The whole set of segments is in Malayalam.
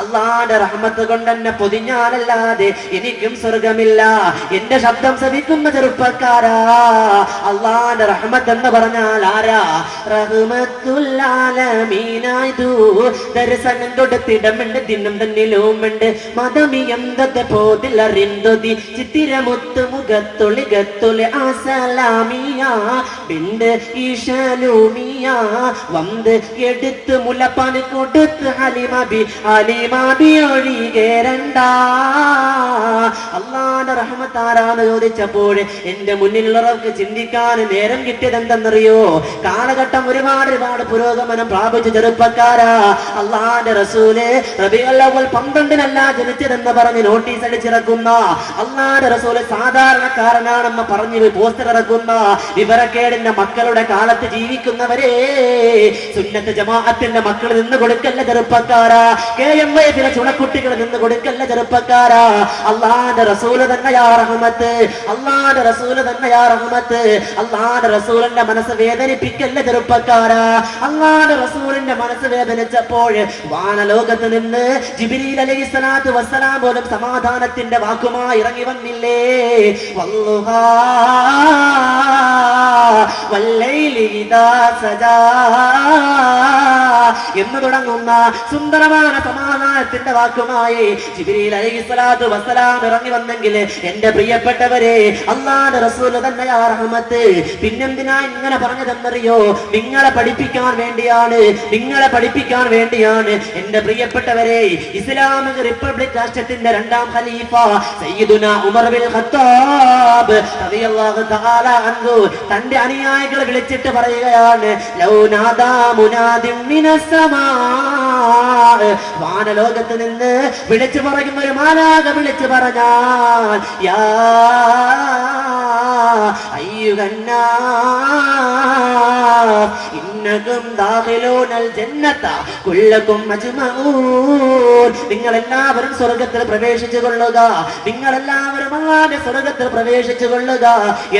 അള്ളാന്റെ റഹ്മത്ത് കൊണ്ട് എന്നെ പൊതിഞ്ഞാലല്ലാതെ എനിക്കും സ്വർഗമില്ല. എന്റെ ശബ്ദം ശ്രവിക്കുന്ന ചെറുപ്പക്കാരാ, അള്ളാന്റെ റഹ്മത്ത് എന്ന് പറഞ്ഞാൽ ആരാ? റഹ്മത്തുൽ ആലമീനായതു ദർശനം കൊടുത്തിടമുണ്ട് ദിനം തന്നിലുമുണ്ട് മതമിയന്തത്തെ പോതിലറിന്തൊതി ചിത്തിരമുത്ത് മുഖത്തൊളികത്തൊളി ആസലാമിയ ബിണ്ട് ഈശലൂമിയ വന്ന് എടുത്ത് മുലപ്പാന് കൊടുത്ത് അലിമാബി ഒഴികേരണ്ട. അള്ളാന്റെ റഹ്മത്താരാന്ന് ചോദിച്ചപ്പോൾ എന്റെ മുന്നിലുള്ളവർക്ക് ചിന്തിക്കാൻ നേരം കിട്ടിയത് എന്തെന്നറിയോ? കാലഘട്ടം ഒരുപാട് പുരോഗമനം പ്രാപിച്ച ചെറുപ്പക്കാരാ, അള്ളാന്റെ റസൂല് റബീഉൽ അവ്വൽ 12-നല്ല ജനിച്ചതെന്ന് പറഞ്ഞ് നോട്ടീസ് അടിച്ചിറക്കുന്ന, അള്ളാന്റെ റസൂല് സാധാരണക്കാരനാണെന്ന് പറഞ്ഞ് പോസ്റ്റർ ഇറക്കുന്ന വിവരക്കേടിന്റെ മക്കളുടെ കാലത്ത് ജീവിക്കുന്നവരെ സുന്നത്ത് ജമാഅത്തിന്റെ മക്കൾ നിന്ന് കൊടുക്കല്ല ചെറുപ്പക്കാരാ, KMYFിലെ ചുണക്കുട്ടികൾ നിന്ന് കൊടുക്കല്ല ചെറുപ്പക്കാരാ. അള്ളാന്റെ റസൂല് തന്നെയാ റഹ്മത്ത്, അള്ളാന്റെ റസൂല് തന്നെയാ റഹ്മത്ത്. അള്ളാന്റെ റസൂലിന്റെ മനസ്സ് വേദനിപ്പിക്കല്ല ചെറുപ്പക്കാരാ. അള്ളാന്റെ റസൂലിന്റെ മനസ്സ് വേദനിച്ചപ്പോൾ വാനലോകത്ത് നിന്ന് ജിബ്രീൽ അലൈഹിസ്സലാത്തു വസ്സലാം പോലും സമാധാനത്തിന്റെ വാക്കുമായി ഇറങ്ങി വന്നില്ലേ? വല്ലുഹാ വല്ലൈലി ഇദാ സജാ എന്ന് തുടങ്ങുന്ന സുന്ദരമായ സമാധാനത്തിന്റെ വാക്കുമായി ജിബ്രീൽ അലൈഹിസ്സലാത്തു വസ്സലാം ഇറങ്ങി വന്നെങ്കിൽ എന്റെ പ്രിയപ്പെട്ടവരെ, അല്ലാഹുവിന്റെ റസൂൽ തന്നെയാ റഹ്മത്ത്. പിന്നെന്തിനാ ഇങ്ങനെ പറഞ്ഞതെന്നറിയോ? നിങ്ങളെ പഠിപ്പിക്കാൻ വേണ്ടിയാണ്, നിങ്ങളെ പഠിപ്പിക്കാൻ വേണ്ടിയാണ്. എന്റെ പ്രിയപ്പെട്ടവരെ, ഇസ്ലാമിക റിപ്പബ്ലിക് രാഷ്ട്രത്തിന്റെ 2ാം ഖലീഫ സയ്യിദുന ഉമർ ബിൻ ഖത്താബ് റളിയല്ലാഹു തആല അൻഹു തന്റെ അനുയായികളെ വിളിച്ചിട്ട് പറയുകയാണ്, ലൗ നാദാ മുനാദിൻ മിനസ് സമാ, വാനലോകത്ത് നിന്ന് വിളിച്ചു പറയുന്ന ഒരു മാലാഖ വിളിച്ചു പറഞ്ഞാൽ, യാ അയ്യുഹന്നാസ് ഇന്നകും ദാഖിലൂനൽ ജന്നത കുല്ലകും മജ്മഊൻ, നിങ്ങൾ എല്ലാവരും സ്വർഗ്ഗത്തിൽ പ്രവേശിച്ചു കൊള്ളുക, നിങ്ങൾ എല്ലാവരും അല്ലാഹുവിന്റെ സ്വർഗ്ഗത്തിൽ പ്രവേശിച്ചു കൊള്ളുക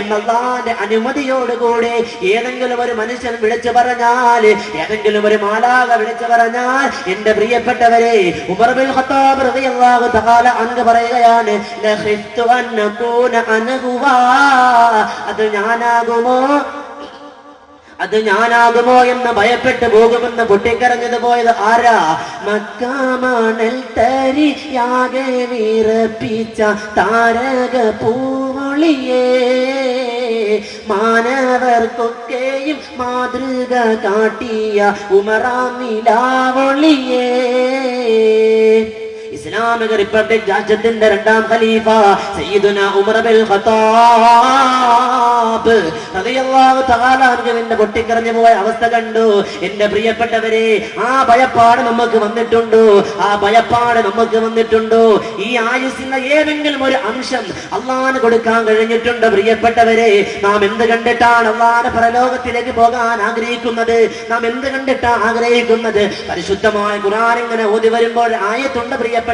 എന്ന അല്ലാഹുവിന്റെ അനുമതിയോടുകൂടി ഏതെങ്കിലും ഒരു മനുഷ്യൻ വിളിച്ചു പറഞ്ഞാൽ, ഏതെങ്കിലും ഒരു മാലാഖ വിളിച്ചു പറഞ്ഞാൽ, എന്റെ പ്രിയപ്പെട്ടവരെ, ഉമർ ബിൻ ഖത്താബ് റളിയല്ലാഹു തആല അൻഹു പറയുകയാണ്, ലഖിഫ്തു അൻ നകൂന അൻഹുവാ, അത് ഞാനാകുമോ, അത് ഞാനാകുമോ എന്ന് ഭയപ്പെട്ടു പോകുമെന്ന് പൊട്ടിക്കരഞ്ഞത് പോയത് ആരാ? മക്കാമണൽ തരിയാകെ വിറപ്പിച്ച താരക പൂവൊളിയേ, മാനവർക്കൊക്കെയും മാതൃക കാട്ടിയ ഉമറാമിലാവൊളിയേ. ഇസ്ലാമിക റിപ്പബ്ലിക് രാജ്യത്തിന്റെ 2ാം ഖലീഫ സയ്യിദുന ഉമർ ബിൻ ഖത്താബ് റളിയല്ലാഹു തആല അൻഹുവിന്റെ പൊട്ടിക്കരഞ്ഞു പോയ അവസ്ഥ കണ്ടു. എന്റെ പ്രിയപ്പെട്ടവരെ, ആ ഭയപ്പാട് നമുക്ക് വന്നിട്ടുണ്ടോ? ആ ഭയപ്പാട് നമുക്ക് വന്നിട്ടുണ്ടോ? ഈ ആയുസ്സിന്റെ ഏതെങ്കിലും ഒരു അംശം അള്ളാഹുവിന് കൊടുക്കാൻ കഴിഞ്ഞിട്ടുണ്ടോ? പ്രിയപ്പെട്ടവരെ, നാം എന്ത് കണ്ടിട്ടാണ് അള്ളാഹുവിന്റെ പരലോകത്തിലേക്ക് പോകാൻ ആഗ്രഹിക്കുന്നത്? നാം എന്ത് കണ്ടിട്ടാണ് ആഗ്രഹിക്കുന്നത്? പരിശുദ്ധമായ ഖുർആൻ ഇങ്ങനെ ഓതി വരുമ്പോൾ ആയത്തുണ്ട് പ്രിയപ്പെട്ടവരെ,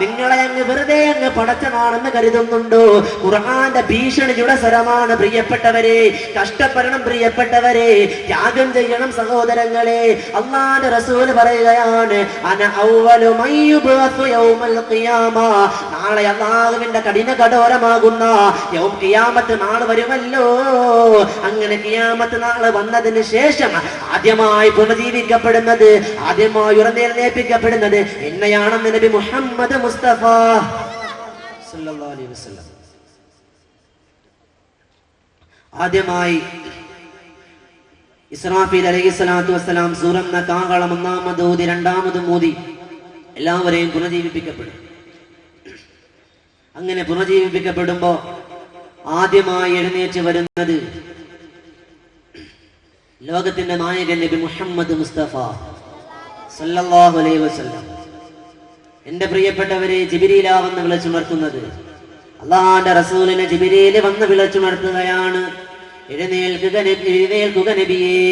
നിങ്ങളെ അങ്ങ് വെറുതെ അങ്ങ് പടച്ചതാണെന്ന് കരുതുന്നുണ്ടോ? ഖുർആന്റെ ഭീഷണിയുടെ സ്വരമാണ് പ്രിയപ്പെട്ടവരെ. കഷ്ടപ്പെടണം പ്രിയപ്പെട്ടവരെ, ത്യാഗം ചെയ്യണം സഹോദരങ്ങളെ. അല്ലാഹുവിന്റെ റസൂൽ പറയുകയാണ്, അന അവ്വലു മൻ യുബ്അസു യൗമൽ ഖിയാമ, നാളെ അല്ലാഹുവിന്റെ കഠിന കഠോരമാകുന്ന ഖിയാമത്ത് നാൾ വരുമല്ലോ. അങ്ങനെ ഖിയാമത്ത് നാൾ വന്നതിന് ശേഷം ആദ്യമായി പുനർജീവിക്കപ്പെടുന്നത്, ആദ്യമായി ഉയർത്തെഴുന്നേൽപ്പിക്കപ്പെടുന്നത് എന്നെയാണെന്ന് നബി മുഹമ്മദ് മുസ്തഫ സല്ലല്ലാഹു അലൈഹി വസല്ലം. ആദ്യമായി ഇസ്രാഫീൽ അലൈഹിസ്സലാത്തു വസ്സലാം സൂറന്ന കാഹളം ഒന്നാമത് ഊതി, രണ്ടാമത് ഊതി എല്ലാവരെയും പുനർജീവിപ്പിക്കപ്പെടും. അങ്ങനെ പുനർജീവിപ്പിക്കപ്പെടുമ്പോ ആദ്യമായി എഴുന്നേറ്റ് വരുന്നത് ലോകത്തിന്റെ നായകൻ നബി മുഹമ്മദ് മുസ്തഫ സല്ലല്ലാഹു അലൈഹി വസല്ലം. എന്റെ പ്രിയപ്പെട്ടവരെ, ജിബ്രീലാ വന്ന് വിളിച്ചുണർത്തുന്നത്. അല്ലാഹുവിന്റെ റസൂലിനെ ജിബ്രീൽ വന്ന് വിളിച്ചുണർത്തുകയാണ്. എഴുന്നേൽക്കുക നബിയേ,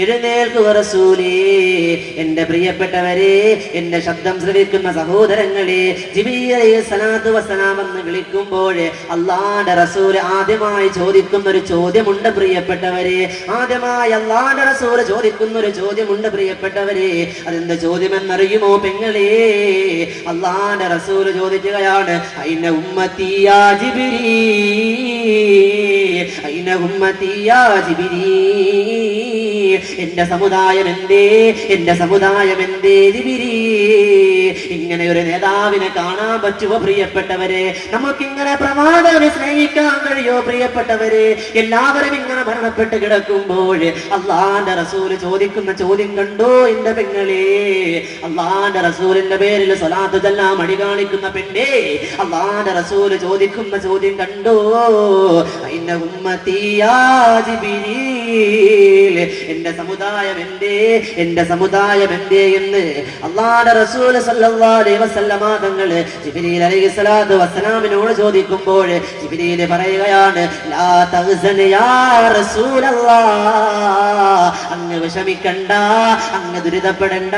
എഴുന്നേൽക്കുക റസൂലേ. എന്റെ പ്രിയപ്പെട്ടവരെ, എന്റെ ശബ്ദം ശ്രവിക്കുന്ന സഹോദരങ്ങളെ, ജിബ്രീൽ അലൈഹിസ്സലാത്തു വസ്സലാം എന്ന് വിളിക്കുമ്പോൾ അല്ലാഹുവിന്റെ റസൂൽ ആദ്യമായി ചോദിക്കുന്ന ഒരു ചോദ്യമുണ്ട് പ്രിയപ്പെട്ടവരെ. ആദ്യമായി അല്ലാഹുവിന്റെ റസൂൽ ചോദിക്കുന്ന ഒരു ചോദ്യമുണ്ട് പ്രിയപ്പെട്ടവരെ. അതെന്ത് ചോദ്യമെന്നറിയുമോ പെങ്ങളെ? അല്ലാഹുവിന്റെ റസൂൽ ചോദിക്കുകയാണ്, ഐന ഉമ്മത്തി യാ ജിബ്രീൽ, ഐന ഉമ്മത്തി യാ ജിബ്രീൽ, എന്റെ സമുദായം എന്തേ, എന്റെ സമുദായം എന്തേ ജിബ്രീൽ? ഇങ്ങനെ ഒരു നേതാവിനെ കാണാൻ പറ്റുമോ പ്രിയപ്പെട്ടവരെ? നമുക്കിങ്ങനെ പ്രവാചകനെ സ്നേഹിക്കാൻ കഴിയോ പ്രിയപ്പെട്ടവരെ? എല്ലാവരും ഇങ്ങനെ മരണപ്പെട്ട് കിടക്കുമ്പോൾ അല്ലാഹുവിന്റെ റസൂല് ചോദിക്കുന്ന ചോദ്യം കണ്ടോ എന്റെ പെങ്ങളെ? അല്ലാഹുവിന്റെ റസൂലിന്റെ പേരിൽ സ്വലാത്ത് ചൊല്ലാൻ മടി കാണിക്കുന്ന പെണ്ണേ, അല്ലാഹുവിന്റെ റസൂല് ചോദിക്കുന്ന ചോദ്യം കണ്ടോ? ഐന ഉമ്മത്തി യാ ജിബ്രീൽ, എന്റെ സമുദായം എന്തേ, എന്റെ സമുദായം എന്തേ എന്ന് അല്ലാഹുവിന്റെ റസൂൽ സല്ലല്ലാഹു അലൈഹി വസല്ലമ തങ്ങൾ ജിബ്രീൽ അലൈഹിസ്സലാത്തു വസ്സലാമിനോട് ചോദിക്കുമ്പോൾ ജിബ്രീൽ പറയുകയാണ്, ലാ തഹ്സൻ യാ റസൂലല്ലാഹ്, അങ്ങ് വിഷമിക്കണ്ട, അങ്ങ് ദുരിതപ്പെടണ്ട,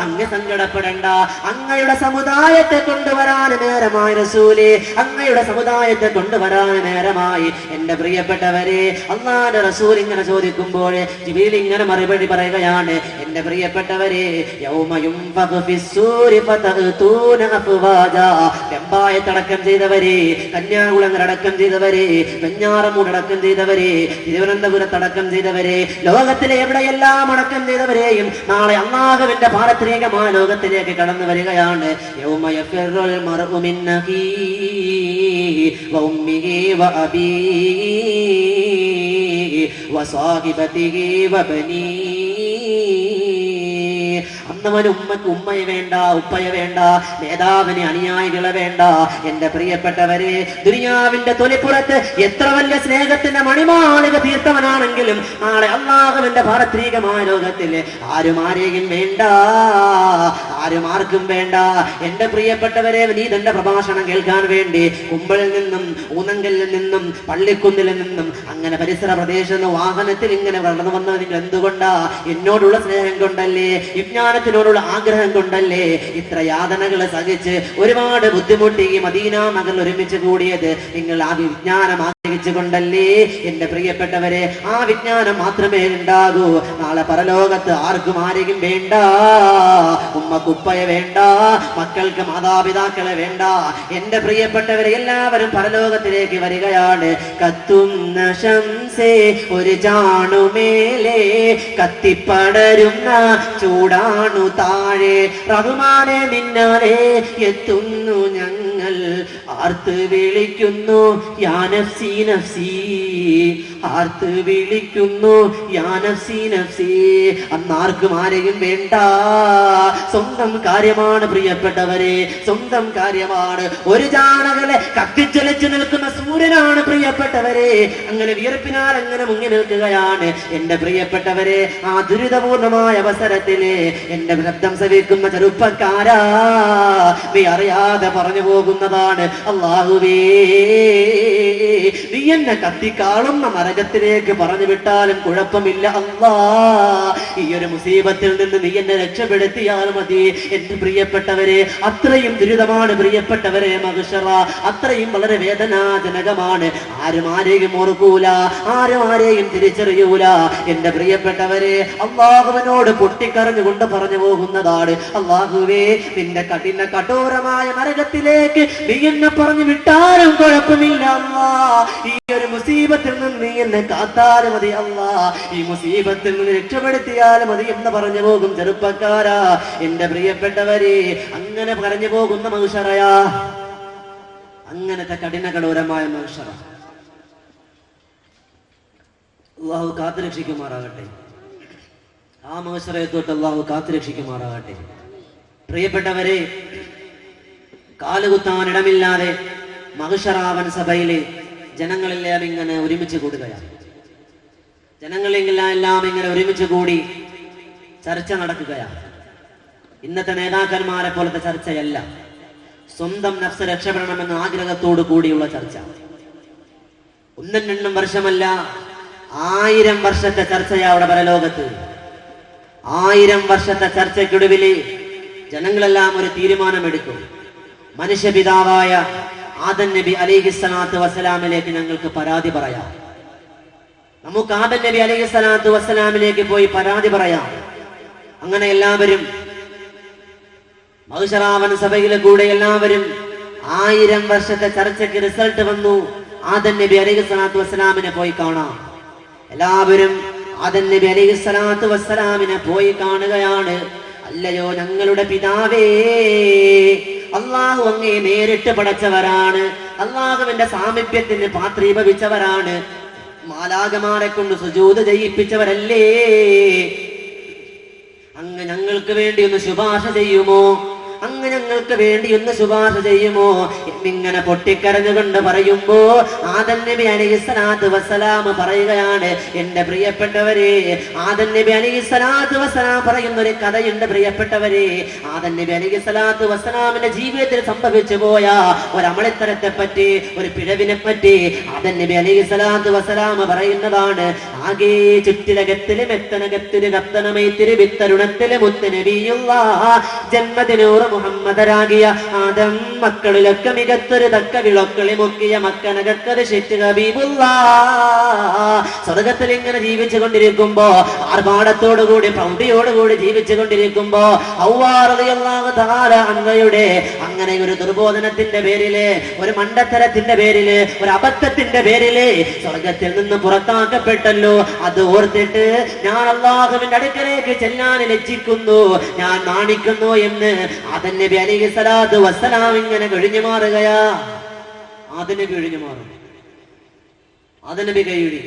അങ്ങ് സങ്കടപ്പെടണ്ട. അങ്ങയുടെ സമുദായത്തെ കൊണ്ടുവരാൻ നേരമായി റസൂലേ, അങ്ങയുടെ സമുദായത്തെ കൊണ്ടുവരാൻ നേരമായി. എന്റെ പ്രിയപ്പെട്ടവരെ, അല്ലാഹുവിന്റെ റസൂൽ ഇങ്ങനെ ചോദിക്കുമ്പോൾ ജിബ്രീൽ ഇങ്ങനെ മറുപടി പറയുകയാണ്, എന്റെ പ്രിയപ്പെട്ടവരെ, യൗമ യുൻഫഖു ഫിസ്സൂരി ഫതഅതൂന അഫ്വാജാ, വെമ്പായത്തടക്കം ചെയ്തവരെ, കന്യാകുളങ്ങരടക്കം ചെയ്തവരെ, വെഞ്ഞാറമൂടടക്കം ചെയ്തവരെ, തിരുവനന്തപുരത്തടക്കം ചെയ്തവരെ, ലോകത്തിലെ എവിടെയെല്ലാം അടക്കം ചെയ്തവരെയും നാളെ അല്ലാഹുവിന്റെ പാരത്രികമായ ലോകത്തിലേക്ക് കടന്നു വരികയാണ്. യൗമ യഫിറുൽ മർഉ മിൻ അഖീഹി വ ഉമ്മിഹി വ അബീഹി വ സാഹിബതിഹി വ ബനീഹി. അന്നവന് ഉമ്മക്ക് ഉമ്മയെ വേണ്ട, ഉപ്പയെ വേണ്ട, നേതാവിന് അനുയായികളെ വേണ്ട. എന്റെ പ്രിയപ്പെട്ടവരെ, ദുനിയാവിന്റെ തൊലിപ്പുറത്ത് എത്ര വലിയ സ്നേഹത്തിന്റെ മണിമാളിക തീർത്തവനാണെങ്കിലും നാളെ അല്ലാഹുവിന്റെ പാരത്രികമായ ലോകത്തിൽ ആരും ആരെയും വേണ്ട, ആരും ആർക്കും വേണ്ട. എന്റെ പ്രിയപ്പെട്ടവരെ, നീ തന്റെ പ്രഭാഷണം കേൾക്കാൻ വേണ്ടി കുമ്പളിൽ നിന്നും ഊന്നങ്കലിൽ നിന്നും പള്ളിക്കുന്നിൽ നിന്നും അങ്ങനെ പരിസര പ്രദേശത്ത് വാഹനത്തിൽ ഇങ്ങനെ വളർന്നു വന്നത് നിങ്ങൾ എന്തുകൊണ്ടാ? എന്നോടുള്ള സ്നേഹം കൊണ്ടല്ലേ, വിജ്ഞാനത്തിനോടുള്ള ആഗ്രഹം കൊണ്ടല്ലേ ഇത്ര യാതനകൾ സഹിച്ച് ഒരുപാട് ബുദ്ധിമുട്ടി ഈ മദീന നഗറിൽ ഒരുമിച്ച് കൂടിയത്? നിങ്ങൾ ആ വിജ്ഞാനം ആഗ്രഹിച്ചുകൊണ്ടല്ലേ? എന്റെ പ്രിയപ്പെട്ടവരെ, ആ വിജ്ഞാനം മാത്രമേ ഉണ്ടാകൂ. നാളെ പരലോകത്ത് ആർക്കും ആരെയും വേണ്ട, ഉമ്മക്കുപ്പയെ വേണ്ട, മക്കൾക്ക് മാതാപിതാക്കളെ വേണ്ട. എന്റെ പ്രിയപ്പെട്ടവരെ, എല്ലാവരും പരലോകത്തിലേക്ക് വരികയാണ്. കത്തുന്ന ശംസേ ഒരു ചാണുമേലെ, കത്തിപ്പടരുന്ന ചൂടാണു താഴെ, റഹ്മാനെ നിന്നാലെ എത്തുന്നു ഞങ്ങൾ, ആർത്ത് വിളിക്കുന്നു യാ നഫ്സി നഫ്സി, ആർത്ത് വിളിക്കുന്നു യാ നഫ്സി നഫ്സി. അന്നാർക്കും ആരെയും വേണ്ട, സ്വന്തം കാര്യമാണ് പ്രിയപ്പെട്ടവരെ, സ്വന്തം കാര്യമാണ്. ഒരു ജാനകളെ കത്തിച്ചൊലിച്ചു നിൽക്കുന്ന സൂര്യനാണ് പ്രിയപ്പെട്ടവരെ, അങ്ങനെ വിയർപ്പിനാൽ അങ്ങനെ മുങ്ങി നിൽക്കുകയാണ്. എന്റെ പ്രിയപ്പെട്ടവരെ, ആ ദുരിതപൂർണമായ അവസരത്തില് എന്റെ ശബ്ദം ശ്രവിക്കുന്ന ചെറുപ്പക്കാരാ, നീ അറിയാതെ പറഞ്ഞു പോകുന്നതാണ്, അല്ലാഹുവേ, നീ എന്നെ കത്തിക്കാളുന്ന നരകത്തിലേക്ക് പറഞ്ഞു വിട്ടാലും കുഴപ്പമില്ല അല്ലാ, ഈ ഒരു മുസീബത്തിൽ നിന്ന് നീ എന്നെ രക്ഷപ്പെടുത്തിയാൽ മതി. എന്റെ പ്രിയപ്പെട്ടവരെ, അത്രയും ദുരിതമാണ് പ്രിയപ്പെട്ടവരെ മഹ്ശറ, അത്രയും വളരെ വേദനാജനകമാണ്. ആരും ആരെയും ഓർക്കൂല, ആരും ആരെയും തിരിച്ചറിയൂല. എന്റെ പ്രിയപ്പെട്ടവരെ, അല്ലാഹുവിനോട് പൊട്ടിക്കരഞ്ഞുകൊണ്ട് പറഞ്ഞു പോകുന്നതാണ്, അല്ലാഹുവേ, നിന്റെ കഠോരമായ നരകത്തിലേക്ക് നീ എന്നെ പറഞ്ഞു വിട്ടാലും കുഴപ്പമില്ല അല്ലാ, ഈ ഒരു മുസീബത്തിൽ നിന്ന് നീ എന്നെ കാത്താലും മതി അല്ലാ, ഈ മുസീബത്തിൽ നിന്ന് രക്ഷപ്പെടുത്തിയാലും മതി എന്ന് പറഞ്ഞു പോകും ചെറുപ്പക്കാരാ. എന്റെ പ്രിയപ്പെട്ടവരെ, അങ്ങനെ പറഞ്ഞു പോകുന്ന മഹ്ശറയാ, അങ്ങനത്തെ കഠോരമായ മഹ്ശറ അല്ലാഹു കാത്തുരക്ഷിക്കുമാറാകട്ടെ. ആ മഹ്ശറയെ തൊട്ട് അല്ലാഹു കാത്തുരക്ഷിക്കുമാറാകട്ടെ. പ്രിയപ്പെട്ടവരെ, കാലുകുത്താൻ ഇടമില്ലാതെ മഹ്ശറാവൻ സഭയിലെ ജനങ്ങളെല്ലാം ഇങ്ങനെ ഒരുമിച്ച് കൂടുകയാണ്. ജനങ്ങളെല്ലാം ഇങ്ങനെ ഒരുമിച്ച് കൂടി ചർച്ച നടക്കുകയാണ്. ഇന്നത്തെ നേതാക്കന്മാരെ പോലത്തെ ചർച്ചയല്ല, സ്വന്തം നഫ്സ് രക്ഷപ്പെടണമെന്ന ആഗ്രഹത്തോടു കൂടിയുള്ള ചർച്ച. 1-2 വർഷമല്ല, 1000 വർഷത്തെ ചർച്ചയാ അവിടെ പരലോകത്ത്. 1000 വർഷത്തെ ചർച്ചയ്ക്കൊടുവിൽ ജനങ്ങളെല്ലാം ഒരു തീരുമാനമെടുക്കും. മനുഷ്യപിതാവായ ആദം നബി അലൈഹിസ്സലാത്തു വസ്സലാമിലേക്ക് ഞങ്ങൾക്ക് പരാതി പറയാം. നമുക്ക് ആദം നബി അലൈഹിസ്സലാത്തു വസ്സലാമിലേക്ക് പോയി പരാതി പറയാം. അങ്ങനെ എല്ലാവരും മഹ്ശറാവൻ സഭയിലെ കൂടെ എല്ലാവരും 1000 വർഷത്തെ ചർച്ചയ്ക്ക് റിസൾട്ട് വന്നു. ആദം നബി അലൈഹിസ്സലാത്തു വസ്സലാമിനെ പോയി കാണാം. എല്ലാവരും ആദം നബി അലൈഹിസ്സലാത്തു വസ്സലാമിനെ പോയി കാണുകയാണ്. അല്ലയോ ഞങ്ങളുടെ പിതാവേ, അള്ളാഹു അങ്ങേ നേരിട്ട് പടച്ചവരാണ്, അള്ളാഹുവിന്റെ സാമീപ്യത്തിന് പാത്രീഭവിച്ചവരാണ്, മാലാഖമാരെ കൊണ്ട് സുജൂദ് ചെയ്യിപ്പിച്ചവരല്ലേ, അങ്ങ് ഞങ്ങൾക്ക് വേണ്ടി ഒന്ന് ശുപാർശ ചെയ്യുമോ, അങ്ങ് ഞങ്ങൾക്ക് വേണ്ടി ഒന്ന് ശുപാർശ ചെയ്യുമോ എന്നിങ്ങനെ പൊട്ടിക്കരഞ്ഞുകൊണ്ട് പറയുമ്പോ ആദം നബി അലൈഹിസ്സലാത്തു വസ്സലാം പറയുകയാണ്, എന്റെ പ്രിയപ്പെട്ടവരെ, ആദം നബി അലൈഹിസ്സലാത്തു വസ്സലാം പറയുന്ന ഒരു കഥയുണ്ട് പ്രിയപ്പെട്ടവരെ. ആദം നബി അലൈഹിസ്സലാത്തു വസ്സലാമിന്റെ ജീവിതത്തിൽ സംഭവിച്ചു പോയ ഒരു അമളിത്തരത്തെ പറ്റി, ഒരു പിഴവിനെ പറ്റി ആദം നബി അലൈഹിസ്സലാത്തു വസ്സലാം പറയുന്നതാണ്. ആകെ ചുറ്റിലകത്തില് മെത്തനകത്തില് കത്തനമൈത്തിരി വിത്തരുണത്തില് മുത്ത് നബിയുള്ള ജന്മദിനൂറ് മുഹമ്മദരാകിയ ആദം മക്കളിലൊക്കെ മികത്തൊരു തക്ക വിളക്കളി മുക്കിയ മക്കനകത്തത് ഷിറ്റ് ഹബീബുല്ലാ സ്വർഗത്തിൽ ഇങ്ങനെ ജീവിച്ചു കൊണ്ടിരിക്കുമ്പോ, ആർഭാടത്തോടുകൂടി പ്രൗഢിയോടുകൂടി ജീവിച്ചു കൊണ്ടിരിക്കുമ്പോ അൻവയുടെ അങ്ങനെ ഒരു ദുർബോധനത്തിന്റെ പേരില്, ഒരു മണ്ടത്തരത്തിന്റെ പേരില്, ഒരു അബദ്ധത്തിന്റെ പേരില് സ്വർഗത്തിൽ നിന്ന് പുറത്താക്കപ്പെട്ടല്ലോ. അത് ഓർത്തിട്ട് ഞാൻ അല്ലാഹുവിന്റെ അടുക്കലേക്ക് ചെല്ലാൻ ലജ്ജിക്കുന്നു, ഞാൻ നാണിക്കുന്നു എന്ന് ആദം നബി അലൈഹിസ്സലാത്തു വസ്സലാം ഇങ്ങനെ കഴിഞ്ഞു മാറുകയാ. ആദം നബി ഒഴിഞ്ഞു മാറും. ആദം നബി കൈയൊഴി.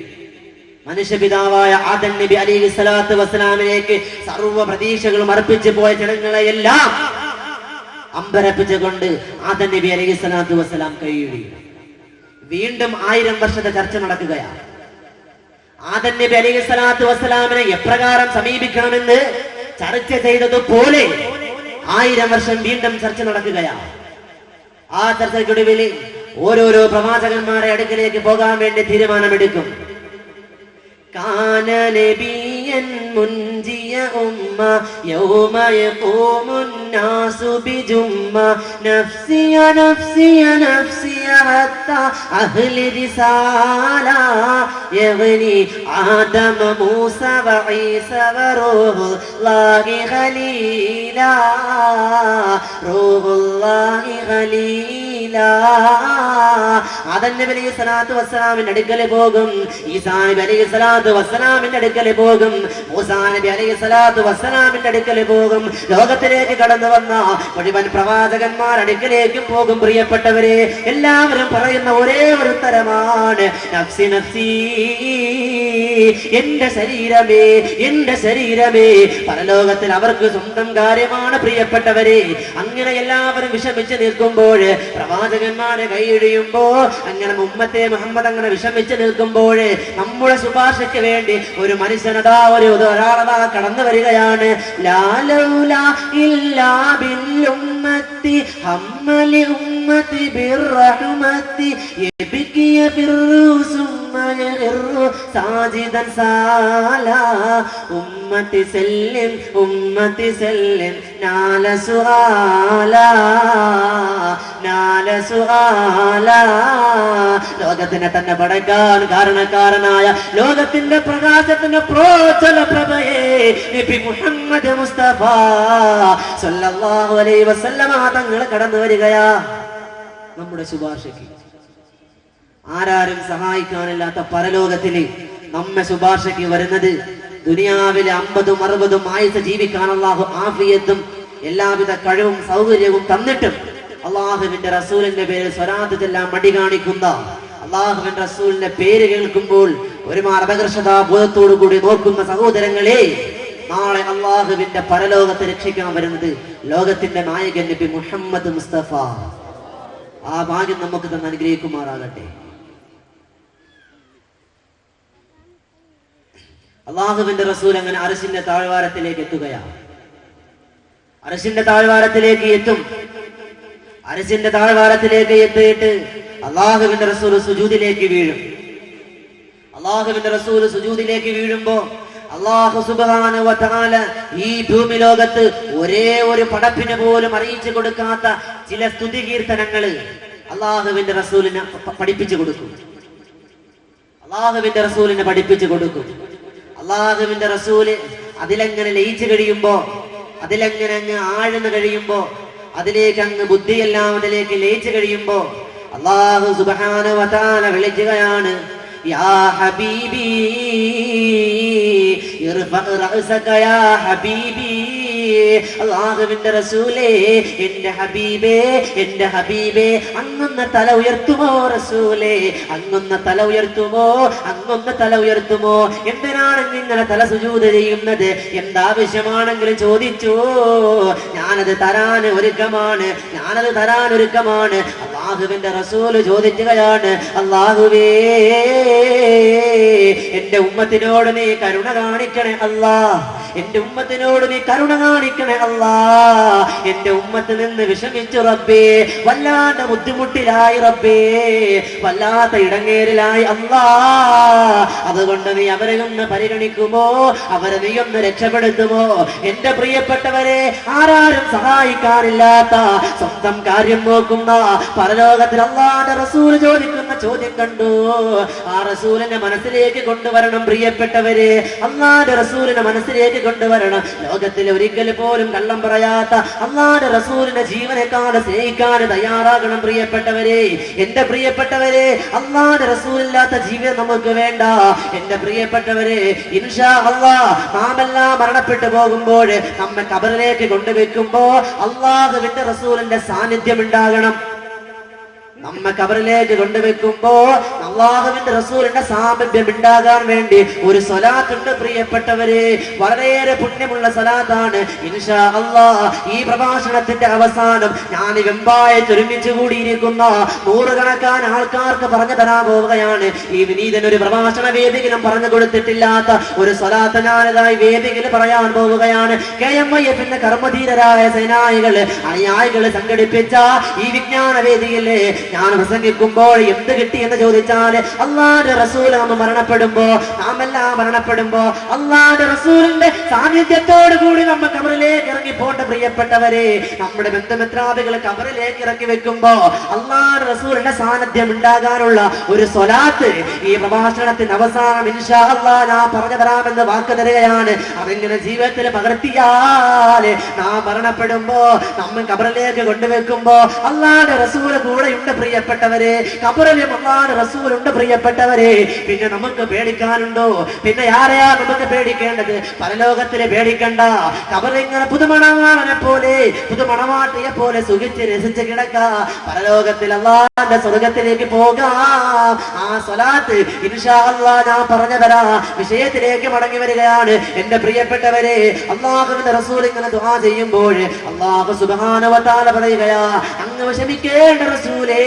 മനുഷ്യപിതാവായ ആദം നബി അലൈഹിസ്സലാത്തു വസ്സലാമിലേക്ക് സർവ്വ പ്രതീക്ഷകളും അർപ്പിച്ചു പോയ ജനങ്ങളെയെല്ലാം അമ്പരപ്പിച്ചുകൊണ്ട് ആദം നബി അലൈഹിസ്സലാത്തു വസ്സലാം കൈയൊഴി. വീണ്ടും 1000 വർഷത്തെ ചർച്ച നടക്കുകയാണ്. ആദം നബി അലൈഹിസ്സലാത്തു വസ്സലാമിനെ എപ്രകാരം സമീപിക്കണമെന്ന് ചർച്ച ചെയ്തതുപോലെ 1000 വർഷം വീണ്ടും ചർച്ച നടക്കുകയാണ്. ആ ചർച്ചയ്ക്കൊടുവിൽ ഓരോരോ പ്രവാചകന്മാരെ അടുക്കലേക്ക് പോകാൻ വേണ്ടി തീരുമാനമെടുക്കും. കാന നബിയൻ മുൻജിയ ഉമ്മ യൗമ യഖൂമുൻ നാസു ബിജുമ്മ നഫ്സിയ നഫ്സിയ നഫ്സിയ ഹത്താ അഹ്ലി റിസാല യഗ്നി ആദമ മൂസ വ ഈസ വ റൂഹുല്ലാഹി ഖലീല റൂഹുല്ലാഹി ഖലീല. ആദം നബി അലൈഹിസ്സലാത്തു വസ്സലാമിന്റെ അടുക്കൽ പോകും. ഈസാ നബി അലൈഹിസ്സലാത്തു വസ്സലാമിന്റെ അടുക്കൽ പോകും. മൂസാ നബി അലൈഹിസ്സലാത്തു വസ്സലാമിന്റെ അടുക്കൽ പോകും. ലോകത്തിലേക്ക് കടന്നു വന്ന മുഴുവൻ പ്രവാചകന്മാർ അടുക്കലേക്കും പോകും. പ്രിയപ്പെട്ടവരെ, എല്ലാവരും പറയുന്ന ഒരേ ഒരു ഉത്തരമാണ്, നഫ്സി നഫ്സി, എന്റെ ശരീരമേ, എന്റെ ശരീരമേ. പരലോകത്തിൽ അവർക്ക് സ്വന്തം കാര്യമാണ് പ്രിയപ്പെട്ടവരെ. അങ്ങനെ എല്ലാവരും വിഷമിച്ച് നിൽക്കുമ്പോൾ, പ്രവാചകന്മാരെ കൈയിടിയുമ്പോ, അങ്ങനെ ഉമ്മത്തെ മുഹമ്മദ് അങ്ങനെ വിഷമിച്ച് നിൽക്കുമ്പോൾ നമ്മുടെ ശുപാർശയ്ക്ക് വേണ്ടി ഒരു മനുഷ്യനതാ, ഒരാളതാ കടന്നു വരികയാണ്. ലാലൗലാ ഇല്ലാ ബിൽഉമ്മത്തി ഹമ്മലി ഉമ്മത്തി ബിർറഹ്മത്തി യബ്കിയ ബിർറുസുമ്മ യഗ്റു സാജിദൻ സാലാ ഉമ്മത്തി സല്ലിം ഉമ്മത്തി സല്ലിം നാല സുആലാ നാല സുആലാ. ലോകത്തിനെ തന്നെ പടക്കാൻ കാരണക്കാരനായ, ലോകത്തിന്റെ പ്രകാശത്തിന്റെ പ്രോജ്വല പ്രഭയെ നബി മുഹമ്മദ് മുസ്തഫ സല്ലല്ലാഹു അലൈഹി വസല്ലമ തങ്ങൾ കടന്നു വരികയാ നമ്മുടെ ശുപാർശയ്ക്ക്. ആരാരും സഹായിക്കാനില്ലാത്ത പരലോകത്തില് നമ്മെ ശുപാർശയ്ക്ക് വരുന്നത്, ദുനിയാവിലെ 50ഉം 60ഉം ആയുസ് ജീവിക്കാൻ അല്ലാഹു ആഫിയത്തും എല്ലാവിധ കഴിവും സൗകര്യവും തന്നിട്ടും അള്ളാഹുവിന്റെ റസൂലിന്റെ പേര് സ്വലാത്ത് ചെല്ലാൻ മടി കാണിക്കുന്ന, അള്ളാഹുവിന്റെ റസൂലിന്റെ പേര് കേൾക്കുമ്പോൾ ഒരുമാർ അപകർഷതാബോധത്തോടു കൂടി നോക്കുന്ന സഹോദരങ്ങളെ, നാളെ അള്ളാഹുവിന്റെ പരലോകത്തെ രക്ഷിക്കാൻ വരുന്നത് ലോകത്തിന്റെ നായകൻ നബി മുഹമ്മദ് മുസ്തഫ. ആ ഭാഗ്യം നമുക്ക് തന്നെ അനുഗ്രഹിക്കുമാറാകട്ടെ. അള്ളാഹുവിന്റെ റസൂൽ അങ്ങനെ അർശിന്റെ താഴ്വാരത്തിലേക്ക് എത്തുകയാണ്. അർശിന്റെ താഴ്വാരത്തിലേക്ക് എത്തും. അർശിന്റെ താഴ്വാരത്തിലേക്ക് എത്തിയിട്ട് അള്ളാഹുവിന്റെ റസൂൽ സുജൂദിലേക്ക് വീഴും. അള്ളാഹുവിന്റെ റസൂൽ സുജൂദിലേക്ക് വീഴുമ്പോ അല്ലാഹു സുബ്ഹാനഹു വ തആല ഈ ഭൂമി ലോകത്ത് ഒരേ ഒരു പടപ്പിന് പോലും അറിയിച്ചു കൊടുക്കാത്ത ചില സ്തുതി കീർത്തനങ്ങള് അള്ളാഹുവിന്റെ റസൂലിനെ പഠിപ്പിച്ചു കൊടുക്കും. അള്ളാഹുവിന്റെ റസൂലിനെ പഠിപ്പിച്ചു കൊടുക്കും. അള്ളാഹുവിന്റെ റസൂല് അതിലെങ്ങനെ ലയിച്ചു കഴിയുമ്പോ, അതിലെങ്ങനെ അങ്ങ് ആഴ്ന്നു കഴിയുമ്പോ, അതിലേക്ക് അങ്ങ് ബുദ്ധിയെല്ലാം അതിലേക്ക് ലയിച്ചു കഴിയുമ്പോ അല്ലാഹു സുബ്ഹാനഹു വ തആല വിളിക്കുകയാണ്, യാ ഹബീബി ഇർഫഅ റഅസക യാ ഹബീബി. അല്ലാഹുവിന്റെ റസൂലേ, എന്റെ ഹബീബേ, എന്റെ ഹബീബേ, അങ്ങൊന്ന് തല ഉയർത്തുമോ റസൂലേ, അങ്ങൊന്ന് തല ഉയർത്തുമോ, അങ്ങൊന്ന് തല ഉയർത്തുമോ. എന്തിനാണ് നിങ്ങളെ തല സുജൂദ് ചെയ്യുന്നത്? എന്താവശ്യമാണെങ്കിലും ചോദിച്ചു, ഞാനത് തരാൻ ഒരുക്കമാണ്, ഞാനത് തരാൻ ഒരുക്കമാണ്. അല്ലാഹുവിന്റെ റസൂല് ചോദിക്കുകയാണ്, അല്ലാഹുവേ, എന്റെ ഉമ്മത്തിനോട് നീ കരുണ കാണിക്കണേ അല്ലാ, എന്റെ ഉമ്മത്തിനോട് നീ കരുണ കാണിക്കണേ അല്ലാ. എന്റെ ഉമ്മത്ത് നിന്ന് വിഷമിച്ചു റബ്ബേ, വല്ലാത്ത ബുദ്ധിമുട്ടിലായി റബ്ബേ, വല്ലാത്ത ഇടങ്ങേറിലായി അല്ലാ. അതുകൊണ്ട് നീ അവരെ ഒന്ന് പരിഗണിക്കുമോ, അവരെ നീ ഒന്ന് രക്ഷപ്പെടുത്തുമോ? എന്റെ പ്രിയപ്പെട്ടവരെ, ആരാരും സഹായിക്കാനില്ലാത്ത, സ്വന്തം കാര്യം നോക്കുന്ന, പരലോകത്തിൽ അല്ലാഹുവിന്റെ റസൂൽ ചോദിക്കുന്ന ചോദ്യം കണ്ടു. ആ റസൂലിനെ മനസ്സിലേക്ക് കൊണ്ടുവരണം പ്രിയപ്പെട്ടവരെ, അല്ലാഹുവിന്റെ റസൂലിനെ മനസ്സിലേക്ക് കൊണ്ടുവരണം. ലോകത്തിൽ ഒരിക്കൽ പോലും കള്ളം പറയാത്ത അല്ലാഹുവിന്റെ റസൂലിന്റെ ജീവനേക്കാൾ സ്നേഹിക്കാൻ തയ്യാറാകണം പ്രിയപ്പെട്ടവരെ. എന്റെ പ്രിയപ്പെട്ടവരെ, അല്ലാഹുവിന്റെ റസൂലില്ലാത്ത ജീവിതം നമുക്ക് വേണ്ട. എന്റെ പ്രിയപ്പെട്ടവരെ, ഇൻഷാ അല്ലാഹ് നാമെല്ലാം മരണപ്പെട്ടു പോകുമ്പോൾ നമ്മെ ഖബറിലേക്ക് കൊണ്ടുവെക്കുമ്പോ അല്ലാഹുവിന്റെ റസൂലിന്റെ സാന്നിധ്യം ഉണ്ടാകണം. നമ്മെ ഖബറിലേക്ക് കൊണ്ടുവെക്കുമ്പോ അല്ലാഹുവിന്റെ റസൂലിന്റെ സാമീപ്യം ഉണ്ടാകാൻ വേണ്ടി ഒരു സ്വലാത്തുണ്ട് പ്രിയപ്പെട്ടവരെ, വളരെയേറെ പുണ്യമുള്ള സ്വലാത്താണ്. ഇൻഷാ അല്ലാഹ് ഈ പ്രഭാഷണത്തിന്റെ അവസാനം ഞാൻ വെമ്പായെ ഒരുമിച്ച് കൂടിയിരിക്കുന്ന നൂറുകണക്കാന് ആൾക്കാർക്ക് പറഞ്ഞു തരാൻ പോവുകയാണ്. ഈ വിനീതൻ ഒരു പ്രഭാഷണ വേദിയിലും പറഞ്ഞു കൊടുത്തിട്ടില്ലാത്ത ഒരു സ്വലാത്ത് ഞാനതായി വേദിയിൽ പറയാൻ പോവുകയാണ്. KMYF കർമ്മധീരരായ സേനായികള്, അനുയായികള് സംഘടിപ്പിച്ച ഈ വിജ്ഞാന വേദിയിലെ ഞാൻ പ്രസംഗിക്കുമ്പോൾ എന്ത് കിട്ടി എന്ന് ചോദിച്ചാൽ, അല്ലാഹുവിന്റെ റസൂൽ നാം മരണപ്പെടുമ്പോ, നാം എല്ലാം മരണപ്പെടുമ്പോ അല്ലാഹുവിന്റെ റസൂലിന്റെ സാന്നിധ്യത്തോടു കൂടി നമ്മൾ ഖബറിലേക്ക് ഇറങ്ങി പോണ്ട പ്രിയപ്പെട്ടവരെ. നമ്മുടെ ബന്ധുമിത്രാദികളെ ഖബറിലേക്ക് ഇറക്കി വെക്കുമ്പോ അല്ലാഹുവിന്റെ റസൂലിന്റെ സാന്നിധ്യം ഉണ്ടാകാനുള്ള ഒരു സ്വലാത്ത് ഈ പ്രഭാഷണത്തിന്റെ അവസാനം ഇൻഷാ അല്ലാഹ് ഞാൻ പറഞ്ഞു തരാമെന്ന് വാക്ക് തരികയാണ്. അതെങ്ങനെ ജീവിതത്തിൽ പകർത്തിയാല് നാം മരണപ്പെടുമ്പോ നമ്മൾ ഖബറിലേക്ക് കൊണ്ടുവെക്കുമ്പോ അല്ലാഹുവിന്റെ റസൂല് കൂടെയുണ്ട് പ്രിയപ്പെട്ടവരെ, ഖബറിലും അല്ലാഹുവിന്റെ റസൂലുണ്ട് പ്രിയപ്പെട്ടവരെ. പിന്നെ നമുക്ക് പേടിക്കാനുണ്ടോ? പിന്നെ ആരെയാ നമുക്ക് പേടിക്കേണ്ടത്? പരലോകത്തില് പേടിക്കണ്ട. ഖബറിങ്ങനെ പുതുമണവാളനെ പോലെ, പുതുമണവാട്ടിയെ പോലെ സുഖിച്ച് രസിച്ച് കിടക്ക. പരലോകത്തിൽ അല്ലാഹുവിന്റെ സ്വർഗത്തിലേക്ക് പോകാം. ആ സ്വലാത്ത് ഇൻഷാ അല്ലാഹ് ഞാൻ പറഞ്ഞു തരാം. വിഷയത്തിലേക്ക് മടങ്ങി വരികയാണ് എന്റെ പ്രിയപ്പെട്ടവരെ. അല്ലാഹുവിന്റെ റസൂൽ ഇങ്ങനെ ദുആ ചെയ്യുമ്പോൾ അല്ലാഹു സുബ്ഹാനഹു വ തആല പറയുകയാ, അങ്ങ് വിഷമിക്കേണ്ട റസൂലേ,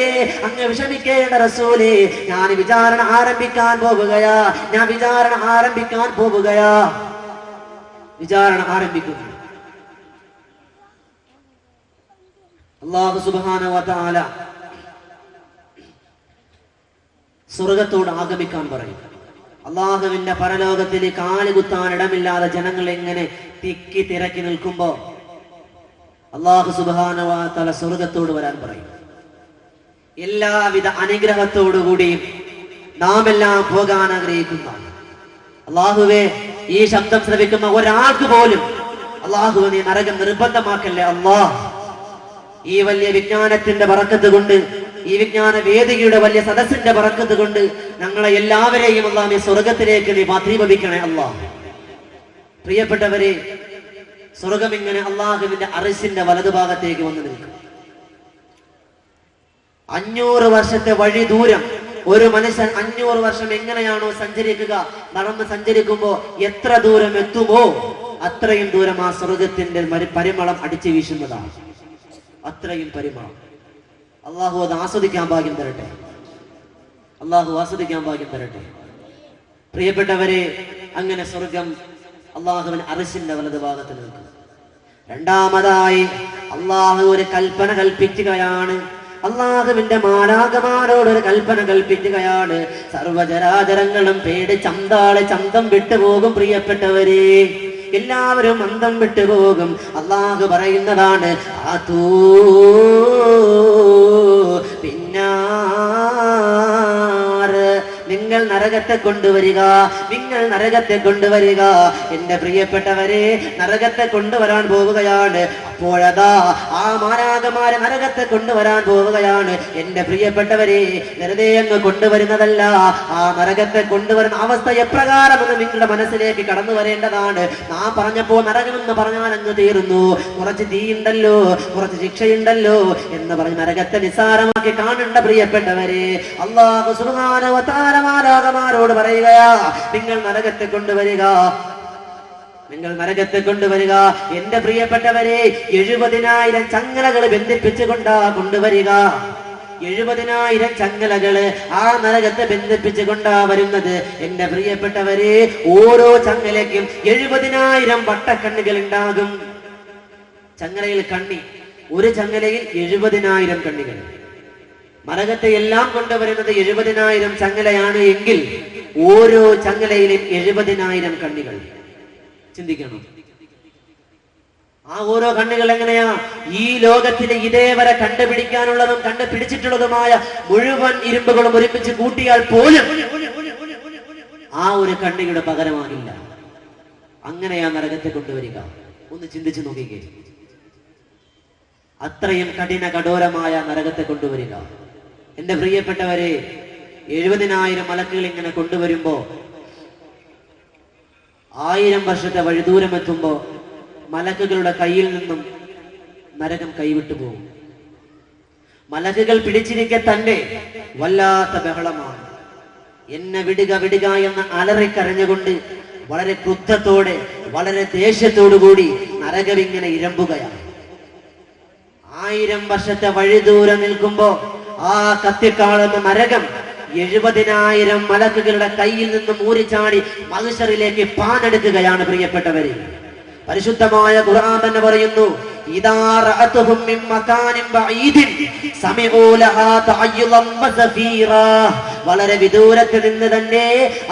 അങ്ങ് വിഷമിക്കേണ്ട റസൂലേ, ഞാൻ വിചാരണ ആരംഭിക്കാൻ പോവുകയാ, ഞാൻ വിചാരണ ആരംഭിക്കാൻ പോവുകയാ. വിചാരണ ആരംഭിക്കുന്നു. അല്ലാഹു സുബ്ഹാനഹു വ തആല സ്വർഗത്തോട് ആഗമിക്കാൻ പറയും. അള്ളാഹുവിന്റെ പരലോകത്തിൽ കാലുകുത്താൻ ഇടമില്ലാതെ ജനങ്ങൾ എങ്ങനെ തിക്കി തിരക്കി നിൽക്കുമ്പോ അല്ലാഹു സുബ്ഹാനഹു വ തആല സ്വർഗത്തോട് വരാൻ പറയും. എല്ലാവിധ അനുഗ്രഹത്തോടുകൂടിയും നാം എല്ലാം പോകാൻ ആഗ്രഹിക്കുന്ന അല്ലാഹുവേ, ഈ ശബ്ദം ശ്രവിക്കുന്ന ഒരാൾക്ക് പോലും അല്ലാഹുവേ നീ നരകം നിർബന്ധമാക്കല്ലേ അല്ലാഹ്. ഈ വലിയ വിജ്ഞാനത്തിന്റെ ബറക്കത്ത് കൊണ്ട്, ഈ വിജ്ഞാന വേദികയുടെ വലിയ സദസ്സിന്റെ ബറക്കത്ത് കൊണ്ട് ഞങ്ങളെ എല്ലാവരെയും അല്ലാഹ് നീ സ്വർഗത്തിലേക്ക് നീ പാത്രീഭവിക്കണേ അല്ലാഹ്. പ്രിയപ്പെട്ടവരെ, സ്വർഗം ഇങ്ങനെ അല്ലാഹുവിന്റെ അർശിന്റെ വലതുഭാഗത്തേക്ക് വന്നു നിൽക്കും. 500 വർഷത്തെ വഴി ദൂരം ഒരു മനുഷ്യൻ 500 വർഷം എങ്ങനെയാണോ സഞ്ചരിക്കുക, നടന്ന് സഞ്ചരിക്കുമ്പോ എത്ര ദൂരം എത്തുമോ അത്രയും ദൂരം ആ സ്വർഗത്തിന്റെ പരിമളം അടിച്ചു വീശുന്നതാണ്. അത്രയും പരിമളം. അള്ളാഹു അത് ആസ്വദിക്കാൻ ഭാഗ്യം തരട്ടെ. അള്ളാഹു ആസ്വദിക്കാൻ ഭാഗ്യം തരട്ടെ. പ്രിയപ്പെട്ടവരെ, അങ്ങനെ സ്വർഗം അള്ളാഹുവിൻ അർശിന്റെ വലതുഭാഗത്ത് നിൽക്കും. രണ്ടാമതായി അള്ളാഹു ഒരു കൽപ്പന കൽപ്പിക്കുകയാണ്. അള്ളാഹുവിന്റെ മാലാഖമാരോട് ഒരു കൽപ്പന കൽപ്പിക്കുകയാണ്. സർവചരാചരങ്ങളും പേടിച്ചന്താളെ ചന്തം വിട്ടുപോകും പ്രിയപ്പെട്ടവരെ, എല്ലാവരും അന്തം വിട്ടുപോകും. അള്ളാഹു പറയുന്നതാണ് അതൂ പിന്നാറ്, നിങ്ങൾ നരകത്തെ കൊണ്ടുവരിക, നിങ്ങൾ നരകത്തെ കൊണ്ടുവരിക. എന്റെ പ്രിയപ്പെട്ടവരെ, നരകത്തെ കൊണ്ടുവരാൻ പോവുകയാണ്. അപ്പോഴതാ ആ മാലാഖമാരെ നരകത്തെ കൊണ്ടുവരാൻ പോവുകയാണ്. എന്റെ പ്രിയപ്പെട്ടവരെ, വെറുതെ അങ്ങ് കൊണ്ടുവരുന്നതല്ല, ആ നരകത്തെ കൊണ്ടുവരുന്ന അവസ്ഥ എപ്രകാരമെന്ന് നിങ്ങളുടെ മനസ്സിലേക്ക് കടന്നു വരേണ്ടതാണ്. നാം പറഞ്ഞപ്പോ നരകമെന്ന് പറഞ്ഞാൽ അങ്ങ് തീർന്നു, കുറച്ച് തീയുണ്ടല്ലോ, കുറച്ച് ശിക്ഷയുണ്ടല്ലോ എന്ന് പറഞ്ഞ് നരകത്തെ നിസ്സാരമാക്കി കാണേണ്ട പ്രിയപ്പെട്ടവരെ, അല്ലാഹു സുബ്ഹാനഹു വ തആല മാലാഖമാരോട് പറയുകയാ, നിങ്ങൾ നരകത്തെ കൊണ്ടുവരിക, നിങ്ങൾ നരകത്തെ കൊണ്ടുവരിക. എന്റെ പ്രിയപ്പെട്ടവരെ, 70,000 ചങ്ങലകൾ ബന്ധിപ്പിച്ചുകൊണ്ടാ കൊണ്ടുവരിക. 70,000 ചങ്ങലകള് ആ നരകത്തെ ബന്ധിപ്പിച്ചുകൊണ്ടാ വരുന്നത്. എന്റെ പ്രിയപ്പെട്ടവരെ, ഓരോ ചങ്ങലയ്ക്കും 70,000 വട്ടക്കണ്ണുകൾ ഉണ്ടാകും. ചങ്ങലയിൽ കണ്ണി, ഒരു ചങ്ങലയിൽ 70,000 കണ്ണികൾ. നരകത്തെ എല്ലാം കൊണ്ടുവരുന്നത് 70,000 ചങ്ങലയാണ് എങ്കിൽ ഓരോ ചങ്ങലയിലും 70,000 കണ്ണികൾ. ചിന്തിക്കണം, ആ ഓരോ കണ്ണുകൾ എങ്ങനെയാ? ഈ ലോകത്തിലെ ഇതേവരെ കണ്ടുപിടിക്കാനുള്ളതും കണ്ടുപിടിച്ചിട്ടുള്ളതുമായ മുഴുവൻ ഇരുമ്പുകളും ഒരുമിച്ച് കൂട്ടിയാൽ പോലും ആ ഒരു കണ്ണിയുടെ പകരമാകില്ല. അങ്ങനെയാ നരകത്തെ കൊണ്ടുവരിക. ഒന്ന് ചിന്തിച്ചു നോക്കിക്കേ, അത്രയും കഠിന കഠോരമായ നരകത്തെ കൊണ്ടുവരിക. എന്റെ പ്രിയപ്പെട്ടവരെ, 70,000 മലക്കുകൾ ഇങ്ങനെ കൊണ്ടുവരുമ്പോ 1000 വർഷത്തെ വഴിദൂരം എത്തുമ്പോ മലക്കുകളുടെ കയ്യിൽ നിന്നും നരകം കൈവിട്ടു പോകും. മലക്കുകൾ പിടിച്ചിരിക്കെ തന്നെ വല്ലാത്ത ബഹളമാണ്. എന്നെ വിടുക വിടുക എന്ന് അലറിക്കരഞ്ഞുകൊണ്ട് വളരെ ക്രുദ്ധത്തോടെ, വളരെ ദേഷ്യത്തോടുകൂടി നരകം ഇങ്ങനെ ഇരമ്പുകയാണ്. 1000 വർഷത്തെ വഴിദൂരം നിൽക്കുമ്പോ ആ കത്തിക്കാളുന്ന നരകം 70,000 മലക്കുകളുടെ കയ്യിൽ നിന്നും ഊരിച്ചാടി മഹ്ശറിലേക്ക് പാഞ്ഞെടുക്കുകയാണ് പ്രിയപ്പെട്ടവരെ. പരിശുദ്ധമായ ഖുർആൻ തന്നെ പറയുന്നു, ഇദാ റഅതുഹും മിൻ മകാനിൻ ബഈദിൻ സമീഉ ലഹാ തഅയ്യുലൻ വസഫീറാ. വളരെ വിദൂരത്ത് നിന്ന് തന്നെ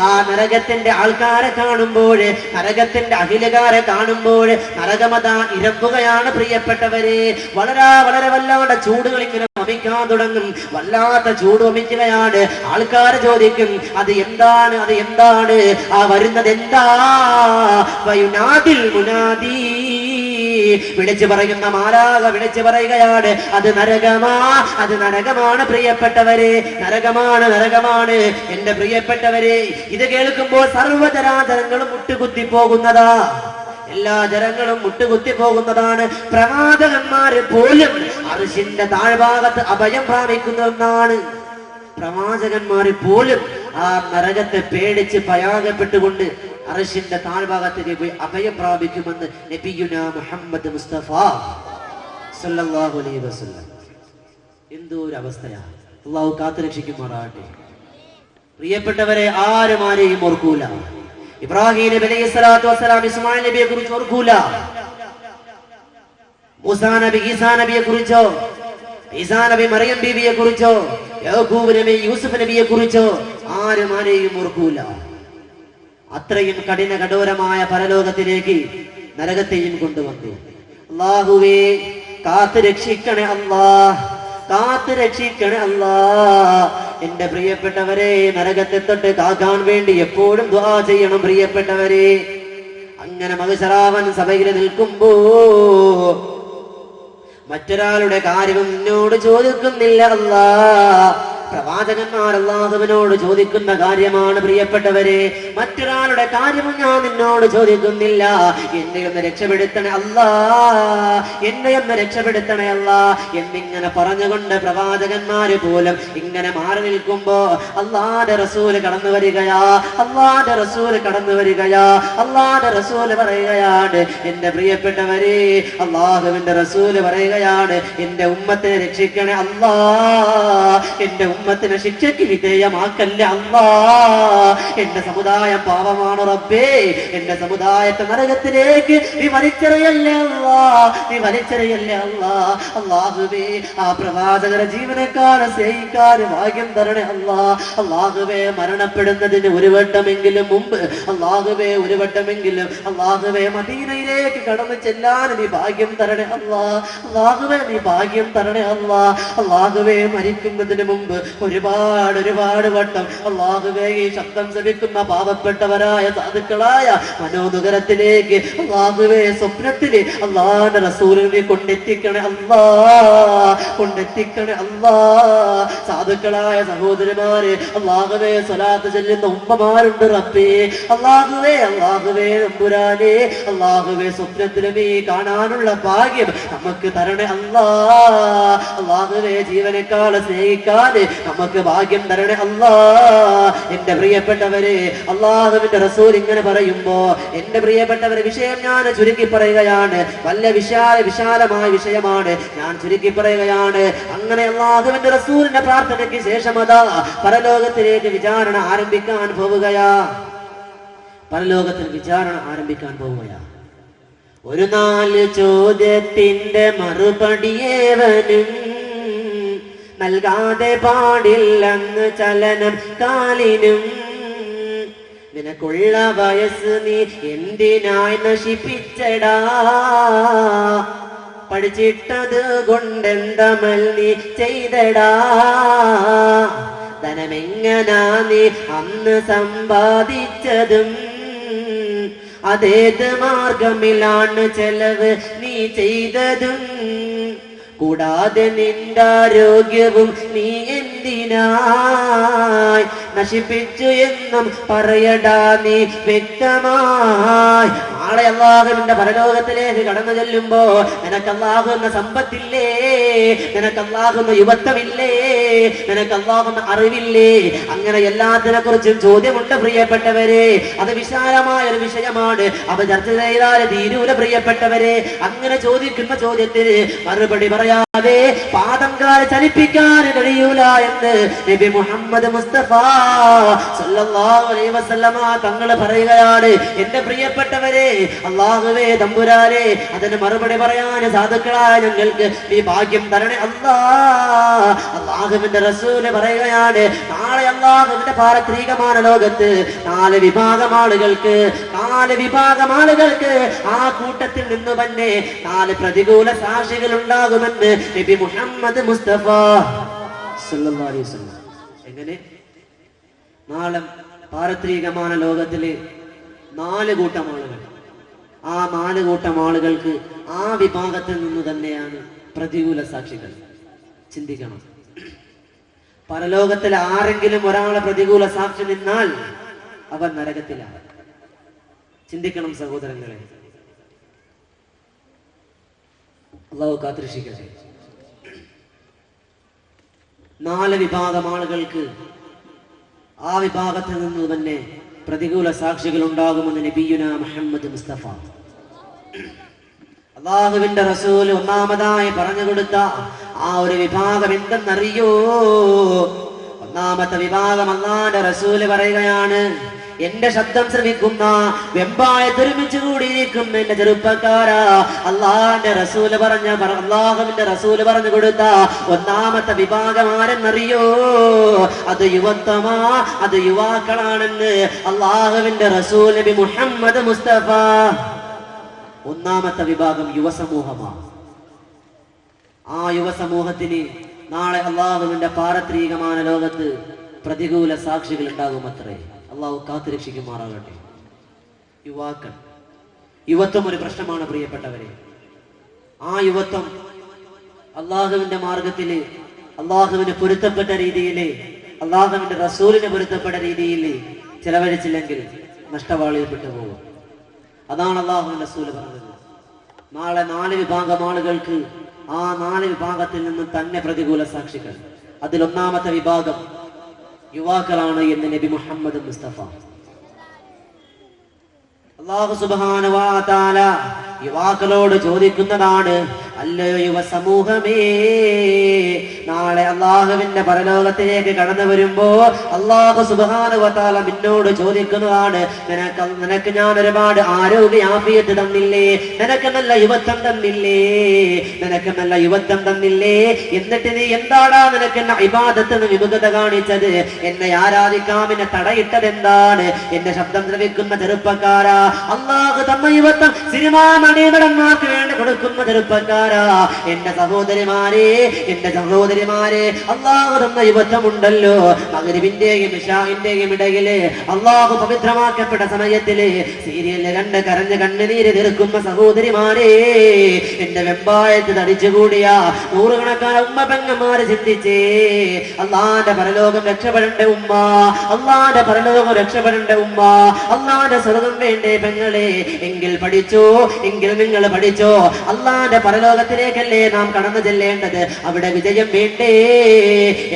ആ നരകത്തിന്റെ ആൾക്കാരെ കാണുമ്പോൾ, നരകത്തിന്റെ അഖിലകാരെ കാണുമ്പോൾ നരകമതാ ഇരമ്പുകയാണ് പ്രിയപ്പെട്ടവരെ. വളരെ വളരെ വല്ലാത്ത ചൂടുകൾ ഇങ്ങനെ വമിക്കാൻ തുടങ്ങും. വല്ലാത്ത ചൂട് വമിക്കുകയാണ്. ആൾക്കാർ ചോദിക്കും, അത് എന്താണ്, അത് എന്താണ്, ആ വരുന്നത് എന്താ? വയുനാദിൽ മുനാദി, വിളിച്ചു പറയുന്ന മാലാഖ വിളിച്ചു പറയുകയാണ്, അത് നരകമാ, അത് നരകമാണ് പ്രിയപ്പെട്ടവരെ, നരകമാണ്, നരകമാണ്. എന്റെ പ്രിയപ്പെട്ടവരെ, ഇത് കേൾക്കുമ്പോൾ സർവ്വചരാചരങ്ങളും മുട്ടുകുത്തി പോകുന്നതാ, എല്ലാ ജനങ്ങളും മുട്ടുകുത്തി പോകുന്നതാണ്. പ്രവാചകന്മാര് പോലും അർശിന്റെ താഴ്ഭാഗത്ത് അഭയം പ്രാപിക്കുന്നതെന്നാണ്. പ്രവാചകന്മാര് പോലും ആ നരകത്തെ പേടിച്ച് പയാകപ്പെട്ടുകൊണ്ട് അർശിന്റെ താഴ്ഭാഗത്തേക്ക് പോയി അഭയം പ്രാപിക്കുമെന്ന് നബിയുനാ മുഹമ്മദ് മുസ്തഫ സല്ലല്ലാഹു അലൈഹി വസല്ലം. എന്തോരു അവസ്ഥയാണ്. അല്ലാഹു കാത്തുരക്ഷിക്കുമാറാകട്ടെ. പ്രിയപ്പെട്ടവരെ, ആരും ആരെയും ഓർക്കൂല. ഇബ്രാഹിം നബി അലൈഹി സ്വലാത്തു വസ്സലാം ഇസ്മായിൽ നബിയെ കുറിച്ച് ഓർക്കൂല. മൂസാ നബി, ഈസാ നബിയെ കുറിച്ചോ, ഈസാ നബി മറിയം ബീവിയെ കുറിച്ചോ, യാക്കൂബ് നബി, യൂസുഫ് നബിയെ കുറിച്ചോ ആരും ആരെയും ഓർക്കൂല. അത്രയും കഠിന കഠോരമായ പരലോകത്തിലേക്ക് നരകത്തെയും കൊണ്ടുവന്നു. അല്ലാഹുവേ, കാത്തു രക്ഷിക്കണേ അല്ലാഹ്, കാത്തു രക്ഷിക്കണേ അല്ലാഹ്. എന്റെ പ്രിയപ്പെട്ടവരെ, നരകത്തെ തൊട്ട് കാക്കാൻ വേണ്ടി എപ്പോഴും ദുആ ചെയ്യണം പ്രിയപ്പെട്ടവരെ. അങ്ങനെ മഹ്ശറാവൻ സഭയിൽ നിൽക്കുമ്പോ മറ്റൊരാളുടെ കാര്യം നിന്നോട് ചോദിക്കുന്നില്ല അല്ലാഹ്. പ്രവാചകന്മാർ അല്ലാഹുവിനോട് ചോദിക്കുന്ന കാര്യമാണ് പ്രിയപ്പെട്ടവരെ. മറ്റൊരാളുടെ കാര്യവും ഞാൻ നിന്നോട് ചോദിക്കുന്നില്ല. എന്നെ ഒന്ന് രക്ഷപ്പെടുത്തണേ അല്ലാ, എന്നെ ഒന്ന് രക്ഷപ്പെടുത്തണേ അല്ലാ എന്നിങ്ങനെ പറഞ്ഞുകൊണ്ട് പ്രവാചകന്മാര് പോലും ഇങ്ങനെ മാറി നിൽക്കുമ്പോ അല്ലാഹുവിന്റെ റസൂല് കടന്നു വരികയാ, അല്ലാഹുവിന്റെ റസൂല് കടന്നു വരികയാ. അല്ലാഹുവിന്റെ റസൂല് പറയുകയാണ്, എന്റെ പ്രിയപ്പെട്ടവരെ, അല്ലാഹുവിന്റെ റസൂല് പറയുകയാണ്, എന്റെ ഉമ്മത്തിനെ രക്ഷിക്കണേ അല്ലാ, എന്റെ ഉമ്മത്തിനെ ശിക്ഷയ്ക്ക് വിധേയമാക്കല്ലേ അല്ലാ. എന്റെ സമുദായം പാവമാണ് റബ്ബേ, എന്റെ സമുദായത്തെ നരകത്തിലേക്ക് നീ വലിച്ചെറിയല്ലേ അല്ലാ, നീ വലിച്ചെറിയല്ലേ അല്ലാ. അല്ലാഹുവേ, ആ പ്രവാചകരെ ജീവനക്കാരെ സ്നേഹിക്കാൻ ഭാഗ്യം തരണേ അല്ലാ. അല്ലാഹുവേ, മരണപ്പെടുന്നതിന് ഒരു വട്ടമെങ്കിലും മുമ്പ് അല്ലാഹുവേ, ഒരു വട്ടമെങ്കിലും അല്ലാഹുവേ മദീനയിലേക്ക് കടന്നു ചെല്ലാൻ നീ ഭാഗ്യം തരണേ അല്ലാ. അല്ലാഹുവേ, നീ ഭാഗ്യം തരണേ അല്ലാ. അല്ലാഹുവേ, മരിക്കുന്നതിന് മുമ്പ് ഒരുപാട് വട്ടം അല്ലാഹുവേ ഈ ശബ്ദം ശ്രവിക്കുന്ന പാവപ്പെട്ടവരായ സാധുക്കളായ മനോനുകരത്തിലേക്ക് അല്ലാഹുവേ സ്വപ്നത്തില് അല്ലാഹുവിന്റെ റസൂലിനെ കൊണ്ടെത്തിക്കണേ അല്ലാ, കൊണ്ടെത്തിക്കണേ അല്ലാ. സാധുക്കളായ സഹോദരന്മാര് അല്ലാഹുവേ സ്വലാത്ത് ചൊല്ലുന്ന ഉമ്മമാരുണ്ട് റബ്ബേ. അല്ലാഹുവേ, അല്ലാഹുവേ തമ്പുരാനേ, അല്ലാഹുവേ സ്വപ്നത്തിലും ഈ കാണാനുള്ള ഭാഗ്യം നമുക്ക് തരണേ അല്ലാ. അല്ലാഹുവേ, ജീവനേക്കാളെ സ്നേഹിക്കാതെ നമുക്ക് ഭാഗ്യം തരണേ അല്ലാ. എന്റെ പ്രിയപ്പെട്ടവരെ, അല്ലാഹുവിന്റെ റസൂൽ ഇങ്ങനെ പറയുമ്പോ എന്റെ പ്രിയപ്പെട്ടവരെ വിഷയം ഞാൻ ചുരുക്കി പറയുകയാണ്. വിശാലമായ വിഷയമാണ്, ഞാൻ ചുരുക്കി പറയുകയാണ്. അങ്ങനെ അല്ലാഹുവിന്റെ റസൂലിന്റെ പ്രാർത്ഥനയ്ക്ക് ശേഷം അതാ പരലോകത്തിലേക്ക് വിചാരണ ആരംഭിക്കാൻ പോവുകയാ. പരലോകത്തിൽ വിചാരണ ആരംഭിക്കാൻ പോവുകയാ. ഒരു 4 ചോദ്യത്തിന്റെ മറുപടിയേവനും നൽകാതെ പാടില്ലെന്ന് ചലനം കാലിനും. നിനക്കുള്ള വയസ്സ് നീ എന്തിനായി നശിപ്പിച്ചടാ, പഠിച്ചിട്ടത് കൊണ്ടെന്തമൽ നീ ചെയ്തടാ. ധനമെങ്ങനാ നീ അന്ന് സമ്പാദിച്ചതും, അതേത് മാർഗമിലാണ് ചെലവ് നീ ചെയ്തതും. കൂടാതെ നിന്റെ ആരോഗ്യവും നീ എന്തിനായി നശിപ്പിച്ചു എന്നും പറയടാ നീ വ്യക്തമായി. നാളെ അല്ലാഹുവിന്റെ പരലോകത്തിലേക്ക് കടന്നു ചെല്ലുമ്പോ നിനക്ക് അല്ലാഹുന്ന സമ്പത്തില്ലേ, നിനക്ക് അല്ലാഹുന്ന യുവത്വമില്ലേ, നിനക്ക് അല്ലാഹുന്ന അറിവില്ലേ? അങ്ങനെ എല്ലാത്തിനെ കുറിച്ചും ചോദ്യമുണ്ട് പ്രിയപ്പെട്ടവരെ. അത് വിശാലമായ ഒരു വിഷയമാണ്, അത് ചർച്ച ചെയ്താൽ തീരൂല പ്രിയപ്പെട്ടവരെ. അങ്ങനെ ചോദിക്കുന്ന ചോദ്യത്തിന് മറുപടി പറയാതെ പാദം കാല് ചലിപ്പിക്കാൻ കഴിയൂല എന്ന് നബി മുഹമ്മദ് മുസ്തഫ സല്ലല്ലാഹു അലൈഹി വസല്ലമ തങ്ങൾ പറയുകയാണ്. എന്റെ പ്രിയപ്പെട്ടവരെ, അല്ലാഹുവേ തമ്പുരാനെ, അതിന് മറുപടി പറയാൻ സാധുക്കളായ ഞങ്ങൾക്ക് നീ ഭാഗ്യം തരണേ അല്ലാ. അല്ലാഹുവിന്റെ റസൂല് പറയുകയാണ്, നാളെ അല്ലാഹുവിന്റെ പാരത്രികമായ ലോകത്ത് 4 വിഭാഗം ആളുകൾക്ക് ആ കൂട്ടത്തിൽ നിന്ന് തന്നെ 4 പ്രതികൂല സാക്ഷികൾ ഉണ്ടാകുമെന്ന് നബി മുഹമ്മദ് മുസ്തഫ സല്ലല്ലാഹു അലൈഹി വസല്ലം. എങ്ങനെ? നാളെ പാരത്രികമായ ലോകത്തില് 4 കൂട്ടം ആളുകൾ, ആ 4 കൂട്ടം ആളുകൾക്ക് ആ വിഭാഗത്തിൽ നിന്ന് തന്നെയാണ് പ്രതികൂല സാക്ഷികൾ. ചിന്തിക്കണം, പരലോകത്തിൽ ആരെങ്കിലും ഒരാളെ പ്രതികൂല സാക്ഷി നിന്നാൽ അവൻ നരകത്തിലാണ്. ചിന്തിക്കണം സഹോദരങ്ങളെ, അല്ലാഹു കാത്തുരക്ഷിക്കട്ടെ. 4 വിഭാഗം ആളുകൾക്ക് ആ വിഭാഗത്തിൽ നിന്ന് തന്നെ പ്രതികൂല സാക്ഷികൾ ഉണ്ടാകുമെന്ന് നബിയുന മുഹമ്മദ് മുസ്തഫ അല്ലാഹുവിന്റെ റസൂൽ ഒന്നാമതായി പറഞ്ഞു കൊടുത്ത ആ ഒരു വിഭാഗം എന്തെന്നറിയോ? ഒന്നാമത്തെ വിഭാഗം അല്ലാഹുവിന്റെ റസൂൽ പറയുകയാണ്, എന്റെ ശബ്ദം ശ്രവിക്കുന്ന വെമ്പായത്തൊരുമിച്ച് കൂടിയിരിക്കും എന്റെ ചെറുപ്പക്കാരാ, അല്ലാഹുവിന്റെ റസൂല് പറഞ്ഞു കൊടുത്ത ഒന്നാമത്തെ വിഭാഗം ആരെന്നറിയോ? അത് യുവത്വമാ, അത് യുവാക്കളാണെന്ന് അല്ലാഹുവിന്റെ റസൂൽ നബി മുഹമ്മദ് മുസ്തഫ. ഒന്നാമത്തെ വിഭാഗം യുവസമൂഹമാണ്. ആ യുവസമൂഹത്തിന് നാളെ അല്ലാഹുവിന്റെ പാരത്രികമായ ലോകത്ത് പ്രതികൂല സാക്ഷികൾ ഉണ്ടാകുമത്രേ. അല്ലാഹു കാത്തുരക്ഷിക്കുമാറാകട്ടെ. യുവത്വം ഒരു പ്രശ്നമാണ് പ്രിയപ്പെട്ടവരെ. ആ യുവത്വം അല്ലാഹുവിന്റെ മാർഗത്തില്, അല്ലാഹുവിന് പൊരുത്തപ്പെട്ട രീതിയിൽ, അല്ലാഹുവിന്റെ റസൂലിന് പൊരുത്തപ്പെട്ട രീതിയിൽ ചെലവഴിച്ചില്ലെങ്കിൽ നഷ്ടവാളിയിൽപ്പെട്ടു പോകും. അതാണ് അല്ലാഹുവിന്റെ റസൂൽ പറഞ്ഞത്. നാളെ 4 വിഭാഗം ആളുകൾക്ക് ആ 4 വിഭാഗത്തിൽ നിന്ന് തന്നെ പ്രതികൂല സാക്ഷികൾ. അതിൽ ഒന്നാമത്തെ വിഭാഗം യുവാക്കളാണ് എന്ന് നബി മുഹമ്മദ് മുസ്തഫ. അല്ലാഹു സുബ്ഹാനഹു വ തആല യുവാക്കളോട് ചോദിക്കുന്നതാണ്, അല്ലയോ യുവ സമൂഹമേ, നാളെ അള്ളാഹുവിന്റെ പരലോകത്തിലേക്ക് കടന്നു വരുമ്പോ അള്ളാഹു സുബ്ഹാനഹു വ തആല നിന്നോട് ചോദിക്കുന്നതാണ്, നിനക്ക് ഞാൻ ഒരുപാട് ആരോഗ്യ ആഫിയത്ത് തന്നില്ലേ, നിനക്ക് നല്ല യുവത്വം തന്നില്ലേ, നിനക്ക് നല്ല യുവത്വം തന്നില്ലേ, എന്നിട്ട് നീ എന്താടാ നിനക്ക് എന്നെ ഇബാദത്തിന് വിമുഖത കാണിച്ചത്, എന്നെ ആരാധിക്കാം എന്നെ തടയിട്ടത് എന്താണ്? എന്റെ ശബ്ദം ശ്രവിക്കുന്ന ചെറുപ്പക്കാരാ, അള്ളാഹു തന്ന യുവത്വം സിനിമാ നടീനടന്മാർക്ക് വേണ്ടി കൊടുക്കുന്ന ചെറുപ്പക്കാരാ, എന്റെ സഹോദരിമാരെ, എന്റെ സഹോദരിമാരെ, അള്ളാഹു തന്ന യുവത്വമുണ്ടല്ലോ, മഗ്‌രിബിന്റെയും ഇശാഇന്റെയും ഇടയില് അള്ളാഹു പവിത്രമാക്കപ്പെട്ട സമയത്തില് സീരിയല് കണ്ട് കരഞ്ഞ് കണ്ണുനീര് തീർക്കുന്ന സഹോദരിമാരെ, എന്റെ വെമ്പായത്ത് തടിച്ചുകൂടിയ നൂറുകണക്കാന ഉമ്മ പെങ്ങന്മാര് ചിന്തിച്ചേ, അള്ളാന്റെ പരലോകം രക്ഷപ്പെടേണ്ട ഉമ്മ, അള്ളാന്റെ പരലോകം രക്ഷപ്പെടേണ്ട ഉമ്മ, അള്ളാന്റെ സ്വർഗം വേണ്ടേ പെങ്ങളെ, എങ്കിൽ പഠിച്ചോ, എങ്കിൽ നിങ്ങൾ പഠിച്ചോ, അള്ളാന്റെ പരലോകത്തിലേക്കല്ലേ നാം കടന്നു ചെല്ലേണ്ടത്, അവിടെ വിജയം വേണ്ടേ?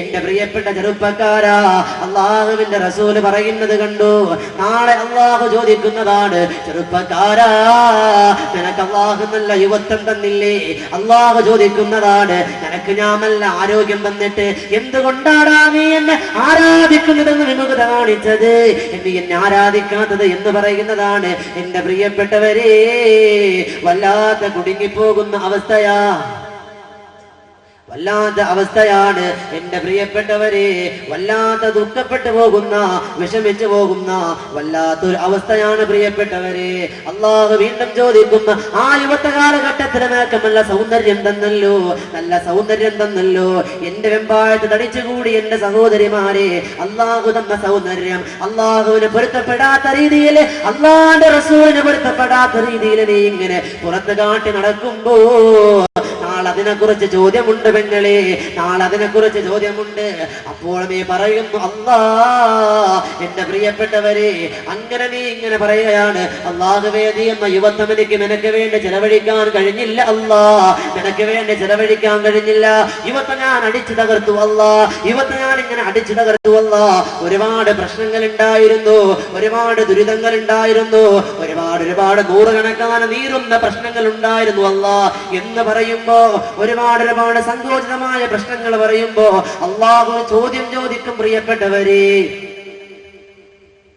എന്റെ പ്രിയപ്പെട്ട ചെറുപ്പക്കാരാ, അള്ളാഹുവിന്റെ റസൂല് പറയുന്നത് കണ്ടു, നാളെ അള്ളാഹു ചോദിക്കുന്നതാണ്, ചെറുപ്പക്കാരാ നിനക്ക് അള്ളാഹു നല്ല യുവത്വം തന്നില്ലേ? അള്ളാഹു ചോദിക്കുന്നതാണ്, നിനക്ക് ഞാൻ നല്ല ആരോഗ്യം തന്നിട്ട് എന്തുകൊണ്ടാടാ നീ എന്നെ ആരാധിക്കുന്നതെന്ന് വിമുഖത കാണിച്ചത്, നീ എന്നെ ആരാധിക്കാത്തത് എന്ന് പറയുന്നതാണ്. എന്റെ പ്രിയപ്പെട്ടവരെ, വല്ലാത്ത കുടുങ്ങിപ്പോകുന്ന അവസ്ഥയാ, വല്ലാത്ത അവസ്ഥയാണ് എന്റെ പ്രിയപ്പെട്ടവരെ, വല്ലാത്ത ദുഃഖപ്പെട്ടു പോകുന്ന, വിഷമിച്ചു പോകുന്ന വല്ലാത്തൊരു അവസ്ഥയാണ് പ്രിയപ്പെട്ടവരെ. അള്ളാഹു വീണ്ടും ചോദിക്കുന്ന, ആ യുവത്വ കാലഘട്ടത്തിൽ നിനക്ക് നല്ല സൗന്ദര്യം തന്നല്ലോ, നല്ല സൗന്ദര്യം തന്നല്ലോ, എന്റെ വെമ്പായത്ത് തടിച്ചുകൂടി എന്റെ സഹോദരിമാരെ, അള്ളാഹു തന്ന സൗന്ദര്യം അള്ളാഹുവിന് പൊരുത്തപ്പെടാത്ത രീതിയിൽ, അള്ളാന്റെ റസൂലിന് പൊരുത്തപ്പെടാത്ത രീതിയിൽ നീ ഇങ്ങനെ പുറത്ത് കാട്ടി നടക്കുമ്പോ നാളെ അതിനെ കുറിച്ച് ചോദ്യമുണ്ട് പെങ്ങളെ, നാളെ അതിനെ കുറിച്ച് ചോദ്യമുണ്ട്. അപ്പോൾ നീ പറയുന്നു, അല്ലാ എന്റെ പ്രിയപ്പെട്ടവരെ, അങ്ങനെ നീ ഇങ്ങനെ പറയുകയാണ്, അല്ലാഹുവേ നീ എന്ന യുവത്വം എനിക്ക് നിനക്ക് വേണ്ടി ചെലവഴിക്കാൻ കഴിഞ്ഞില്ല, അല്ലാ നിനക്ക് വേണ്ടി ചെലവഴിക്കാൻ കഴിഞ്ഞില്ല, യുവത്വം ഞാൻ അടിച്ചു തകർത്തു, അല്ലാ യുവത്വം ഞാൻ ഇങ്ങനെ അടിച്ചു തകർത്തു, അല്ലാ ഒരുപാട് പ്രശ്നങ്ങൾ ഉണ്ടായിരുന്നു, ഒരുപാട് ദുരിതങ്ങൾ ഉണ്ടായിരുന്നു, ഒരുപാട് നൂറുകണക്കാണ് നീറുന്ന പ്രശ്നങ്ങൾ ഉണ്ടായിരുന്നു, അല്ലാ എന്ന് പറയുമ്പോ, ഒരുപാട് സങ്കോചിതമായ പ്രശ്നങ്ങൾ പറയുമ്പോ അള്ളാഹു ചോദ്യം ചോദിക്കും. പ്രിയപ്പെട്ടവരെ,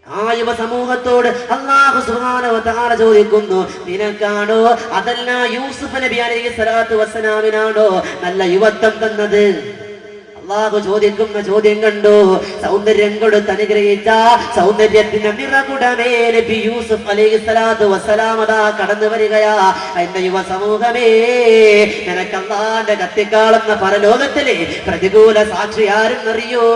ആ യുവ സമൂഹത്തോട് അല്ലാഹു സുബ്ഹാനഹു വ തആല ചോദിക്കുന്നു, നിനക്കാണോ അതല്ല യൂസുഫ് നബി അലൈഹിസ്സലാത്തു വസ്സലാമിനാണോ നല്ല യുവത്വം തന്നത്? അള്ളാഹു ചോദിക്കുന്ന ചോദ്യം കണ്ടു. സൗന്ദര്യം കൊടുത്ത് അനുഗ്രഹിച്ച സൗന്ദര്യത്തിന്റെ നിറകുടമേ നബി യൂസുഫ് അലൈഹിസ്സലാത്തു വസ്സലാം അതാ കടന്നു വരികയാ. എന്റെ യുവ സമൂഹമേ, നിനക്ക് അള്ളാന്റെ കത്തിക്കാളുന്ന പരലോകത്തിലെ പ്രതികൂല സാക്ഷി ആരെന്നറിയോ?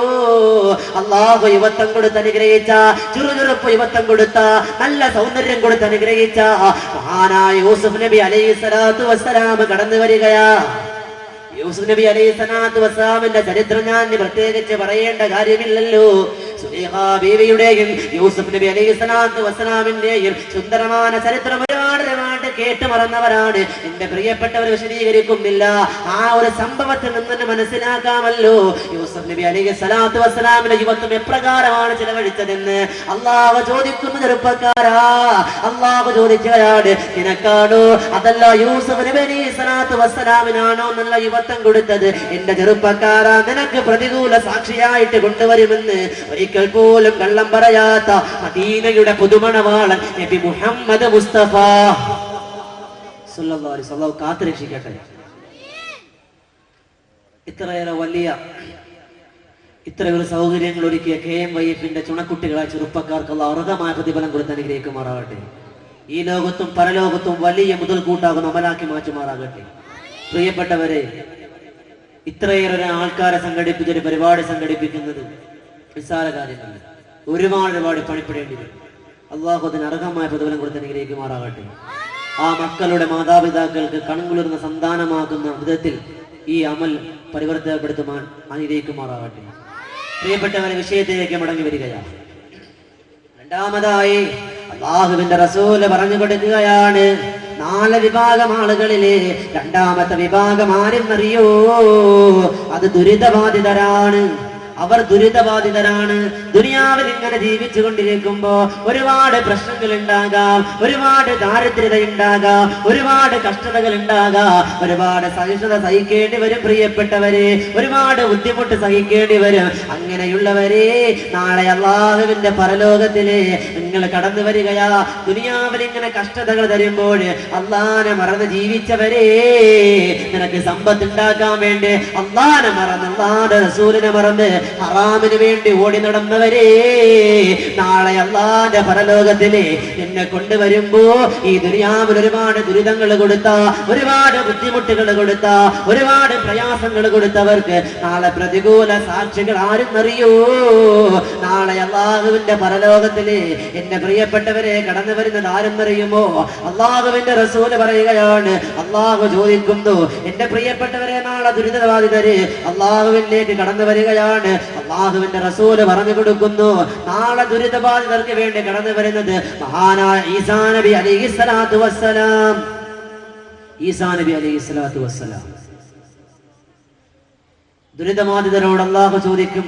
അള്ളാഹു യുവത്വം കൊടുത്ത് അനുഗ്രഹിച്ച, ചുറുചുറുപ്പ് യുവത്വം കൊടുത്ത, നല്ല സൗന്ദര്യം കൊടുത്ത് അനുഗ്രഹിച്ച മഹാനായ യൂസുഫ് നബി അലൈഹിസ്സലാത്തു വസ്സലാം കടന്നു വരികയാ. യൂസുഫ് നബി അലൈഹിസ്സലാത്തു വസ്സലാമിന്റെ ചരിത്രം ഞാൻ പ്രത്യേകിച്ച് പറയേണ്ട കാര്യമില്ലല്ലോ. സുലൈഖ ബീവിയുടെയും യൂസുഫ് നബി അലൈഹിസ്സലാത്തു വസ്സലാമിന്റെയും സുന്ദരമായ ചരിത്രം ഒരുപാട് കേട്ട് മറന്നവരാണ്. എന്റെ പ്രിയപ്പെട്ടവർ വിശദീകരിക്കുന്നില്ല. ആ ഒരു സംഭവത്തിൽ നിന്ന് തന്നെ മനസ്സിലാക്കാമല്ലോ യൂസുഫ് നബി അലൈഹിസ്സലാത്തു വസ്സലാമിന്റെ യുവത്വം എപ്രകാരമാണ് ചെലവഴിച്ചതെന്ന്. അള്ളാഹു ചോദിക്കുന്ന ചെറുപ്പക്കാരാ, അള്ളാഹു ചോദിച്ചവരാണ്, നിനക്കാണോ അതല്ല യൂസുഫ് നബി അലൈഹിസ്സലാത്തു വസ്സലാമിനാണോ നല്ല യുവത്വം കൊടുത്തത്? എന്റെ ചെറുപ്പക്കാരാ, നിനക്ക് പ്രതികൂല സാക്ഷിയായിട്ട് കൊണ്ടുവരുമെന്ന് ഒരിക്കൽ പോലും കള്ളം പറയാത്ത മദീനയുടെ പുതുമണവാളൻ നബി മുഹമ്മദ് മുസ്തഫ സല്ലല്ലാഹു അലൈഹി വസല്ലം കാത്തുരക്ഷിക്കട്ടെ. ഇത്രയേറെ വലിയ ഇത്രയൊരു സൗകര്യങ്ങൾ ഒരുക്കിയ KMYF-ന്റെ ചുണക്കുട്ടികളായ ചെറുപ്പക്കാർക്ക് അല്ലാഹു അർഹമായ പ്രതിഫലം കൊടുത്ത് അനുഗ്രഹിക്കുമാറാകട്ടെ. ഈ ലോകത്തും പരലോകത്തും വലിയ മുതൽക്കൂട്ടാകുന്ന അമലാക്കി മാറ്റുമാറാകട്ടെ. പ്രിയപ്പെട്ടവരെ, ഇത്രയേറെ ആൾക്കാരെ സംഘടിപ്പിച്ചൊരു പരിപാടി സംഘടിപ്പിക്കുന്നത് നിസ്സാര കാര്യമല്ല. ഒരുപാട് പണിപ്പെടേണ്ടി വരും. അള്ളാഹു അതിന് അർഹമായ പ്രതിഫലം കൊടുത്ത് അനുഗ്രഹിക്കുമാറാകട്ടെ. ആ മക്കളുടെ മാതാപിതാക്കൾക്ക് കൺകുളിർന്ന സന്താനമാകുന്ന വിധത്തിൽ ഈ അമൽ പരിവർത്തനപ്പെടുത്തുവാൻ അനുഗ്രഹിക്കുമാറാകട്ടെ. പ്രിയപ്പെട്ടവരെ, വിഷയത്തിലേക്ക് മടങ്ങി വരികയാണ്. രണ്ടാമതായി അല്ലാഹുവിന്റെ റസൂൽ പറഞ്ഞു കൊടുക്കുകയാണ്, 4 വിഭാഗം ആളുകളിലെ രണ്ടാമത്തെ വിഭാഗം ആരെന്നറിയോ? അത് ദുരിതബാധിതരാണ്. അവർ ദുരിതബാധിതരാണ്. ദുനിയാവിൽ ഇങ്ങനെ ജീവിച്ചു കൊണ്ടിരിക്കുമ്പോ ഒരുപാട് പ്രശ്നങ്ങൾ ഉണ്ടാകാം, ഒരുപാട് ദാരിദ്ര്യത ഉണ്ടാകാം, ഒരുപാട് കഷ്ടതകൾ ഉണ്ടാകാം, ഒരുപാട് സഹിഷ്ണുത സഹിക്കേണ്ടി വരും. പ്രിയപ്പെട്ടവരെ, ഒരുപാട് ബുദ്ധിമുട്ട് സഹിക്കേണ്ടി വരും. അങ്ങനെയുള്ളവരെ നാളെ അല്ലാഹുവിന്റെ പരലോകത്തിലെ നിങ്ങൾ കടന്നു വരികയാ. ദുനിയാവിൽ ഇങ്ങനെ കഷ്ടതകൾ തരുമ്പോൾ അല്ലാഹനെ മറന്ന് ജീവിച്ചവരെ, നിനക്ക് സമ്പത്ത് ഉണ്ടാക്കാൻ വേണ്ടി അല്ലാഹനെ മറന്ന് അല്ലാഹുവിന്റെ റസൂലിനെ മറന്ന് ഹറാമിന് വേണ്ടി ഓടി നടന്നവരെ, നാളെ അല്ലാഹുവിന്റെ പരലോകത്തിലെ എന്നെ കൊണ്ടുവരുമ്പോ ഈ ദുനിയാവിൽ ഒരുപാട് ദുരിതങ്ങൾ കൊടുത്ത, ഒരുപാട് ബുദ്ധിമുട്ടുകൾ കൊടുത്ത, ഒരുപാട് പ്രയാസങ്ങൾ കൊടുത്തവർക്ക് നാളെ പ്രതികൂല സാക്ഷികൾ ആരെന്നറിയോ? നാളെ അല്ലാഹുവിന്റെ പരലോകത്തിലെ എന്റെ പ്രിയപ്പെട്ടവരെ കടന്നു വരുന്നത് ആരെന്നറിയുമോ? അല്ലാഹുവിന്റെ റസൂല് പറയുകയാണ്, അല്ലാഹു ചോദിക്കുന്നു, എന്റെ പ്രിയപ്പെട്ടവരെ നാളെ ദുരിതബാധിതര് അല്ലാഹുവിലേക്ക് കടന്നു വരികയാണ്. അല്ലാഹുവിന്റെ റസൂല് പറഞ്ഞു കൊടുക്കുന്നു, നാളെ ദുരിതബാധിതർക്ക് വേണ്ടി കടന്നു വരുന്നത് മഹാനായ ഈസാ നബി അലൈഹിസ്സലാത്തു വസ്സലാം. ഈസാ നബി അലൈഹിസ്സലാത്തു വസ്സലാം ദുരിതബാധിതരോട് അല്ലാഹു ചോദിക്കും,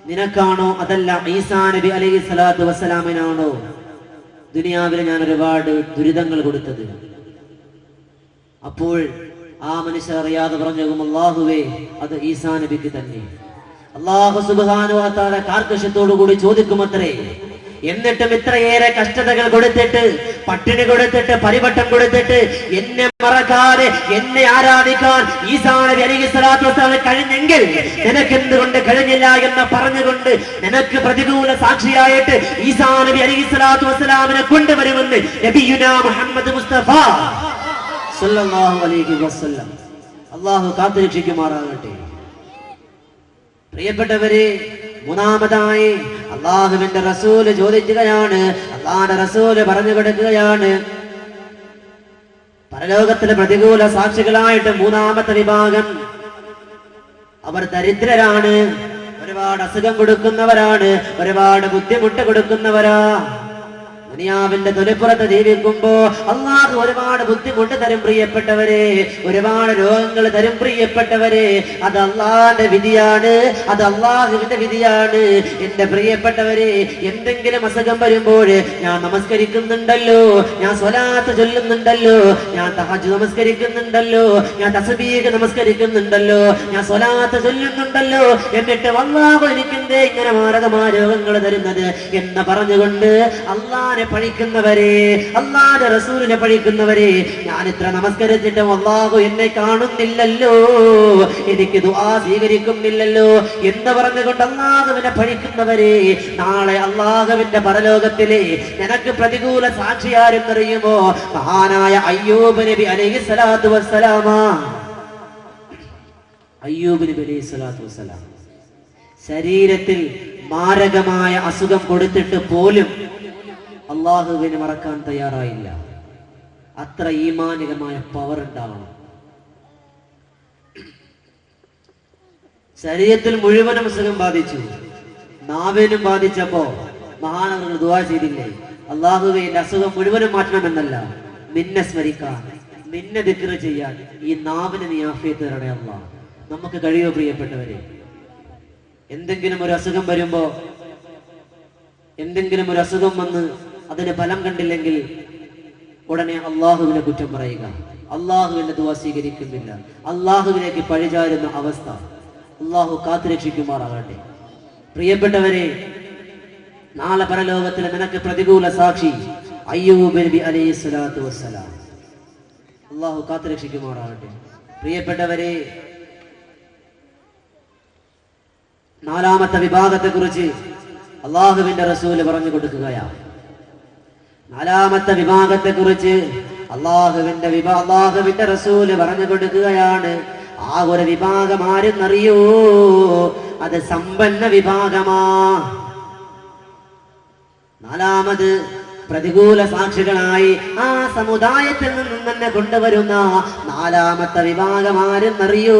നിനക്കാണോ അതല്ല ഈസാ നബി അലൈഹിസ്സലാത്തു വസ്സലാമിനാണോ ദുനിയാവിൽ ഞാൻ ഒരുപാട് ദുരിതങ്ങൾ കൊടുത്തത്? അപ്പോൾ ആ മനുഷ്യർ അറിയാതെ പറഞ്ഞു, അല്ലാഹുവേ, അത് ഈസാ നബിക്ക് തന്നെ. അല്ലാഹു സുബ്ഹാനഹു വ തആല കാർക്കശ്യത്തോടു കൂടി ചോദിക്കുമത്രേ, എന്നിട്ടും ഇത്രയേറെ കഷ്ടതകൾ കൊടുത്തിട്ട്, പട്ടിണി കൊടുത്തിട്ട്, പരിവട്ടം കൊടുത്തിട്ട്, എന്നെ മറക്കാതെ എന്നെ ആരാധിക്കാൻ ഈസാ നബി അലൈഹിസ്സലാത്തു വസ്സലാം കഴിഞ്ഞെങ്കിൽ നിനക്ക് എന്തുകൊണ്ട് കഴിഞ്ഞില്ല എന്ന് പറഞ്ഞുകൊണ്ട് നിനക്ക് പ്രതികൂല സാക്ഷിയായിട്ട് ഈസാ നബി അലൈഹിസ്സലാത്തു വസ്സലാമിനെ കൊണ്ടുവരുമെന്ന് നബിയുനാ മുഹമ്മദ് മുസ്തഫ സല്ലല്ലാഹു അലൈഹി വസല്ലം അല്ലാഹു കാത്തുരക്ഷിക്കുമാറാകട്ടെ. പ്രിയപ്പെട്ടവരെ, മൂന്നാമതായി അല്ലാഹുവിന്റെ റസൂല് ചോദിക്കുകയാണ്, അല്ലാഹുവിന്റെ റസൂല് പറഞ്ഞു കൊടുക്കുകയാണ്, പരലോകത്തിലെ പ്രതികൂല സാക്ഷികളായിട്ട് മൂന്നാമത്തെ വിഭാഗം അവർ ദരിദ്രരാണ്, ഒരുപാട് അസുഖം കൊടുക്കുന്നവരാണ്, ഒരുപാട് ബുദ്ധിമുട്ട് കൊടുക്കുന്നവരാ. ദുനിയാവിന്റെ തൊലിപ്പുറത്ത് ജീവിക്കുമ്പോ അല്ലാഹു ഒരുപാട് ബുദ്ധിമുട്ട് തരും പ്രിയപ്പെട്ടവരെ, ഒരുപാട് രോഗങ്ങൾ തരും പ്രിയപ്പെട്ടവരെ. അത് അല്ലാഹുവിന്റെ വിധിയാണ്, അത് അല്ലാഹുവിന്റെ വിധിയാണ്. എന്റെ പ്രിയപ്പെട്ടവരെ, എന്തെങ്കിലും അസുഖം വരുമ്പോൾ ഞാൻ നമസ്കരിക്കുന്നുണ്ടല്ലോ, ഞാൻ സ്വലാത്ത് ചൊല്ലുന്നുണ്ടല്ലോ, ഞാൻ തഹജ്ജുദ് നമസ്കരിക്കുന്നുണ്ടല്ലോ, ഞാൻ തസ്ബീഹ് നമസ്കരിക്കുന്നുണ്ടല്ലോ, ഞാൻ സ്വലാത്ത് ചൊല്ലുന്നുണ്ടല്ലോ, എന്നിട്ട് അല്ലാഹു എനിക്കെന്തേ ഇങ്ങനെ മാരകമായ രോഗങ്ങൾ തരുന്നത് എന്ന് പറഞ്ഞുകൊണ്ട് അല്ലാഹുവിനെ പഴിക്കുന്നവരെ, അല്ലാഹുവിന്റെ റസൂലിനെ പഴിക്കുന്നവരെ, ഞാൻ ഇത്ര നമസ്കരിച്ചിട്ടും അല്ലാഹു എന്നെ കാണുന്നില്ലല്ലോ, എനിക്ക് ദുആ സ്വീകരിക്കുന്നില്ലല്ലോ എന്ന് പറഞ്ഞുകൊണ്ട് അല്ലാഹുവിനെ പഴിക്കുന്നവരെ, നാളെ അല്ലാഹുവിന്റെ പരലോകത്തിലെ നിനക്ക് പ്രതികൂല സാക്ഷിയാരെന്നറിയുമോ? മഹാനായ അയ്യൂബ് നബി അലൈഹിസ്സലാത്തു വസ്സലാം. അയ്യൂബ് നബി അലൈഹിസ്സലാത്തു വസ്സലാം ശരീരത്തിൽ മാരകമായ അസുഖം കൊടുത്തിട്ട് പോലും അല്ലാഹുവിനെ മറക്കാൻ തയ്യാറായില്ല. അത്ര ഈമാനികമായ പവർ ഉണ്ടാവണം. ശരീരത്തിൽ മുഴുവനും അസുഖം ബാധിച്ചു, നാവിനും ബാധിച്ചപ്പോ മഹാനവർ ദുആ ചെയ്തില്ലേ, അല്ലാഹുവേ എന്റെ അസുഖം മുഴുവനും മാറ്റണമെന്നല്ല, നിന്നെ സ്മരിക്കാൻ, നിന്നെ ദിക്ർ ചെയ്യാൻ ഈ നാവിന് നീ ആഫിയത്ത് തരണേ അല്ലാഹ്. നമുക്ക് കഴിയോ പ്രിയപ്പെട്ടവരെ? എന്തെങ്കിലും ഒരു അസുഖം വരുമ്പോ, എന്തെങ്കിലും ഒരു അസുഖം വന്ന് അതിന് ഫലം കണ്ടില്ലെങ്കിൽ ഉടനെ അള്ളാഹുവിനെ കുറ്റം പറയുക, അള്ളാഹുവിന്റെ ദുആ സ്വീകരിക്കുന്നില്ല, അള്ളാഹുവിലേക്ക് പഴിചാരുന്ന അവസ്ഥ. അള്ളാഹു കാത്തുരക്ഷിക്കുമാറാകട്ടെ. പ്രിയപ്പെട്ടവരെ, നാളെ പരലോകത്തിൽ നിനക്ക് പ്രതികൂല സാക്ഷി അയ്യൂബ് നബി അലൈഹിസ്സലാത്തു വസ്സലാം. അള്ളാഹു കാത്തുരക്ഷിക്കുമാറാകട്ടെ. പ്രിയപ്പെട്ടവരെ, നാലാമത്തെ വിഭാഗത്തെ കുറിച്ച് അള്ളാഹുവിന്റെ റസൂല് പറഞ്ഞു കൊടുക്കുകയാണ്. നാലാമത്തെ വിഭാഗത്തെ കുറിച്ച് അള്ളാഹുവിന്റെ റസൂല് പറഞ്ഞു കൊടുക്കുകയാണ്. ആ ഒരു വിഭാഗം ആരെന്നറിയോ? അത് സമ്പന്ന വിഭാഗമാ. നാലാമത് പ്രതികൂല സാക്ഷികളായി ആ സമുദായത്തിൽ നിന്നും തന്നെ കൊണ്ടുവരുന്ന നാലാമത്തെ വിഭാഗം ആരെന്നറിയോ?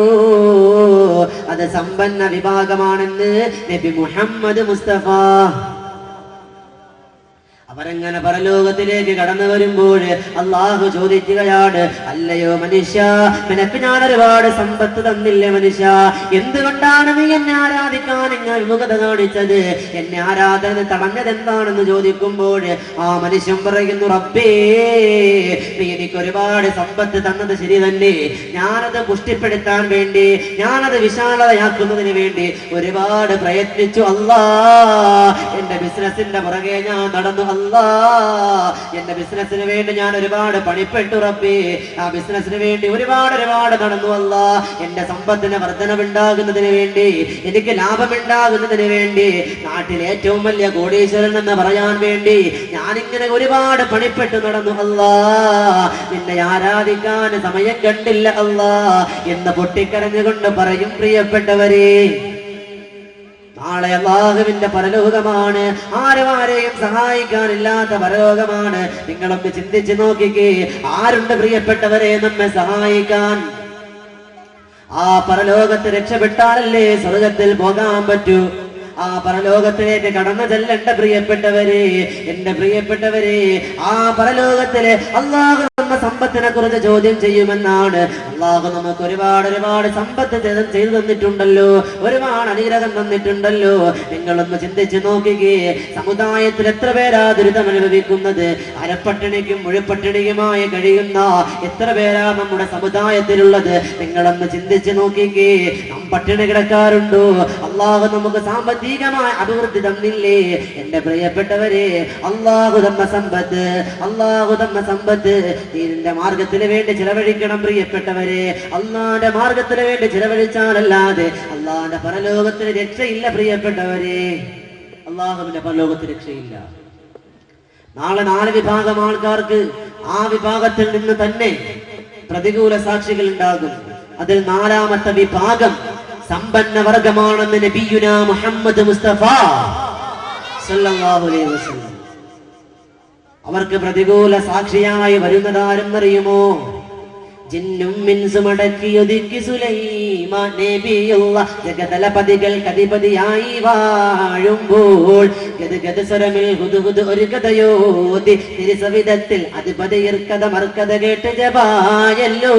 അത് സമ്പന്ന വിഭാഗമാണെന്ന് നബി മുഹമ്മദ് മുസ്തഫ. അവരങ്ങനെ പരലോകത്തിലേക്ക് കടന്നു വരുമ്പോൾ അള്ളാഹു ചോദിക്കുകയാണ്, അല്ലയോ മനുഷ്യ, നിനക്ക് ഞാൻ ഒരുപാട് സമ്പത്ത് തന്നില്ലേ മനുഷ്യ, എന്തുകൊണ്ടാണ് നീ എന്നെ ആരാധിക്കാൻ ഇങ്ങനെ വിമുഖത കാണിച്ചത്, എന്നെ ആരാധന തടഞ്ഞത് എന്താണെന്ന് ചോദിക്കുമ്പോൾ ആ മനുഷ്യൻ പറയുന്നു, റബ്ബേ, നീ എനിക്ക് ഒരുപാട് സമ്പത്ത് തന്നത് ശരി തന്നെ, ഞാനത് പുഷ്ടിപ്പെടുത്താൻ വേണ്ടി, ഞാനത് വിശാലതയാക്കുന്നതിന് വേണ്ടി ഒരുപാട് പ്രയത്നിച്ചു അല്ലാ, എന്റെ ബിസിനസിന്റെ പുറകെ ഞാൻ നടന്നു അല്ലാ, എന്റെ ബിസിനസിന് വേണ്ടി ഞാൻ ഒരുപാട് പണിപ്പെട്ടു റബ്ബേ, ആ ബിസിനസിന് വേണ്ടി ഒരുപാട് നടന്നു അല്ലാ, എന്റെ സമ്പത്തിന് വർധനവുണ്ടാകുന്നതിന് വേണ്ടി, എനിക്ക് ലാഭമുണ്ടാകുന്നതിന് വേണ്ടി, നാട്ടിലെ ഏറ്റവും വലിയ കോടീശ്വരൻ എന്ന് പറയാൻ വേണ്ടി ഞാനിങ്ങനെ ഒരുപാട് പണിപ്പെട്ടു നടന്നു അല്ലാ, നിന്നെ ആരാധിക്കാൻ സമയം കണ്ടില്ല അല്ലാ എന്ന് പൊട്ടിക്കരഞ്ഞുകൊണ്ട് പറയും. പ്രിയപ്പെട്ടവരെ, നാളെ അല്ലാഹുവിന്റെ പരലോകമാണ്, ആരെയും സഹായിക്കാനില്ലാത്ത പരലോകമാണ്. നിങ്ങളൊന്ന് ചിന്തിച്ചു നോക്കിക്കേ, ആരുണ്ട് പ്രിയപ്പെട്ടവരെ നമ്മെ സഹായിക്കാൻ? ആ പരലോകത്ത് രക്ഷപ്പെട്ടാലല്ലേ സ്വർഗത്തിൽ പോകാൻ പറ്റൂ. ആ പരലോകത്തിലേക്ക് കടന്നു ചെല്ലണ്ട പ്രിയപ്പെട്ടവരെ, എന്റെ പ്രിയപ്പെട്ടവരെ, ആ പരലോകത്തിലെ അല്ലാഹു സമ്പത്തിനെ കുറിച്ച് ചോദ്യം ചെയ്യുമെന്നാണ്. അല്ലാഹു നമുക്ക് ഒരുപാട് സമ്പത്ത് ചെയ്തു തന്നിട്ടുണ്ടല്ലോ, ഒരുപാട് അനുഗ്രഹം തന്നിട്ടുണ്ടല്ലോ. നിങ്ങളൊന്ന് ചിന്തിച്ച് നോക്കുകയെ, സമുദായത്തിൽ എത്ര പേരാ ദുരിതം അനുഭവിക്കുന്നത്? അരപ്പട്ടിണിക്കും മുഴുപ്പട്ടിണിക്കുമായി കഴിയുന്ന എത്ര പേരാ നമ്മുടെ സമുദായത്തിലുള്ളത്? നിങ്ങളൊന്ന് ചിന്തിച്ച് നോക്കിക്കേ. നാം പട്ടിണി കിടക്കാറുണ്ടോ? അല്ലാഹു നമുക്ക് സാമ്പത്തികമായ അഭിവൃദ്ധി തന്നില്ലേ? എന്റെ പ്രിയപ്പെട്ടവരെ, അല്ലാഹു തന്ന സമ്പത്ത് ദീനിന്റെ മാർഗത്തിന് വേണ്ടി ചിലവഴിക്കണം പ്രിയപ്പെട്ടവരെ. അള്ളാന്റെ മാർഗത്തിന് വേണ്ടി ചിലവഴിച്ചാലല്ലാതെ അള്ളാന്റെ പരലോകത്തിന് രക്ഷയില്ല പ്രിയപ്പെട്ടവരെ. അള്ളാഹുവിന്റെ പരലോകത്തിന് രക്ഷയില്ല. നാളെ 4 വിഭാഗം ആൾക്കാർക്ക് ആ വിഭാഗത്തിൽ നിന്ന് തന്നെ പ്രതികൂല സാക്ഷികൾ ഉണ്ടാകും. അതിൽ 4ാമത്തെ വിഭാഗം സമ്പന്ന വർഗമാണെന്ന് നബിയുനാ മുഹമ്മദ് മുസ്തഫ സല്ലല്ലാഹു അലൈഹി വസല്ലം. അവർക്ക് പ്രതികൂല സാക്ഷിയായി വരുന്നതാരും അറിയുമോ? ജിന്നും മിൻസും അടക്കിയൊതുക്കി സുലൈമാൻ നബിയുള്ള ജഗതലപതികൾ കധിപതിയായി വാഴുമ്പോൾ ഗദഗദ സ്വരമിൽ ഹുദുഹുദ് ഒരു കഥയോതി തിരുസവിധത്തിൽ അധിപതിയർ കഥ മർക്കഥ കേട്ട് ജപായല്ലോ.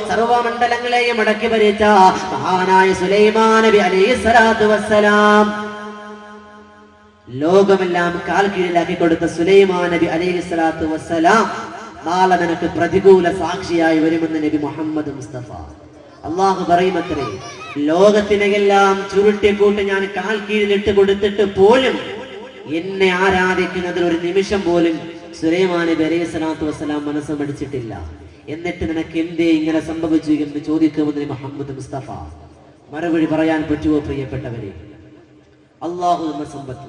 സർവമണ്ഡലങ്ങളെയും അടക്കി ഭരിച്ച മഹാനായ സുലൈമാൻ നബി അലൈഹിസ്സലാത്തു വസ്സലാം, ലോകമെല്ലാം കാൽ കീഴിലാക്കി കൊടുത്ത സുലൈമാൻ നബി അലൈഹിസ്സലാത്തു വസ്സലാം നാളെ നിനക്ക് പ്രതികൂല സാക്ഷിയായി വരുമെന്ന് നബി മുഹമ്മദ് മുസ്തഫ. അള്ളാഹു പറയുമത്രേ, ലോകത്തിനെല്ലാം ചുരുട്ടിക്കൂട്ട് ഞാൻ കാൽ കീഴിലിട്ട് കൊടുത്തിട്ട് പോലും എന്നെ ആരാധിക്കുന്നതിൽ ഒരു നിമിഷം പോലും സുലൈമാൻ നബി അലൈഹിസ്സലാത്തു വസ്സലാം മനസ്സ് മടിച്ചിട്ടില്ല. എന്നിട്ട് നിനക്ക് എന്തേ ഇങ്ങനെ സംഭവിച്ചു എന്ന് ചോദിക്കുമെന്ന് നബി മുഹമ്മദ് മുസ്തഫ. മറുപടി പറയാൻ പറ്റുമോ പ്രിയപ്പെട്ടവരെ? അള്ളാഹു എന്ന സമ്പത്ത്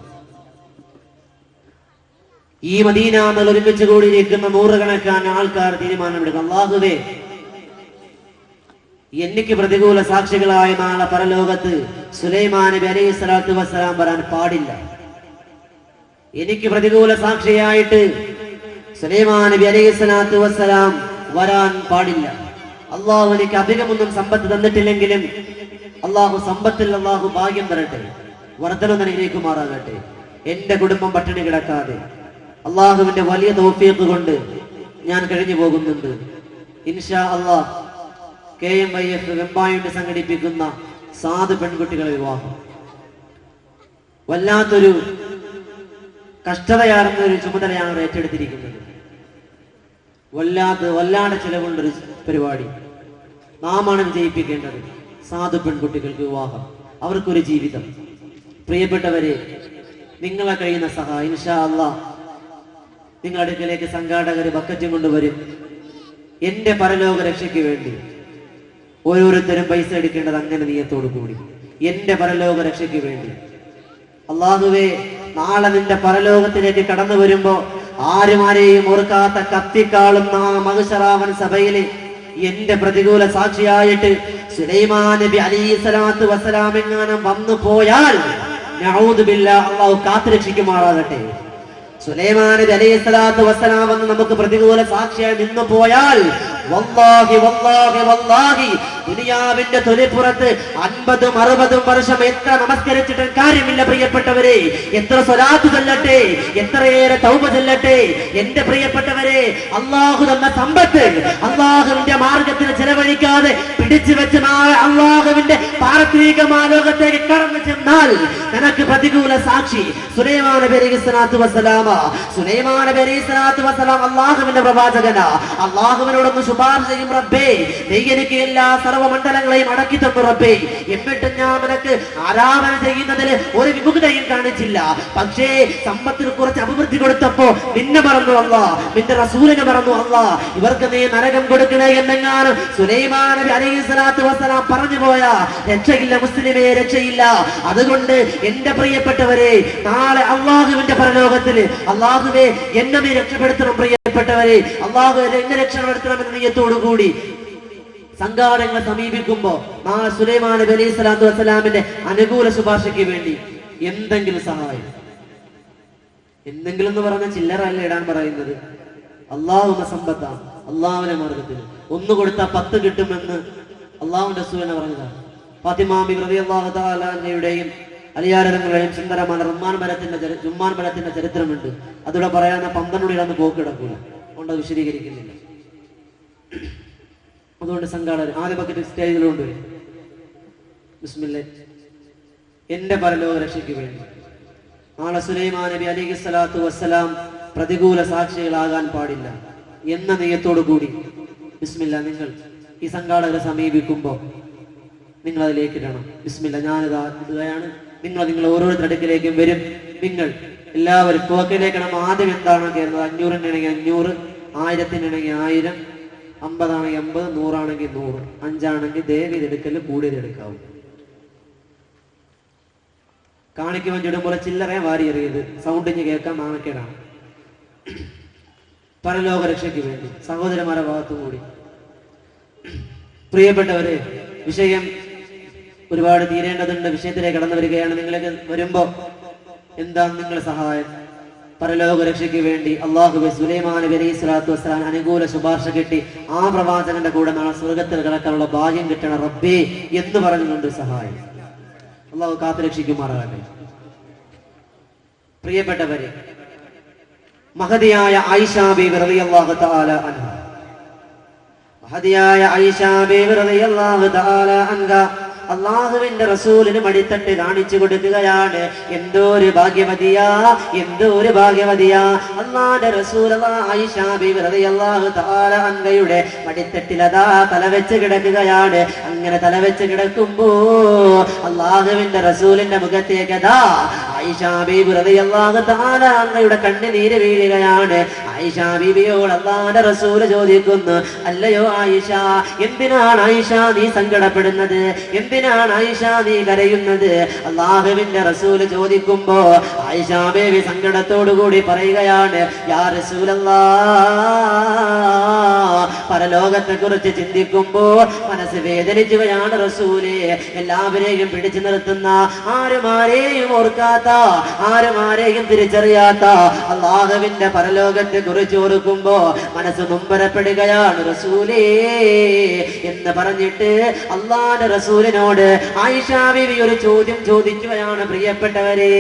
ഈ മദീനാമൽ ഒരുമിച്ച് കൂടിയിരിക്കുന്ന 100 കണക്കാன ആൾക്കാർ തീരുമാനമെടുക്കും, അല്ലാഹുവേ, എനിക്ക് പ്രതികൂല സാക്ഷികളായ നാളെ പരലോകത്ത് സുലൈമാൻ നബി അലൈഹിസ്സലാത്തു വസ്സലാം വരാൻ പാടില്ല. എനിക്ക് പ്രതികൂല സാക്ഷിയായിട്ട് സുലൈമാൻ നബി അലൈഹിസ്സലാത്തു വസ്സലാം വരാൻ പാടില്ല. അള്ളാഹു എനിക്ക് അധികമൊന്നും സമ്പത്ത് തന്നിട്ടില്ലെങ്കിലും അള്ളാഹു സമ്പത്തിൽ അള്ളാഹു ഭാഗ്യം തരട്ടെ, വർധന അനുഗ്രഹിക്കുമാറാകട്ടെ. എന്റെ കുടുംബം പട്ടിണി കിടക്കാതെ അള്ളാഹുവിന്റെ വലിയ തൗഫീഖ് കൊണ്ട് ഞാൻ കഴിഞ്ഞു പോകുന്നുണ്ട്. ഇൻഷാ അള്ളാഹ് KMYF വെമ്പായിട്ട് സംഘടിപ്പിക്കുന്ന സാധു പെൺകുട്ടികളെ വിവാഹം വല്ലാത്തൊരു കഷ്ടതയാർന്ന ഒരു ചുമതലയാണ് ഏറ്റെടുത്തിരിക്കുന്നത്. വല്ലാതെ ചിലവുള്ളൊരു പരിപാടി. നാമാണ് വിജയിപ്പിക്കേണ്ടത്. സാധു പെൺകുട്ടികൾക്ക് വിവാഹം, അവർക്കൊരു ജീവിതം. പ്രിയപ്പെട്ടവരെ, നിങ്ങളെ കഴിയുന്ന സഹായം ഇൻഷാ അള്ളാഹ് നിങ്ങളുടെ അടുക്കലേക്ക് സംഘാടകർ ബക്കറ്റും കൊണ്ടുവരും. എന്റെ പരലോക രക്ഷയ്ക്ക് വേണ്ടി ഓരോരുത്തരും പൈസ എടുക്കേണ്ടത് അങ്ങനെ നിയത്തോടു കൂടി, എന്റെ പരലോക രക്ഷയ്ക്ക് വേണ്ടി. അള്ളാഹുവേ, നാളെ നിന്റെ പരലോകത്തിലേക്ക് കടന്നു വരുമ്പോ ആരുമാരെയും ഓർക്കാത്ത കത്തിക്കാളുന്ന ആ മഹ്ശറാവൻ സഭയില് എന്റെ പ്രതികൂല സാക്ഷിയായിട്ട് സുലൈമാൻ നബി അലൈഹിസ്സലാത്തു വസ്സലാം എങ്ങാനും വന്നു പോയാൽ നഊദു ബില്ലാഹ്, അല്ലാഹു കാത്തുരക്ഷിക്കുമാറാകട്ടെ. സുലൈമാൻ നബി അലൈഹിസ്സലാത്തു വസ്സലാം വന്ന് നമുക്ക് പ്രതികൂല സാക്ഷിയായി നിന്നു പോയാൽ വല്ലാഹി വല്ലാഹി വല്ലാഹി ദുനിയാവിന്റെ തൊലിപ്പുറത്ത് 50-60 വർഷം എത്ര നമസ്കരിച്ചിട്ടും കാര്യമില്ല പ്രിയപ്പെട്ടവരെ. എത്ര സ്വലാത്ത് ചൊല്ലട്ടെ, എത്രയേറെ തൗബ ചൊല്ലട്ടെ, എന്റെ പ്രിയപ്പെട്ടവരെ, അള്ളാഹു തന്ന സമ്പത്ത് അള്ളാഹുവിന്റെ മാർഗത്തിൽ ചെലവഴിക്കാതെ പിടിച്ചു വെച്ച് അള്ളാഹുവിന്റെ പാരത്രികമായ ലോകത്തേക്ക് കടന്നു ചെന്നാൽ നിനക്ക് പ്രതികൂല സാക്ഷി സുലൈമാൻ നബി അലൈഹിസ്സലാത്തു വസ്സലാം. സുലൈമാൻ നബി അലൈഹിസ്സലാത്തു വസ്സലാം അള്ളാഹുവിന്റെ പ്രവാചകനാ. അള്ളാഹുവിനോടൊന്ന് ശുപാർശ ചെയ്യും, റബ്ബേ നീ എനിക്ക് എല്ലാ സർവ്വമണ്ഡലങ്ങളെയും അടക്കി തന്നു റബ്ബേ, എന്നിട്ട് ഞാൻ നിനക്ക് ആരാധന ചെയ്യുന്നതിൽ ഒരു വിമുഖതയും കാണിച്ചില്ല. പക്ഷേ സമ്പത്തിൽ കുറച്ച് അഭിവൃദ്ധി കൊടുത്തപ്പോ നിന്നെ മറന്നു അല്ലാ, നിന്റെ റസൂലിനെ മറന്നു അല്ലാ, ഇവർക്ക് നീ നരകം കൊടുക്കണേ എന്നെങ്ങാനും സുലൈമാൻ നബി അലൈഹിസ്സലാത്തു വസ്സലാം പറഞ്ഞു പോയാ രക്ഷയില്ല മുസ്ലിമേ, രക്ഷയില്ല. അതുകൊണ്ട് എന്റെ പ്രിയപ്പെട്ടവരെ, നാളെ അള്ളാഹുവിന്റെ പരലോകത്തില് അള്ളാഹുവേ എന്നെ നീ രക്ഷപ്പെടുത്തണം പ്രിയപ്പെട്ടവരെ, അള്ളാഹു എന്നെ രക്ഷപ്പെടുത്തണം എന്ന നീയത്തോടുകൂടി സംഘാടകങ്ങളെ സമീപിക്കുമ്പോ സുലൈമാൻ നബി അലൈഹിസ്സലാത്തു വസ്സലാമിന്റെ അനുകൂല ശുപാർശയ്ക്ക് വേണ്ടി എന്തെങ്കിലും സഹായം, എന്തെങ്കിലും എന്ന് പറഞ്ഞാൽ ചില്ലറല്ല ഇടാൻ പറയുന്നത്, അള്ളാഹുവിന്റെ സമ്പത്താണ്, അള്ളാഹുവിന്റെ മാർഗത്തിൽ ഒന്ന് കൊടുത്താൽ 10 കിട്ടുമെന്ന് അള്ളാഹുവിന്റെ റസൂലിനെ പറഞ്ഞതാണ്. ഫാത്തിമ ബിബി റളിയല്ലാഹു തആല അൻഹയുടെയും അലിയാരങ്ങളുടെയും സുന്ദരമായ ജുമ്മാൻ മരത്തിന്റെ ചരിത്രമുണ്ട്. അതിവിടെ പറയാവുന്ന 12 ഇടന്ന് പോക്ക് കിടക്കൂല, അതുകൊണ്ട് അത് വിശദീകരിക്കുന്നില്ല. അതുകൊണ്ട് സംഘാടകർ ആദ്യ ബക്കറ്റ് സ്റ്റേജിലുണ്ട്. ബിസ്മില്ലാ. എന്റെ പരലോക രക്ഷയ്ക്ക് വേണ്ടി നാളെ സുലൈമാൻ നബി അലൈഹിസ്സലാത്തു വസ്സലാം പ്രതികൂല സാക്ഷികളാകാൻ പാടില്ല എന്ന നിയത്തോടു കൂടി ബിസ്മില്ലാ, നിങ്ങൾ ഈ സംഘാടകരെ സമീപിക്കുമ്പോൾ നിങ്ങൾ അതിലേക്ക് ഇടണം. ബിസ്മില്ലാ, ഞാനിതാ ഇടുകയാണ്. നിങ്ങൾ ഓരോരുത്തരുടെ അടുക്കിലേക്കും വരും. നിങ്ങൾ എല്ലാവരും പോക്കയിലേക്കണം. ആദ്യം എന്താണ് കയറുന്നത്? 500-നാണെങ്കിൽ 500, 1000-നാണെങ്കിൽ 1000, 50-ആണെങ്കിൽ 50, 100-ആണെങ്കിൽ 100, 5-ആണെങ്കിൽ ദേവി ഇതെടുക്കല് കൂടിയത് എടുക്കാവും. കാണിക്കുവാൻ ചുടുമ്പോൾ ചില്ലറയെ വാരി എറിയത് സൗണ്ടിഞ്ഞ് കേൾക്കാൻ നാണക്കേടാണ്. പരലോക രക്ഷയ്ക്ക് വേണ്ടി സഹോദരന്മാരുടെ ഭാഗത്തും കൂടി പ്രിയപ്പെട്ടവരെ, വിഷയം ഒരുപാട് തീരേണ്ടതുണ്ട്. വിഷയത്തിലേക്ക് കടന്നു വരികയാണ്. നിങ്ങളൊക്കെ വരുമ്പോ എന്താ നിങ്ങളുടെ സഹായം? പരലോക രക്ഷയ്ക്ക് വേണ്ടി അള്ളാഹുവേ സുലൈമാൻ നബി അലൈഹിസ്സലാത്തു വസ്സലാം അനുകൂല ശുപാർശ കിട്ടി ആ പ്രവാചകന്റെ കൂടെ നാളെ സ്വർഗത്തിൽ കിടക്കാനുള്ള ഭാഗ്യം കിട്ടണം റബ്ബേ എന്ന് പറഞ്ഞുകൊണ്ട് സഹായം അള്ളാഹു കാത്തുരക്ഷിക്കുമാറാകട്ടെ. പ്രിയപ്പെട്ടവരെ, മഹദിയായ ആയിഷ ബീവി റളിയല്ലാഹു തആല അൻഹ, മഹദിയായ ആയിഷ ബീവി റളിയല്ലാഹു തആല അൻഹ അള്ളാഹുവിന്റെ റസൂലിന് മടിത്തട്ട് കാണിച്ചു കൊടുക്കുകയാണ്. എന്തോ ഒരു ഭാഗ്യവതിയാ, എന്തോ ഒരു ഭാഗ്യവതിയാ. അള്ളാഹുവിന്റെ റസൂൽ ആയിഷ ബീവി റളിയല്ലാഹു തആല അൻഹയുടെ മടിത്തട്ടിലതാ തലവെച്ച് കിടക്കുകയാണ്. അങ്ങനെ തലവെച്ച് കിടക്കുമ്പോ അള്ളാഹുവിന്റെ റസൂലിന്റെ മുഖത്തേക്ക് അതാ ആയിഷ ബീവി റളിയല്ലാഹു തആല അൻഹയുടെ കണ്ണുനീര് വീഴുകയാണ്. ആയിഷ ബീവിയോട് അള്ളാഹുവിന്റെ റസൂൽ ചോദിക്കുന്നു, അല്ലയോ ആയിഷ, എന്തിനാണ് ആയിഷ നീ സങ്കടപ്പെടുന്നത്? എന്തിനാണ് ആയിഷ നീ കരയുന്നത്? അള്ളാഹുവിന്റെ റസൂൽ ചോദിക്കുമ്പോ ആയിഷ ബീവി സങ്കടത്തോടു കൂടി പറയുകയാണ്, യാ റസൂലല്ലാഹ്, പരലോകത്തെ കുറിച്ച് ചിന്തിക്കുമ്പോ മനസ്സ് വേദനിക്കുകയാണ് റസൂലേ. എല്ലാവരെയും പിടിച്ചു നിർത്തുന്ന, ആരുമാരെയും ഓർക്കാത്ത, ആരുമാരെയും തിരിച്ചറിയാത്ത അള്ളാഹുവിന്റെ പരലോകത്തെ കുറിച്ച് ഓർക്കുമ്പോ മനസ്സ് നൊമ്പരപ്പെടുകയാണ് റസൂലേ എന്ന് പറഞ്ഞിട്ട് അള്ളാഹുവിന്റെ റസൂലിനോട് ആയിഷ ബീവി ഒരു ചോദ്യം ചോദിക്കുകയാണ്. പ്രിയപ്പെട്ടവരെ,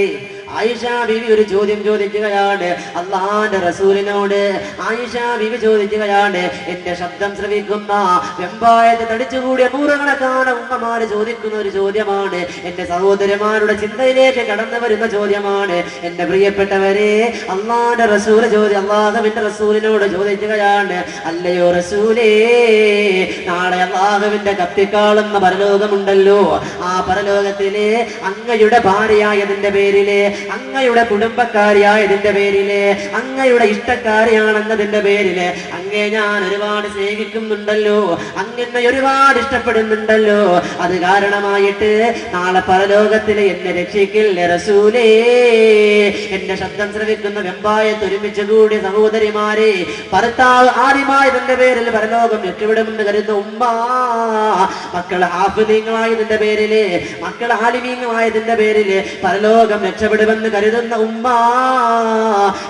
ആയിഷ ബീവി ഒരു ചോദ്യം ചോദിക്കുകയാണ് അള്ളാഹുവിന്റെ റസൂലിനോട്. ആയിഷ ബീവി ചോദിക്കുകയാണ്, എന്റെ ശബ്ദം ശ്രവിക്കുന്ന വെമ്പായത്ത് തടിച്ചുകൂടിയ നൂറുകണക്കാണ് ഉമ്മമാര് ചോദിക്കുന്ന ഒരു ചോദ്യമാണ്. എന്റെ സഹോദരന്മാരുടെ ചിന്തയിലേക്ക് കടന്നു വരുന്ന ചോദ്യമാണ്. എന്റെ പ്രിയപ്പെട്ടവരെ, അള്ളാഹുവിന്റെ റസൂലിനോട് ചോദിക്കുകയാണ്, അല്ലയോ റസൂലേ, നാളെ അള്ളാഹുവിന്റെ കത്തിക്കാളുന്ന പരലോകമുണ്ടല്ലോ, ആ പരലോകത്തിലെ അങ്ങയുടെ ഭാര്യയായതിന്റെ പേരിലെ, അങ്ങയുടെ കുടുംബക്കാരിയായതിന്റെ പേരില്, അങ്ങയുടെ ഇഷ്ടക്കാരിയാണെന്നതിന്റെ പേരില് അങ്ങേ ഞാൻ ഒരുപാട് സ്നേഹിക്കുന്നുണ്ടല്ലോ, അങ്ങനെ ഒരുപാട് ഇഷ്ടപ്പെടുന്നുണ്ടല്ലോ. അത് കാരണമായിട്ട് നാളെ പരലോകത്തില് എന്നെ രക്ഷിക്കില്ല റസൂലേ. എന്റെ ശബ്ദം ശ്രവിക്കുന്ന വെമ്പായത്ത് ഒരുമിച്ച് കൂടിയ സഹോദരിമാരെ, ഭർത്താവ് ആദ്യമായതിന്റെ പേരിൽ പരലോകം രക്ഷപ്പെടുമെന്ന് കരുതുന്ന ഉമ്മ, മക്കൾ ഹാഫിളീങ്ങളായതിന്റെ പേരില്, മക്കൾ ആലിമീങ്ങളായതിന്റെ പേരില് പരലോകം രക്ഷപ്പെടും വരുമെന്ന് കരുതുന്ന ഉമ്മ,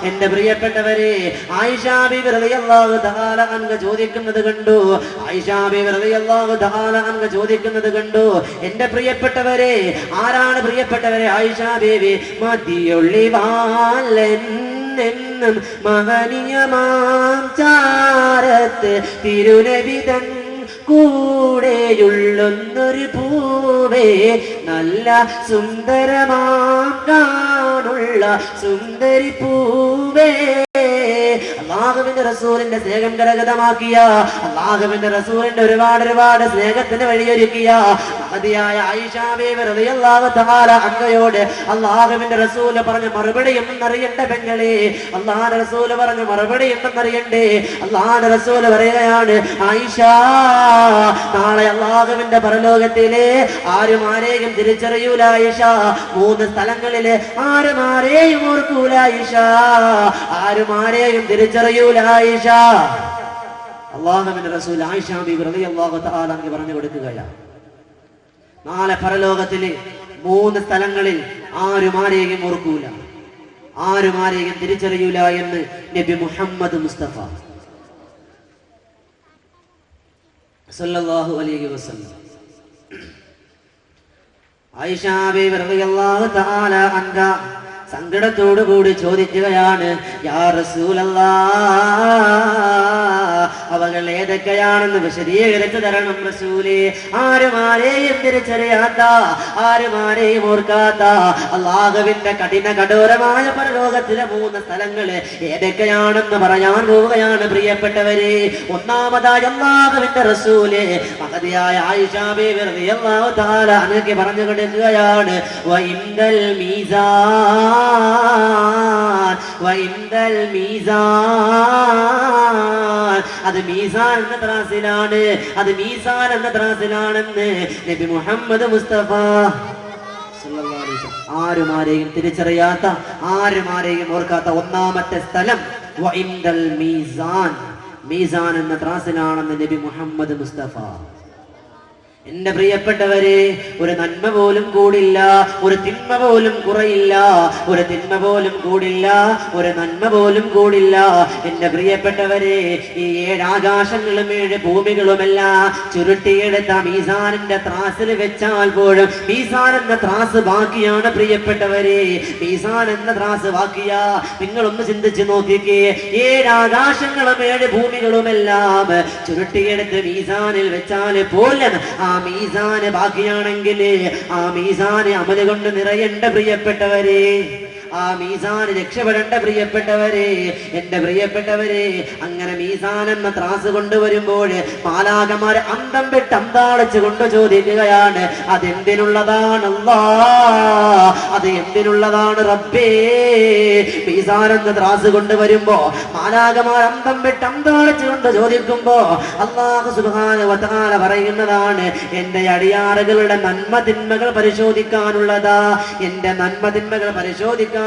എന്റെ പ്രിയപ്പെട്ടവരെ, ആയിഷ ബീവി റളിയല്ലാഹു തആല അൻഹ ചോദിക്കുന്നത് കണ്ടു. ആയിഷ ബീവി റളിയല്ലാഹു തആല അൻഹ ചോദിക്കുന്നത് കണ്ടു. എന്റെ പ്രിയപ്പെട്ടവരെ, ആരാണ് പ്രിയപ്പെട്ടവരെ? ആയിഷ ബീവി. മതിയൊള്ളിവാലെന്നും മഹനീയമാം ചാരത്ത് തിരുനബിതൻ കൂടെയുള്ളൊന്നൊരു പൂവേ, നല്ല സുന്ദരമാം കാണുള്ള സുന്ദരി പൂവേ. അല്ലാഹുവിന്റെ റസൂലിന്റെ സ്നേഹം കരഗതമാക്കിയ, അല്ലാഹുവിന്റെ റസൂലിന്റെ ഒരുപാട് സ്നേഹത്തിന് വഴിയൊരുക്കിയ മഹതിയായ ആയിഷ ബീവി റളിയല്ലാഹു തആല അൻഹയോട് അല്ലാഹുവിന്റെ റസൂല് പറഞ്ഞ മറുപടി എന്തെന്നറിയണ്ടേ പെങ്ങളെ? അല്ലാഹുവിന്റെ റസൂല് പറഞ്ഞ മറുപടി എന്തെന്നറിയണ്ടേ? അല്ലാഹുവിന്റെ റസൂല് പറയുകയാണ്, ആയിഷ, നാളെ അല്ലാഹുവിന്റെ പരലോകത്തിലെ ആരും ആരെയും തിരിച്ചറിയൂല ആയിഷ. 3 സ്ഥലങ്ങളില് ആരും ആരെയും ഓർക്കൂല ആയിഷ, ആരും ആരെയും തിരിച്ചറിയൂല ആയിഷ. അല്ലാഹുവിന്റെ റസൂൽ ആയിഷ ബീവി റളിയല്ലാഹു തആല അൻഹ പറഞ്ഞു കൊടുക്കുകയാണ്, നാളെ പരലോകത്തിലെ 3 സ്ഥലങ്ങളിൽ ആരും ആരെയും ഓർക്കൂല, ആരും ആരെയും തിരിച്ചറിയൂല എന്ന് നബി മുഹമ്മദ് മുസ്തഫ സല്ലല്ലാഹു അലൈഹി വസല്ലം. ആയിഷ ബീവി റളിയല്ലാഹു തആല അൻഹ സങ്കടത്തോടു കൂടി ചോദിക്കുകയാണ്, യാ റസൂലല്ലാഹ്, അവകൾ ഏതൊക്കെയാണെന്ന് വിശദീകരിച്ചു തരണം റസൂലേ. ആരും ആരെയും തിരിച്ചറിയാത്ത, ആരും ആരെയും ഓർക്കാത്ത അല്ലാഹുവിന്റെ കഠോരമായ പരലോകത്തിലെ 3 സ്ഥലങ്ങള് ഏതൊക്കെയാണെന്ന് പറയാൻ പോവുകയാണ് പ്രിയപ്പെട്ടവരെ. ഒന്നാമതായി അല്ലാഹുവിന്റെ റസൂല് മഹതിയായ ആയിഷ ബീവി റളിയല്ലാഹു തആല അൻഹയ്ക്ക് പറഞ്ഞു കൊടുക്കുകയാണ്, വഇൻദൽ മീസാൻ വഇൻദൽ മീസാൻ, അത് മീസാൻ എന്ന ത്രാസിലാണ്, അത് മീസാൻ എന്ന ത്രാസിലാണെന്ന് നബി മുഹമ്മദ് മുസ്തഫ സല്ലല്ലാഹു അലൈഹി വസല്ലം. ആരും ആരെയും തിരിച്ചറിയാത്ത, ആരും ആരെയും ഓർക്കാത്ത ഒന്നാമത്തെ സ്ഥലം വഇൻദൽ മീസാൻ, മീസാൻ എന്ന ത്രാസിലാണെന്ന് നബി മുഹമ്മദ് മുസ്തഫ. എന്റെ പ്രിയപ്പെട്ടവരെ, ഒരു നന്മ പോലും കൂടില്ല, ഒരു തിന്മ പോലും കുറയില്ല, ഒരു തിന്മ പോലും കൂടില്ല, ഒരു നന്മ പോലും കൂടില്ല. എന്റെ പ്രിയപ്പെട്ടവരെ, ഈ 7 ആകാശങ്ങളും 7 ഭൂമികളുമെല്ലാം ചുരുട്ടിയെടുത്ത മീസാനിന്റെ ത്രാസിൽ വെച്ചാൽ പോലും മീസാൻ എന്ന ത്രാസ് ബാക്കിയാണ് പ്രിയപ്പെട്ടവരെ, മീസാൻ എന്ന ത്രാസ് ബാക്കിയാ. നിങ്ങളൊന്ന് ചിന്തിച്ച് നോക്കിക്കേ, 7 ആകാശങ്ങളും 7 ഭൂമികളുമെല്ലാം ചുരുട്ടിയെടുത്ത് മീസാനിൽ വെച്ചാൽ പോലും ആ മീസാന് ബാക്കിയാണെങ്കിൽ ആ മീസാന് അമല് കൊണ്ട് നിറയേണ്ട പ്രിയപ്പെട്ടവരെ, ആ മീസാന് രക്ഷപ്പെടേണ്ട പ്രിയപ്പെട്ടവരെ. എന്റെ പ്രിയപ്പെട്ടവരെ, അങ്ങനെ മീസാൻ എന്ന ത്രാസ് കൊണ്ടുവരുമ്പോൾ മാലാഖമാർ അന്തം വിട്ട് അന്താളിച്ച് കൊണ്ട് ചോദിക്കുകയാണ്, അതെന്തിനുള്ളതാണ് അല്ലാഹ്, അത് എന്തിനുള്ളതാണ് റബ്ബേ? മീസാൻ എന്ന ത്രാസ് കൊണ്ടുവരുമ്പോ മാലാഖമാർ അന്തം വിട്ട് അന്താളിച്ച് കൊണ്ട് ചോദിക്കുമ്പോ അല്ലാഹു സുബ്ഹാനഹു വ തആല പറയുന്നതാണ്, എന്റെ അടിയാറുകളുടെ നന്മ തിന്മകൾ പരിശോധിക്കാനുള്ളതാ, എന്റെ നന്മ തിന്മകൾ പരിശോധിക്കാനുള്ളതാണെന്ന്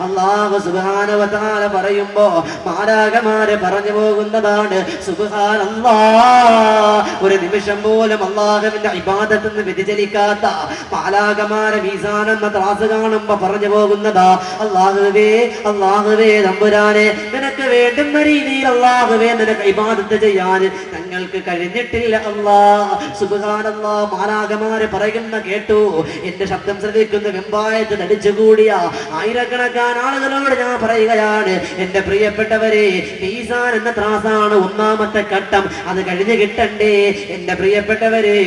അല്ലാഹു സുബ്ഹാനഹു വ തആല പറയുമ്പോ മാലാഖമാര് പറഞ്ഞു പോകുന്നതാണ്, സുബ്ഹാനല്ലാഹ്, ഒരു നിമിഷം പോലും അല്ലാഹുവിന്റെ ഇബാദത്തിൽ നിന്ന് വ്യതിചലിക്കാത്ത മാലാഖമാരെ മീസാൻ എന്ന ത്രാസ് കാണുമ്പോ പറഞ്ഞു പോകുന്നതാ, അല്ലാഹുവേ, അല്ലാഹുവേ തമ്പുരാനെ, നിനക്ക് വേണ്ടുന്ന രീതിയിൽ അല്ലാഹുവേ നിനക്ക് ഇബാദത്ത് ചെയ്യാൻ ഞങ്ങൾക്ക് കഴിഞ്ഞിട്ടില്ല അല്ലാഹ്. സുബ്ഹാനല്ലാഹ്, മാലാഖമാര് പറയുന്ന കേട്ടു. എന്റെ ശബ്ദം ശ്രദ്ധിക്കുന്ന വെമ്പായത്ത് തടിച്ചുകൂടിയ ആയിരക്കണക്കാന ആളുകളോട് ഞാൻ പറയുകയാണ്, എന്റെ പ്രിയപ്പെട്ടവരെ, മീസാൻ എന്ന ത്രാസാണ് ഒന്നാമത്തെ ഘട്ടം, അത് കഴിഞ്ഞ് കിട്ടണ്ടേ? എന്റെ പ്രിയപ്പെട്ടവരെ,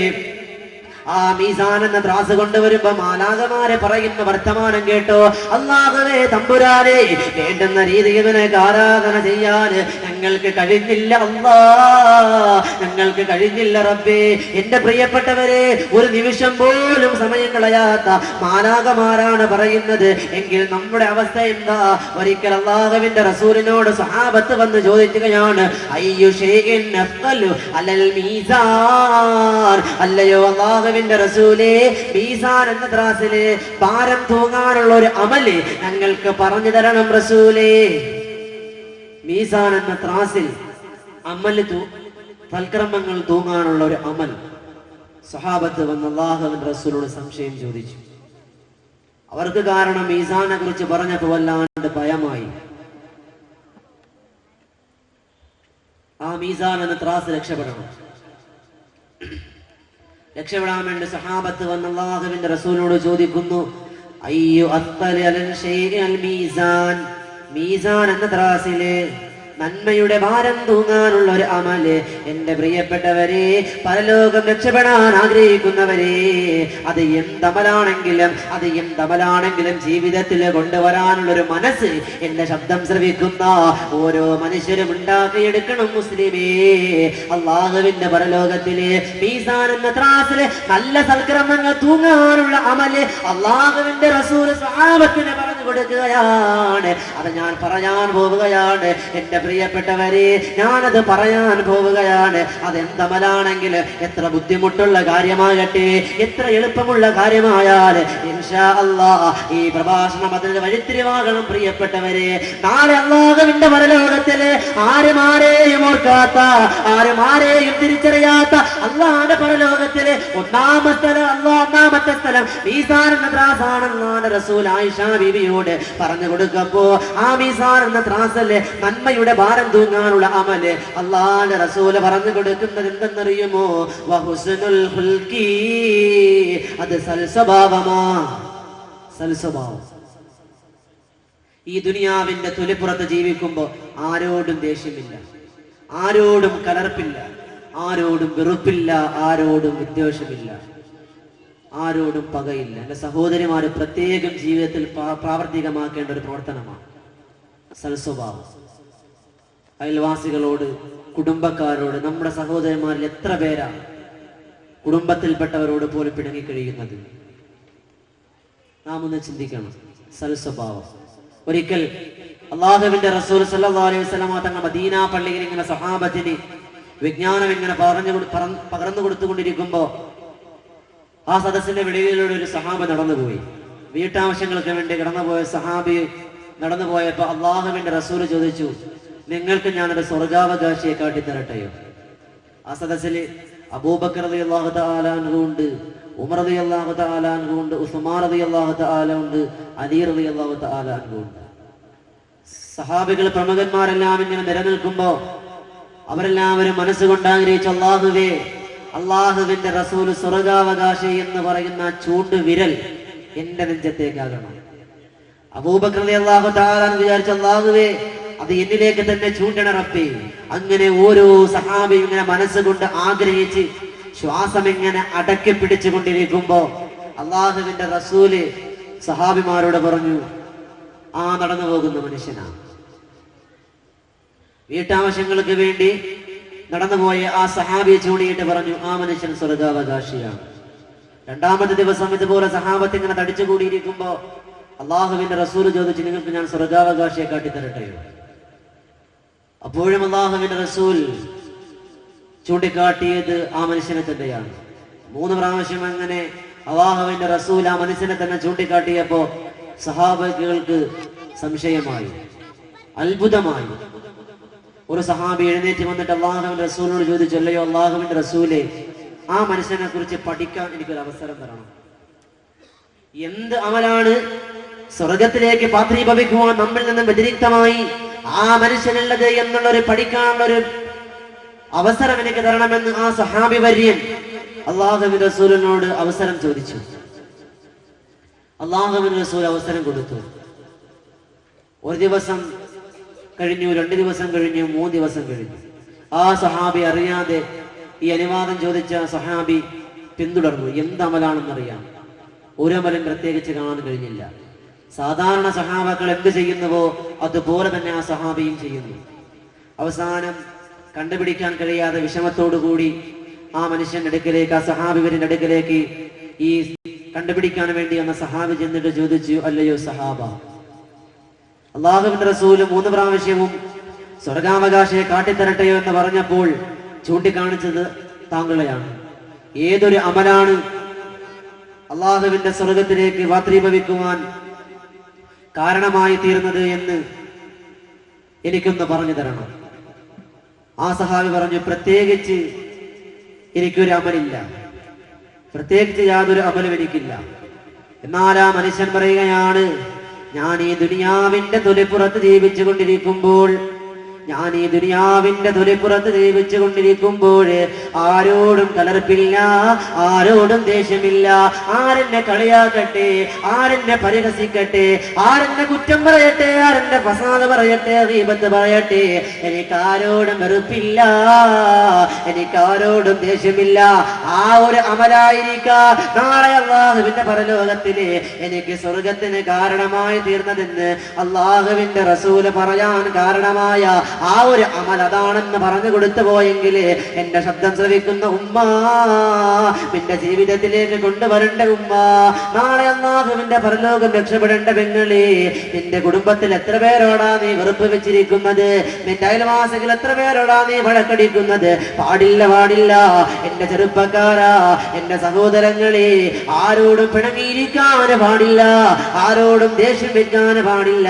ആ മീസാൻ എന്ന ത്രാസ് കൊണ്ടുവരുമ്പോ മാലാഖമാരെ പറയുന്ന വർത്തമാനം കേട്ടോ, അല്ലാഹുവേ തമ്പുരാനെ, വേണ്ടുന്ന രീതിയിൽ നിനക്ക് ആരാധന ചെയ്യാൻ ഞങ്ങൾക്ക് കഴിഞ്ഞില്ല അല്ലാഹ്, ഞങ്ങൾക്ക് കഴിഞ്ഞില്ല റബ്ബേ. എന്റെ പ്രിയപ്പെട്ടവരെ, ഒരു നിമിഷം പോലും സമയം കളയാത്ത മാലാഖമാരാണ് പറയുന്നത്. എങ്കിൽ നമ്മുടെ അവസ്ഥ എന്താ? ഒരിക്കൽ അല്ലാഹുവിന്റെ റസൂലിനോട് സഹാബത്ത് വന്ന് ചോദിക്കുകയാണ്, അയ്യു ഷൈഇൻ അഫ്ളു അലൽ മീസാൻ, അല്ലയോ അല്ലാഹു റസൂലേ, മീസാൻ എന്ന ത്രാസില് ഭാരം തൂങ്ങാനുള്ള ഒരു അമല് ഞങ്ങൾക്ക് പറഞ്ഞു തരണം റസൂലേ. മീസാൻ എന്ന ത്രാസിൽ അമല് സൽക്കർമ്മങ്ങൾ തൂങ്ങാനുള്ള ഒരു അമൽ. സഹാബത്ത് വന്ന് അല്ലാഹുവിന്റെ റസൂലിനോട് സംശയം ചോദിച്ചു. അവർക്ക് കാരണം മീസാനെ കുറിച്ച് പറഞ്ഞപ്പോൾ വല്ലാണ്ട് ഭയമായി. ആ മീസാൻ എന്ന ത്രാസ് രക്ഷപ്പെടാൻ വേണ്ടി സഹാബത്ത് വന്ന് അല്ലാഹുവിന്റെ റസൂലിനോട് ചോദിക്കുന്നു, അയ്യു അത്ലൽ ഷൈഅൽ മീസാൻ, മീസാൻ എന്ന ത്രാസിലെ നന്മയുടെ ഭാരം തൂങ്ങാനുള്ള ഒരു അമല്. എന്റെ പ്രിയപ്പെട്ടവരെ, പരലോകം രക്ഷപ്പെടാൻ ആഗ്രഹിക്കുന്നവരെ, അത് എന്തമലാണെങ്കിലും ജീവിതത്തിൽ കൊണ്ടുവരാനുള്ള ഒരു മനസ്സ് എന്റെ ശബ്ദം ശ്രവിക്കുന്ന ഓരോ മനുഷ്യരും ഉണ്ടാക്കിയെടുക്കണം മുസ്ലിമേ. അള്ളാഹുവിന്റെ പരലോകത്തിലെ മീസാൻ എന്ന ത്രാസിലെ നല്ല സൽക്കർമ്മങ്ങൾ തൂങ്ങാനുള്ള അമല് അള്ളാഹുവിന്റെ റസൂൽ സ്വഹാബത്തിന് പറഞ്ഞു കൊടുക്കുകയാണ്. അത് ഞാൻ പറയാൻ പോവുകയാണ്. എന്റെ പ്രിയപ്പെട്ടവരെ, ഞാനത് പറയാൻ പോവുകയാണ്. അതെന്തമലാണെങ്കിൽ എത്ര ബുദ്ധിമുട്ടുള്ള കാര്യമാകട്ടെ, എത്ര എളുപ്പമുള്ള കാര്യമായാൽ ഇൻഷാ അല്ലാഹ് ഈ പ്രഭാഷണം അതിന് വഴിത്തിരിവാകണം. പ്രിയപ്പെട്ടവരെ, നാളെ അല്ലാഹുവിന്റെ പരലോകത്തില് ആരുമാരെയും ഓർക്കാത്ത, ആരുമാരെയും തിരിച്ചറിയാത്ത അല്ലാഹുവിന്റെ പരലോകത്തില് ഒന്നാമത്തെ സ്ഥലം മീസാൻ എന്ന ത്രാസാണെന്നാണ് റസൂൽ ആയിഷ ബീവിയോട് പറഞ്ഞു കൊടുക്കപ്പോ, ആ മീസാൻ എന്ന ത്രാസല്ലേ നന്മയുടെ ഭാരം തൂങ്ങാനുള്ള അമല് അല്ലാഹുവിന്റെ റസൂൽ പറഞ്ഞു കൊടുക്കുന്നത് എന്തെന്നറിയുമോ? വഹുസ്നുൽ ഖുൽഖി, അത് സൽസ്വഭാവമാ. സൽസ്വഭാവം. ഈ ദുനിയാവിന്റെ തൊലിപ്പുറത്ത് ജീവിക്കുമ്പോ ആരോടും ദേഷ്യമില്ല, ആരോടും കലർപ്പില്ല, ആരോടും വെറുപ്പില്ല, ആരോടും വിദ്വേഷമില്ല, ആരോടും പകയില്ല. എന്റെ സഹോദരിമാര് പ്രത്യേകം ജീവിതത്തിൽ പ്രാവർത്തികമാക്കേണ്ട ഒരു പ്രവർത്തനമാണ് സൽസ്വഭാവം. അയൽവാസികളോട്, കുടുംബക്കാരോട്, നമ്മുടെ സഹോദരന്മാരിൽ എത്ര പേരാണ് കുടുംബത്തിൽപ്പെട്ടവരോട് പോലും പിണങ്ങിക്കഴിയുന്നത്? നാം ഒന്ന് ചിന്തിക്കണം. സൽസ്വഭാവം. ഒരിക്കൽ അല്ലാഹുവിന്റെ റസൂൽ സല്ലല്ലാഹു അലൈഹി വസല്ലം തങ്ങൾ മദീന പള്ളിയിൽ ഇങ്ങനെ സഹാബത്തിന് വിജ്ഞാനം ഇങ്ങനെ പകർന്നു കൊടുത്തുകൊണ്ടിരിക്കുമ്പോ ആ സദസ്സിന്റെ വെളിയിലൂടെ ഒരു സഹാബ് നടന്നുപോയി. വീട്ടാവശ്യങ്ങൾക്ക് വേണ്ടി കടന്നുപോയ സഹാബി നടന്നുപോയപ്പോ അല്ലാഹുവിന്റെ റസൂൽ ചോദിച്ചു, നിങ്ങൾക്ക് ഞാനൊരു സ്വർഗാവകാശിയെ കാട്ടിത്തരട്ടെയോ? ആ സദസ്സിൽ അബൂബക്കർ റളിയല്ലാഹു തആല അൻഹു ഉണ്ട്, ഉമർ റളിയല്ലാഹു തആല അൻഹു ഉണ്ട്, ഉസ്മാൻ റളിയല്ലാഹു തആല ഉണ്ട്, അലി റളിയല്ലാഹു തആല അൻഹു ഉണ്ട്. സഹാബികൾ, പ്രമുഖന്മാരെല്ലാം ഇങ്ങനെ നിലനിൽക്കുമ്പോ അവരെല്ലാവരും മനസ്സുകൊണ്ട് ആഗ്രഹിച്ചു, അല്ലാഹുവേ, അല്ലാഹുവിന്റെ റസൂൽ സ്വർഗാവകാശി എന്ന് പറയുന്ന ചൂണ്ട് വിരൽ എന്റെ നെഞ്ചത്തേക്കാകണം. അബൂബക്കർ റളിയല്ലാഹു തആല അൻഹു വിചാരിച്ചു, അല്ലാഹുവേ, അത് എന്നിലേക്ക് തന്നെ ചൂണ്ടണ റബ്ബേ. അങ്ങനെ ഓരോ സഹാബിയും ഇങ്ങനെ മനസ്സുകൊണ്ട് ആഗ്രഹിച്ച് ശ്വാസം ഇങ്ങനെ അടക്കി പിടിച്ചുകൊണ്ടിരിക്കുമ്പോ അല്ലാഹുവിന്റെ റസൂല് സഹാബിമാരോട് പറഞ്ഞു, ആ നടന്നു പോകുന്ന മനുഷ്യനാണ്. വീട്ടാവശ്യങ്ങൾക്ക് വേണ്ടി നടന്നുപോയ ആ സഹാബിയെ ചൂണ്ടിയിട്ട് പറഞ്ഞു, ആ മനുഷ്യൻ സ്വർഗാവകാശിയാണ്. രണ്ടാമത്തെ ദിവസം ഇതുപോലെ സഹാബത്ത് ഇങ്ങനെ തടിച്ചുകൂടിയിരിക്കുമ്പോ അള്ളാഹുവിന്റെ റസൂൽ ചോദിച്ചു, നിങ്ങൾക്ക് ഞാൻ സ്വർഗാവകാശിയെ കാട്ടിത്തരട്ടെയോ? അപ്പോഴും അള്ളാഹുവിന്റെ റസൂൽ ചൂണ്ടിക്കാട്ടിയത് ആ മനുഷ്യനെ തന്നെയാണ്. 3 പ്രാവശ്യം അങ്ങനെ അള്ളാഹുവിന്റെ റസൂൽ ആ മനുഷ്യനെ തന്നെ ചൂണ്ടിക്കാട്ടിയപ്പോ സഹാബികൾക്ക് സംശയമായി, അത്ഭുതമായി. ഒരു സഹാബി എഴുന്നേറ്റ് വന്നിട്ട് അള്ളാഹുവിന്റെ റസൂലിനോട് ചോദിച്ചു, അല്ലയോ അള്ളാഹുവിന്റെ റസൂലെ, ആ മനുഷ്യനെ കുറിച്ച് പഠിക്കാൻ എനിക്കൊരു അവസരം തരണം. എന്ത് അമലാണ് സ്വർഗത്തിലേക്ക് പാത്രീഭവിക്കുവാൻ നമ്മിൽ നിന്നും വ്യതിരിക്തമായി ആ മനുഷ്യനുള്ളത് എന്നുള്ളൊരു പഠിക്കാനുള്ളൊരു അവസരം എനിക്ക് തരണമെന്ന് ആ സഹാബി വര്യൻ അള്ളാഹുവിന്റെ റസൂലിനോട് അവസരം ചോദിച്ചു. അള്ളാഹുവിന്റെ റസൂൽ അവസരം കൊടുത്തു. 1 ദിവസം കഴിഞ്ഞു, 2 ദിവസം കഴിഞ്ഞു, 3 ദിവസം കഴിഞ്ഞു. ആ സഹാബി അറിയാതെ ഈ അനുവാദം ചോദിച്ച സഹാബി പിന്തുടർന്നു. എന്തമലാണെന്നറിയാം. ഒരു അമലും പ്രത്യേകിച്ച് കാണാൻ കഴിഞ്ഞില്ല. സാധാരണ സഹാബാക്കൾ എന്ത് ചെയ്യുന്നുവോ അതുപോലെ തന്നെ ആ സഹാബിയും ചെയ്യുന്നു. അവസാനം കണ്ടുപിടിക്കാൻ കഴിയാതെ വിഷമത്തോടുകൂടി ആ മനുഷ്യന്റെ അടുക്കലേക്ക്, ആ സഹാബിവരിന്റെ അടുക്കലേക്ക് ഈ കണ്ടുപിടിക്കാൻ വേണ്ടി വന്ന സഹാബി ചെന്നിട്ട് ചോദിച്ചു, അല്ലയോ സഹാബ, അള്ളാഹുവിന്റെ റസൂല് 3 പ്രാവശ്യവും സ്വർഗാവകാശിയെ കാട്ടിത്തരട്ടെയോ എന്ന് പറഞ്ഞപ്പോൾ ചൂണ്ടിക്കാണിച്ചത് താങ്കളെയാണ്. ഏതൊരു അമലാണ് അള്ളാഹുവിന്റെ സ്വർഗത്തിലേക്ക് പാത്രീഭവിക്കുവാൻ കാരണമായി തീർന്നത് എന്ന് എനിക്കൊന്ന് പറഞ്ഞു തരണം. ആ സഹാബി പറഞ്ഞു, പ്രത്യേകിച്ച് എനിക്കൊരു അമലില്ല, പ്രത്യേകിച്ച് യാതൊരു അമലും എനിക്കില്ല. എന്നാൽ ആ മനുഷ്യൻ പറയുകയാണ്, ഞാൻ ഈ ദുനിയാവിന്റെ തൊലിപ്പുറത്ത് ജീവിച്ചു കൊണ്ടിരിക്കുമ്പോൾ ജീവിച്ചു കൊണ്ടിരിക്കുമ്പോൾ ആരോടും കലർപ്പില്ല, ആരോടും ദേഷ്യമില്ല. ആരെന്നെ കളിയാക്കട്ടെ, ആരെന്നെ പരിഹസിക്കട്ടെ, ആരെന്നെ കുറ്റം പറയട്ടെ, ആരെന്നെ ഫസാദ് പറയട്ടെ, ഗീബത്ത് പറയട്ടെ, എനിക്കാരോടും വെറുപ്പില്ല, എനിക്കാരോടും ദേഷ്യമില്ല. ആ ഒരു അമലായിരിക്കാം നാളെ അല്ലാഹുവിന്റെ പരലോകത്തില് എനിക്ക് സ്വർഗത്തിന് കാരണമായി തീർന്നതെന്ന് അല്ലാഹുവിന്റെ റസൂല് പറയാൻ കാരണമായ ആ ഒരു അമൽ അതാണെന്ന് പറഞ്ഞു കൊടുത്തു പോയെങ്കിൽ എന്റെ ശബ്ദം ശ്രവിക്കുന്ന ഉമ്മ, നിന്റെ ജീവിതത്തിലേക്ക് കൊണ്ടുവരേണ്ട ഉമ്മ, നാളെ അല്ലാഹുവിന്റെ പരലോകം രക്ഷപ്പെടേണ്ട പെങ്ങളെ, നിന്റെ കുടുംബത്തിൽ എത്ര പേരോടാ നീ വെറുപ്പ് വെച്ചിരിക്കുന്നത്? നിന്റെ അയൽവാസികൾ എത്ര പേരോടാ നീ വഴക്കടിക്കുന്നത്? പാടില്ല, പാടില്ല. എന്റെ ചെറുപ്പക്കാരാ, എന്റെ സഹോദരങ്ങളെ, ആരോടും പിണങ്ങിയിരിക്കാൻ പാടില്ല, ആരോടും ദേഷ്യം വെക്കാൻ പാടില്ല.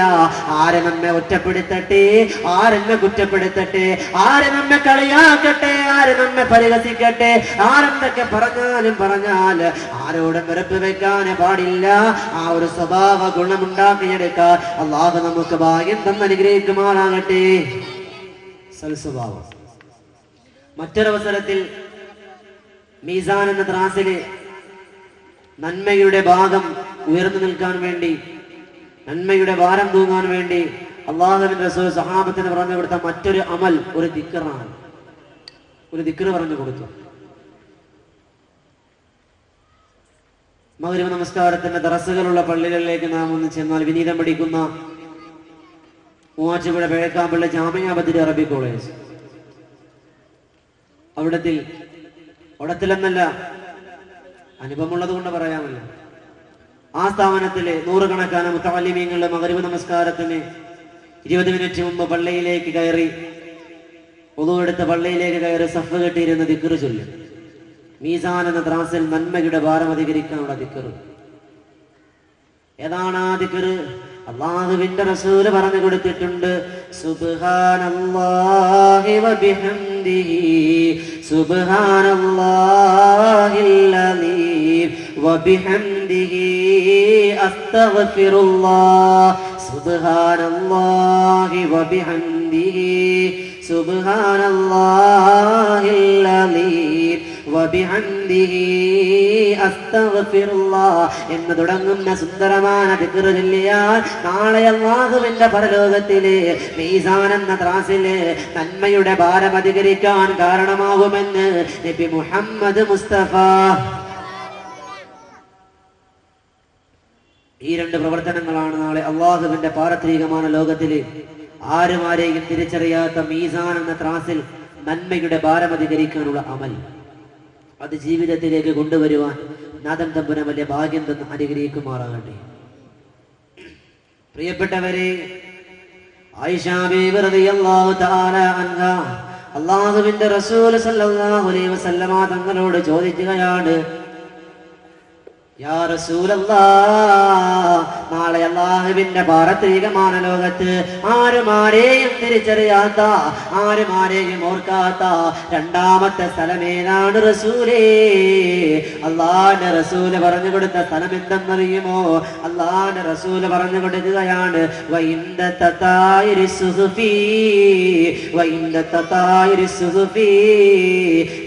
ആരെ നമ്മെ ഒറ്റപ്പെടുത്തട്ടെ, ആരെന്നെ കുറ്റപ്പെടുത്തട്ടെ, ആരെ നമ്മെ കളിയാക്കട്ടെ, ആരെ നമ്മെ പരിഹസിക്കട്ടെ, ആരെന്തൊക്കെ പറഞ്ഞാൽ ആരോടും വെറുപ്പ് വെക്കാൻ പാടില്ല. ആ ഒരു സ്വഭാവ ഗുണമുണ്ടാക്കിയെടുക്കാൻ അല്ലാഹു നമുക്ക് ഭാഗ്യം തന്ന് അനുഗ്രഹിക്കുമാറാകട്ടെ. സൽസ്വഭാവം. മറ്റൊരവസരത്തിൽ മീസാൻ എന്ന ത്രാസില് നന്മയുടെ ഭാഗം ഉയർന്നു നിൽക്കാൻ വേണ്ടി, നന്മയുടെ ഭാരം തൂങ്ങാൻ വേണ്ടി അല്ലാഹുവിന്റെ റസൂൽ സഹാബത്തിന് പറഞ്ഞു കൊടുത്ത മറ്റൊരു അമൽ ഒരു ദിക്റാണ്. ഒരു ദിക്ർ പറഞ്ഞു കൊടുത്തു. മഗ്‌രിബ് നമസ്കാരത്തിന്റെ ദറസുകളുള്ള പള്ളികളിലേക്ക് നാം ഒന്ന് ചെന്നാൽ വിനീതം പഠിക്കുന്ന മൂവാറ്റുപുഴ പേഴക്കാമ്പള്ളി ജാമിഅ ബദ്രി അറബി കോളേജ്, അവിടത്തിലെന്നല്ല, അനുഭവമുള്ളത് കൊണ്ട് പറയാമല്ലോ, ആ സ്ഥാപനത്തിലെ നൂറുകണക്കാன മുത്തഅല്ലിമീങ്ങളുടെ മഗ്‌രിബ് നമസ്കാരത്തിന് 20 മിനിറ്റ് മുമ്പ് പള്ളിയിലേക്ക് കയറി, വുളു എടുത്ത് പള്ളിയിലേക്ക് കയറി സഫ് കെട്ടിയിരുന്ന ദിക്ർ ചൊല്ലും. മീസാൻ എന്ന ത്രാസിൽ നന്മയുടെ ഭാരം അധികരിക്കാനുള്ള ദിക്ർ. ഏതാണ് ആ ദിക്ർ? അല്ലാഹുവിന്റെ റസൂൽ പറഞ്ഞു കൊടുത്തിട്ടുണ്ട്. സുബ്ഹാനല്ലാഹി വബിഹംദിഹി സുബ്ഹാനല്ലാഹിൽ അലീം വബിഹംദിഹി അസ്തഗ്ഫിറുല്ലാഹ് സുബ്ഹാനല്ലാഹി വബിഹംദിഹി സുബ്ഹാനല്ലാഹിൽ അലീം വബിഹംദിഹി അസ്തഗ്ഫിറുല്ലാഹ് എന്ന് തുടങ്ങുന്ന സുന്ദരമായ ദിക്ർ ചൊല്ലിയാൽ നാളെ അല്ലാഹുവിന്റെ പരലോകത്തിലെ മീസാൻ എന്ന ത്രാസില് നന്മയുടെ ഭാരം അധികരിക്കാൻ കാരണമാകുമെന്ന് നബി മുഹമ്മദ് മുസ്തഫ. ഈ രണ്ട് പ്രവർത്തനങ്ങളാണ് നാളെ അല്ലാഹുവിന്റെ പാരത്രികമായ ലോകത്തില് ആരുമാരെയും തിരിച്ചറിയാത്ത മീസാൻ എന്ന ത്രാസിൽ നന്മയുടെ ഭാരം അധികരിക്കാനുള്ള അമൽ. അത് ജീവിതത്തിലേക്ക് കൊണ്ടുവരുവാൻ നാഥൻ തമ്പുരാൻ വലിയ ഭാഗ്യം തന്ന് അനുഗ്രഹിക്കുമാറാകട്ടെ. പ്രിയപ്പെട്ടവരെ, ആയിഷ ബീവി റളിയല്ലാഹു തആല അൻഹ അല്ലാഹുവിന്റെ റസൂൽ സല്ലല്ലാഹു അലൈഹി വസല്ലമ തങ്ങളോട് ചോദിക്കുകയാണ്, യാ റസൂലല്ലാഹ്, നാളെ അല്ലാഹുവിന്റെ പാരത്രികമായ ലോകത്ത് ആരുമാരെയും തിരിച്ചറിയാത്ത, ആരുമാരെയും ഓർക്കാത്ത രണ്ടാമത്തെ സ്ഥലമേതാണ് റസൂലേ? അല്ലാഹുവിന്റെ റസൂല് പറഞ്ഞു കൊടുത്ത സ്ഥലം എന്തെന്നറിയുമോ? അല്ലാഹുവിന്റെ റസൂല് പറഞ്ഞു കൊടുക്കുകയാണ്,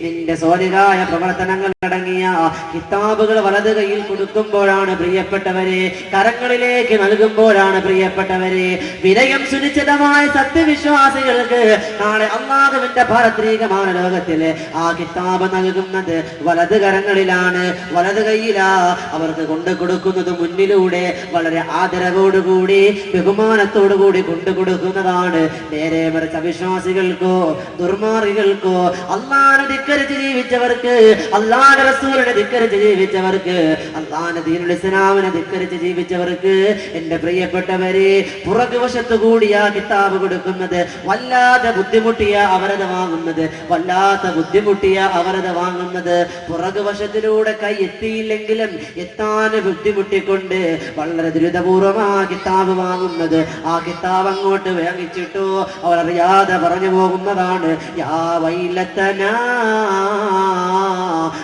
നിന്റെ സോലിഹായ പ്രവർത്തനങ്ങൾ അടങ്ങിയ കിതാബുകൾ വലത് കൈയിൽ കൊടുക്കുമ്പോഴാണ് പ്രിയപ്പെട്ടവരെ, കരങ്ങളിലേക്ക് നൽകുമ്പോഴാണ് പ്രിയപ്പെട്ടവരെ, വിനയം സുനിശ്ചിതമായ സത്യവിശ്വാസികൾക്ക് നാളെ അല്ലാഹുവിന്റെ പാരത്രികമായ ലോകത്തില് ആ കിതാബ് നൽകുന്നത് വലത് കരങ്ങളിലാണ്, വലത് കൈയിലാ. അവർക്ക് കൊണ്ടു കൊടുക്കുന്നത് മുന്നിലൂടെ വളരെ ആദരവോടുകൂടി ബഹുമാനത്തോടുകൂടി കൊണ്ടു കൊടുക്കുന്നതാണ്. നേരെ മറിച്ച് അവിശ്വാസികൾക്കോ ദുർമാർഗികൾക്കോ അല്ലാഹുവിനെ ധിക്കരിച്ച് ജീവിച്ചവർക്ക്, അല്ലാഹുവിന്റെ റസൂലിനെ ധിക്കരിച്ച് ജീവിച്ചവർക്ക്, അല്ലാഹുവിന്റെ ദീനുൽ ഇസ്ലാമിനെ ധിക്കരിച്ച് ജീവിച്ചവർക്ക്, എന്റെ പ്രിയപ്പെട്ടവരെ, പുറകുവശത്തു കൂടി ആ കിതാബ് കൊടുക്കുന്നത് വല്ലാതെ ബുദ്ധിമുട്ടിയ അവരത് വാങ്ങുന്നത്, വല്ലാത്ത ബുദ്ധിമുട്ടിയ അവരത് വാങ്ങുന്നത്, പുറകുവശത്തിലൂടെ കൈ എത്തിയില്ലെങ്കിലും എത്താൻ ബുദ്ധിമുട്ടിക്കൊണ്ട് വളരെ ദുരിതപൂർവ്വം ആ കിതാബ് വാങ്ങുന്നത്. ആ കിതാബ് അങ്ങോട്ട് വാങ്ങിച്ചിട്ടോ അവർ അറിയാതെ പറഞ്ഞു പോകുന്നതാണ്, യാ വൈലത്തനാ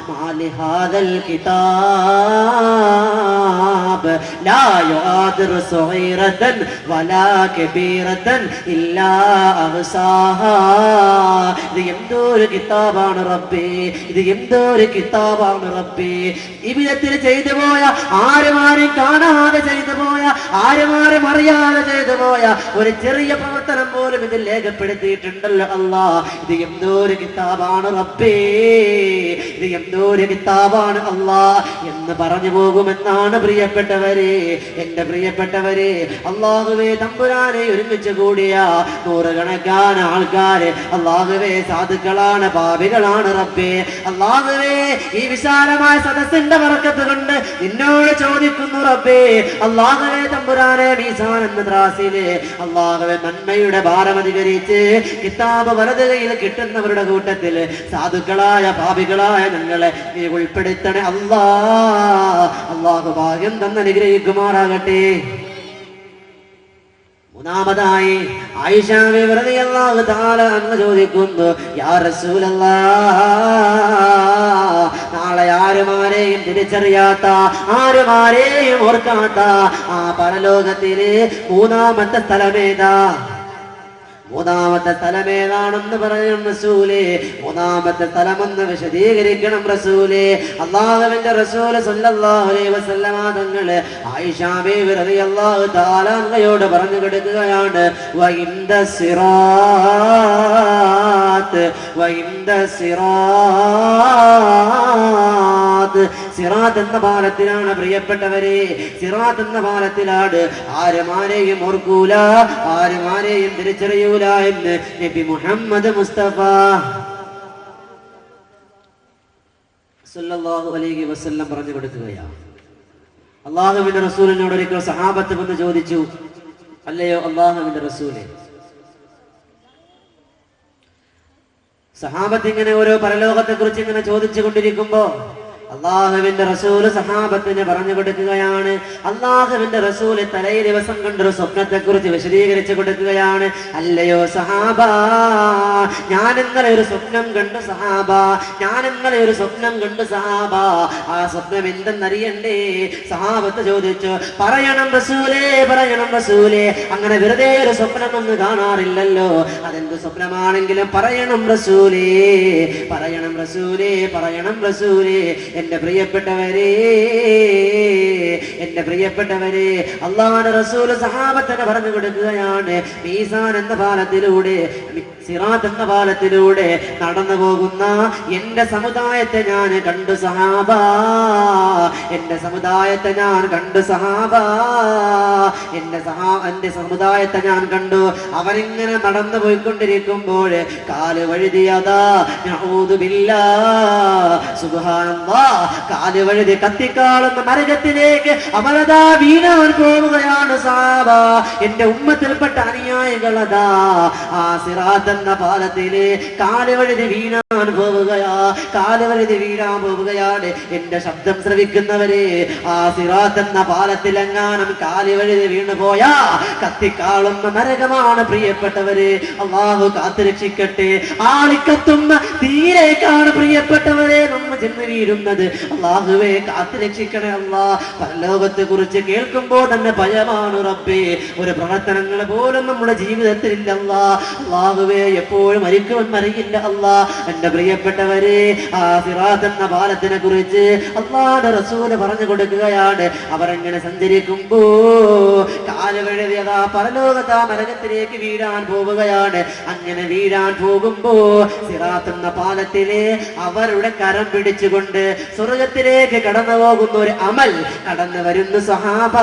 മാ മാലിഹാദൽ കിതാബ് ലാ യുആദിറു സഗീറതൻ വലാ കബീറതൻ ഇല്ലാ അഹ്സാഹാ. ഇത് എന്തൊരു കിതാബാണ് റബ്ബേ, ഇത് എന്തൊരു കിതാബാണ് റബ്ബേ. ഈ വിധത്തിൽ ചെയ്തു പോയ, ആരും കാണാതെ ചെയ്തു പോയ, ആരും അറിയാതെ ചെയ്തു പോയ ഒരു ചെറിയ പ്രവർത്തനം പോലും ഇതിൽ രേഖപ്പെടുത്തിയിട്ടുണ്ടല്ലോ അല്ലാ. ഇത് എന്തൊരു കിതാബാണ് റബ്ബേ, ഇത് എന്തൊരു കിതാബാണ് അല്ലാ എന്ന് പറഞ്ഞു പോകുമെന്നാണ് പ്രിയപ്പെട്ടവരെ, എന്റെ പ്രിയപ്പെട്ടവരെ. അല്ലാഹുവേ തമ്പുരാനെ ഒരുമിച്ച് കൂടിയ നൂറുകണക്കാന ആൾക്കാര് അല്ലാഹുവേ സാധുക്കളാണ്, പാപികളാണ് റബ്ബേ. അല്ലാഹുവേ ഈ വിശാലമായ സദസ്സിന്റെ ബർക്കത്ത് കൊണ്ട് നിന്നോട് ചോദിക്കുന്നു റബ്ബേ. അല്ലാഹുവേ തമ്പുരാനെ മീസാൻ എന്ന ത്രാസില് അല്ലാഹുവേ നന്മയുടെ ഭാരം അധികരിച്ച് കിതാബ് വലത് കയ്യിൽ കിട്ടുന്നവരുടെ കൂട്ടത്തിൽ സാധുക്കളായ പാപികളായ ഞങ്ങളെ നീ ഉൾപ്പെടുത്തണേ അല്ലാ. അല്ലാഹു ഭാഗ്യം തന്ന് അനുഗ്രഹിക്കുമാറാകട്ടെ. മൂന്നാമതായി ആയിഷ റളിയല്ലാഹു തആല അൻഹ ചോദിക്കുന്നു, യാ റസൂലല്ലാഹ്, നാളെ ആരുമാരെയും തിരിച്ചറിയാത്ത, ആരുമാരെയും ഓർക്കാത്ത ആ പരലോകത്തിലെ മൂന്നാമത്തെ സ്ഥലമേതാ? മൂന്നാമത്തെ സ്ഥലമേതാണെന്ന് പറയണം റസൂലേ. മൂന്നാമത്തെ സ്ഥലമെന്ന് വിശദീകരിക്കണം റസൂലേ. അല്ലാഹുവിന്റെ റസൂൽ സല്ലല്ലാഹു അലൈഹി വസല്ലമ തങ്ങള് ആയിഷ ബീവി റളിയല്ലാഹു തആല അൻഹയോട് പറഞ്ഞു കൊടുക്കുകയാണ്, വഇൻദ സിറാത്ത്, വഇൻദ സിറാത്ത്. സിറാത്ത് എന്ന പാലത്തിലാണ് പ്രിയപ്പെട്ടവരെ, സിറാത്ത് എന്ന പാലത്തിലാണ് ആരുമാരെയും ഓർക്കൂല, ആരുമാരെയും തിരിച്ചറിയൂല എന്ന് നബി മുഹമ്മദ് മുസ്തഫ സല്ലല്ലാഹു അലൈഹി വസല്ലം പറഞ്ഞു കൊടുക്കുകയാണ്. അല്ലാഹുവിന്റെ റസൂലിനോട് ഒരിക്കൽ സഹാബത്ത് വന്ന് ചോദിച്ചു, അല്ലയോ അല്ലാഹുവിന്റെ റസൂലേ, സഹാബത്ത് ഇങ്ങനെ ഓരോ പരലോകത്തെ കുറിച്ച് ഇങ്ങനെ ചോദിച്ചു കൊണ്ടിരിക്കുമ്പോ അള്ളാഹുവിന്റെ റസൂല് സഹാബത്തിന് പറഞ്ഞു കൊടുക്കുകയാണ്. അള്ളാഹുവിന്റെ റസൂല് തലേ ദിവസം കണ്ടൊരു സ്വപ്നത്തെ കുറിച്ച് വിശദീകരിച്ചു കൊടുക്കുകയാണ്. അല്ലയോ സഹാബ, ഞാൻ ഇന്നലെ ഒരു സ്വപ്നം കണ്ടു സഹാബ, ഞാൻ ഇന്നലെ ഒരു സ്വപ്നം കണ്ടു സഹാബ. ആ സ്വപ്നം എന്തെന്നറിയണ്ടേ? സഹാബത്ത് ചോദിച്ചു. പറയണം റസൂലേ, പറയണം റസൂലേ. അങ്ങനെ വെറുതെ ഒരു സ്വപ്നമൊന്നും കാണാറില്ലല്ലോ, അതെന്ത് സ്വപ്നമാണെങ്കിലും പറയണം റസൂലേ, പറയണം റസൂലേ, പറയണം റസൂലേ. എന്റെ പ്രിയപ്പെട്ടവരെ, എന്റെ പ്രിയപ്പെട്ടവരെ, അല്ലാഹുവിന്റെ റസൂൽ സഹാബത്തിനെ പറഞ്ഞു കൊടുക്കുകയാണ്, മീസാൻ എന്ന പാലത്തിലൂടെ, സിറാത്ത് എന്ന പാലത്തിലൂടെ നടന്നു പോകുന്ന എന്റെ സമുദായത്തെ ഞാൻ കണ്ടു സഹാബ, എന്റെ സമുദായത്തെ ഞാൻ കണ്ടു സഹാബ, എന്റെ സമുദായത്തെ ഞാൻ കണ്ടു. അവരിങ്ങനെ നടന്നു പോയിക്കൊണ്ടിരിക്കുമ്പോൾ കാല് വഴുതിയതാ, നഊദു ബില്ലാഹ്, സുബ്ഹാനല്ലാഹ്, കാല് വഴുതി കത്തിക്കാളുന്ന നരകത്തിലേക്ക് അവരതാ വീണാൻ പോവുകയാണ് സഹാബ. എന്റെ ഉമ്മത്തിൽപ്പെട്ട അനുയായികളതാ ആ സിറാത്ത് എന്ന പാലത്തില് കാല് വഴുതി വീണാൻ പോവുകയാ, കാല് വഴുതി വീഴാൻ പോവുകയാണ്. എന്റെ ശബ്ദം ശ്രവിക്കുന്നവരെ, ആ സിറാത്ത് എന്ന പാലത്തിലെങ്ങാനും കാല് വഴുതി വീണു പോയാ കത്തിക്കാളുന്ന നരകമാണ് പ്രിയപ്പെട്ടവരെ. അല്ലാഹു കാത്തുരക്ഷിക്കട്ടെ. ആളിക്കത്തുന്ന തീരേക്കാണ് പ്രിയപ്പെട്ടവരെ നമ്മൾ ചെന്ന് വീഴുന്നത്. അല്ലാഹുവേ കാത്തുരക്ഷിക്കണേ അല്ലാ. പരലോകത്തെ കുറിച്ച് കേൾക്കുമ്പോൾ തന്നെ ഭയമാണ് റബ്ബേ. ഒരു പ്രവർത്തനങ്ങൾ പോലും നമ്മുടെ ജീവിതത്തിൽ ഇല്ല അല്ലാ. അല്ലാഹുവേ എപ്പോഴും മരിക്കുമെന്നറിയില്ല അല്ലാ. എന്റെ പ്രിയപ്പെട്ടവരെ, ആ സിറാത്ത് എന്ന പാലത്തിനെ കുറിച്ച് അല്ലാഹുവിന്റെ റസൂല് പറഞ്ഞു കൊടുക്കുകയാണ്. അവരെങ്ങനെ സഞ്ചരിക്കുമ്പോ കാല് വഴുതിയതാ പരലോകത്താ നരകത്തിലേക്ക് വീഴാൻ പോവുകയാണ്. അങ്ങനെ വീഴാൻ പോകുമ്പോ സിറാത്ത് എന്ന പാലത്തിലെ അവരുടെ കരം പിടിച്ചുകൊണ്ട് സ്വർഗത്തിലേക്ക് കടന്നു പോകുന്ന ഒരു അമൽ കടന്നു വരുന്നു സഹാബ.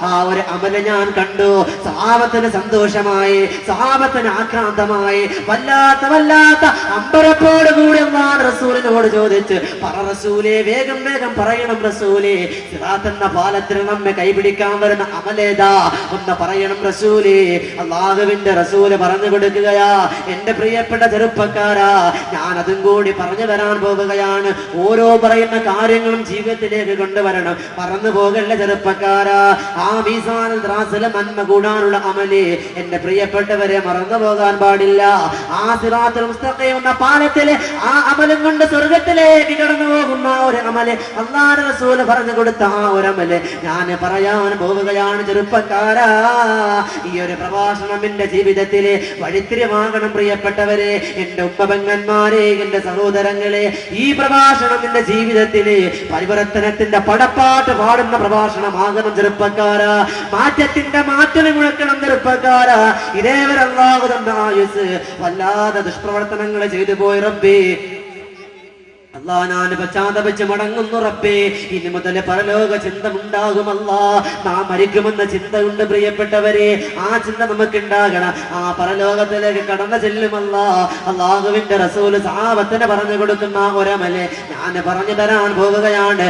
ആ ഒരു അമല് ഞാൻ കണ്ടു. സഹാബത്തിന് സന്തോഷമായി, സഹാബത്തിന് ആക്രാന്തമായി, വല്ലാത്ത അമ്പരപ്പോട് കൂടി അല്ലാഹുവിന്റെ റസൂലിനോട് ചോദിച്ചു, പറ റസൂലേ, വേഗം വേഗം പറയണം റസൂലേ, സിറാത്ത് എന്ന പാലത്തിൽ നമ്മെ കൈപിടിക്കാൻ വരുന്ന അമലേതാ ഒന്ന് പറയണം റസൂലേ. അല്ലാഹുവിന്റെ റസൂല് പറഞ്ഞു കൊടുക്കുകയാ, എന്റെ പ്രിയപ്പെട്ട ചെറുപ്പക്കാരാ, ഞാൻ അതും കൂടി പറഞ്ഞു വരാൻ പോവുകയാണ്. ഓരോ പറയുന്ന കാര്യങ്ങളും ജീവിതത്തിലേക്ക് കൊണ്ടുവരണം. പറന്നു പോകല്ല ചെറുപ്പക്കാരാ. ആ മീസാൻ ത്രാസിലെ നന്മ കൂടാനുള്ള അമല് എന്റെ പ്രിയപ്പെട്ടവരെ മറന്നു പോകാൻ പാടില്ല. ആ സിറാത്തുൽ മുസ്തഖീം എന്ന പാലത്തില് ആ അമലും കൊണ്ട് സ്വർഗത്തിലേക്ക് കടന്നു പോകുന്ന ഒരു അമല്, അല്ലാഹുവിന്റെ റസൂൽ പറഞ്ഞു കൊടുത്ത ആ ഒരു അമല് ഞാൻ പറയാൻ പോവുകയാണ് ചെറുപ്പക്കാരാ. ഈ ഒരു പ്രഭാഷണം എന്റെ ജീവിതത്തിലെ വഴിത്തിരിവാകണം പ്രിയപ്പെട്ടവരെ, എന്റെ ഉപ്പപെങ്ങന്മാരെ, എന്റെ സഹോദരങ്ങളെ. ഈ പ്രഭാഷണം എന്റെ ജീവിതത്തിലെ പരിവർത്തനത്തിന്റെ പടപ്പാട്ട് പാടുന്ന പ്രഭാഷണമാകണം ചെറുപ്പക്കാരാ. മാറ്റത്തിന്റെ മാറ്റം മുഴക്കണം ചെറുപ്പക്കാരാ. ഇതേവരെ അല്ലാഹു തന്ന ആയുസ് വല്ലാതെ ദുഷ്പ്രവർത്തനങ്ങൾ ചെയ്തു പോയി റബ്ബേ. അല്ലാഹ് ഞാൻ പശ്ചാത്തപിച്ച് മടങ്ങുന്നു റബ്ബേ. ഇനി മുതൽ പരലോക ചിന്ത ഉണ്ടാകുമല്ലാ. നാം മരിക്കുമെന്ന ചിന്തയുണ്ട് പ്രിയപ്പെട്ടവരെ. ആ ചിന്ത നമുക്ക് ഉണ്ടാകണം. ആ പരലോകത്തിലേക്ക് കടന്നു ചെല്ലുമല്ലാ. അല്ലാഹുവിന്റെ റസൂൽ സഹാബത്തിന് പറഞ്ഞു കൊടുക്കുന്ന ഒരമല് ഞാൻ പറഞ്ഞു തരാൻ പോവുകയാണ്.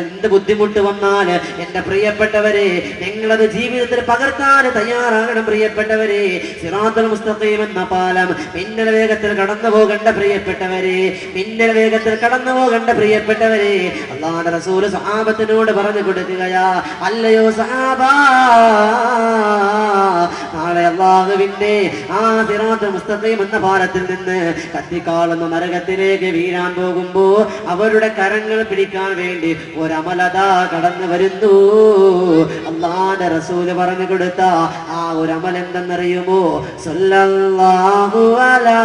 എന്ത് ബുദ്ധിമുട്ട് വന്നാല് എന്റെ പ്രിയപ്പെട്ടവരെ നിങ്ങളത് ജീവിതത്തിൽ പകർത്താൻ തയ്യാറാകണം പ്രിയപ്പെട്ടവരെ. സിറാത്തുൽ മുസ്തഖീം എന്ന പാലം മിന്നൽ വേഗത്തിൽ കടന്നു പോകേണ്ട പ്രിയപ്പെട്ടവരെ, മിന്നൽ വേഗത്തിൽ കടന്നു പോകേണ്ട പ്രിയപ്പെട്ടവരെ, അല്ലാഹുവിന്റെ റസൂൽ സഹാബത്തിനോട് പറഞ്ഞു കൊടുക്കുകയാ, അല്ലയോ സഹാബാ, നാളെ അല്ലാഹുവിന്റെ ആ സിറാത്തുൽ മുസ്തഖീം എന്ന പാലത്തിൽ നിന്ന് കത്തിക്കാളുന്ന നരകത്തിലേക്ക് വീഴാൻ പോകുമ്പോ അവരുടെ കരങ്ങൾ പിടിക്കാൻ വേണ്ടി ഒരമലതാ കടന്നു വരുന്നു. അല്ലാഹുവിന്റെ റസൂൽ പറഞ്ഞു കൊടുത്ത ആ ഒരു എന്തെന്നറിയുമോ? സല്ലല്ലാഹു അലാ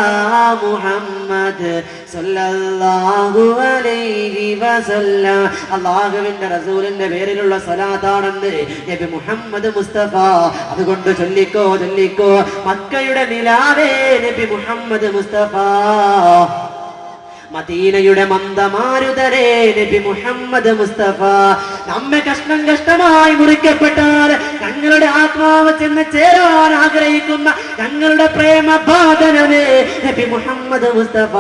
മുഹമ്മദ് സല്ലല്ലാഹു അലൈഹി വസല്ലം. അല്ലാഹുവിന്റെ റസൂലിന്റെ പേരിലുള്ള സ്വലാത്താണെന്ന് നബി മുഹമ്മദ് മുസ്തഫ. അതുകൊണ്ട് ചൊല്ലിക്കോ ചൊല്ലിക്കോ, മക്കയുടെ നിലാവേ നബി മുഹമ്മദ് മുസ്തഫ, മദീനയുടെ മന്ദമാരുതരേ നബി മുഹമ്മദ് മുസ്തഫ. നമ്മെ കഷ്ണം കഷ്ടമായി മുറിക്കപ്പെട്ടാൽ ഞങ്ങളുടെ ആത്മാവ് ചെന്ന് ചേരാൻ ആഗ്രഹിക്കുന്ന ഞങ്ങളുടെ പ്രേമബാധനമേ നബി മുഹമ്മദ് മുസ്തഫ.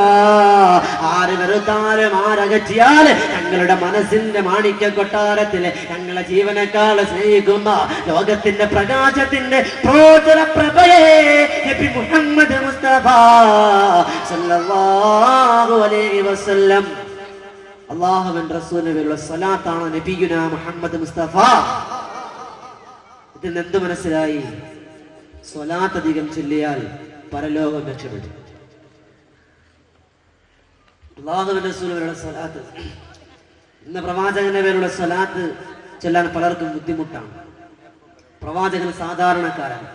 ആര് വെറുത്താലും ആരകറ്റിയാൽ ഞങ്ങളുടെ മനസ്സിന്റെ മാണിക്യ കൊട്ടാരത്തില് ഞങ്ങളെ ജീവനേക്കാൾ സ്നേഹിക്കുന്ന ലോകത്തിന്റെ പ്രകാശത്തിന്റെ പ്രോജ്വല പ്രഭയേ നബി മുഹമ്മദ് മുസ്തഫ സല്ലല്ലാഹു അലൈഹി വസല്ലം. അല്ലാഹുവിന്റെ റസൂലിനുള്ള സ്വലാത്താണ് നബിയുനാ മുഹമ്മദ് മുസ്തഫ. ഇതിൽ എന്ത് മനസ്സിലായി? സ്വലാത്ത് അധികം ചൊല്ലിയാൽ പരലോകം രക്ഷപ്പെടും. അല്ലാഹുവിന്റെ റസൂലിനുള്ള സ്വലാത്ത്, ഇന്ന് പ്രവാചകന്റെ പേരുള്ള സ്വലാത്ത് ചൊല്ലാൻ പലർക്കും ബുദ്ധിമുട്ടാണ്. പ്രവാചകൻ സാധാരണക്കാരാണ്.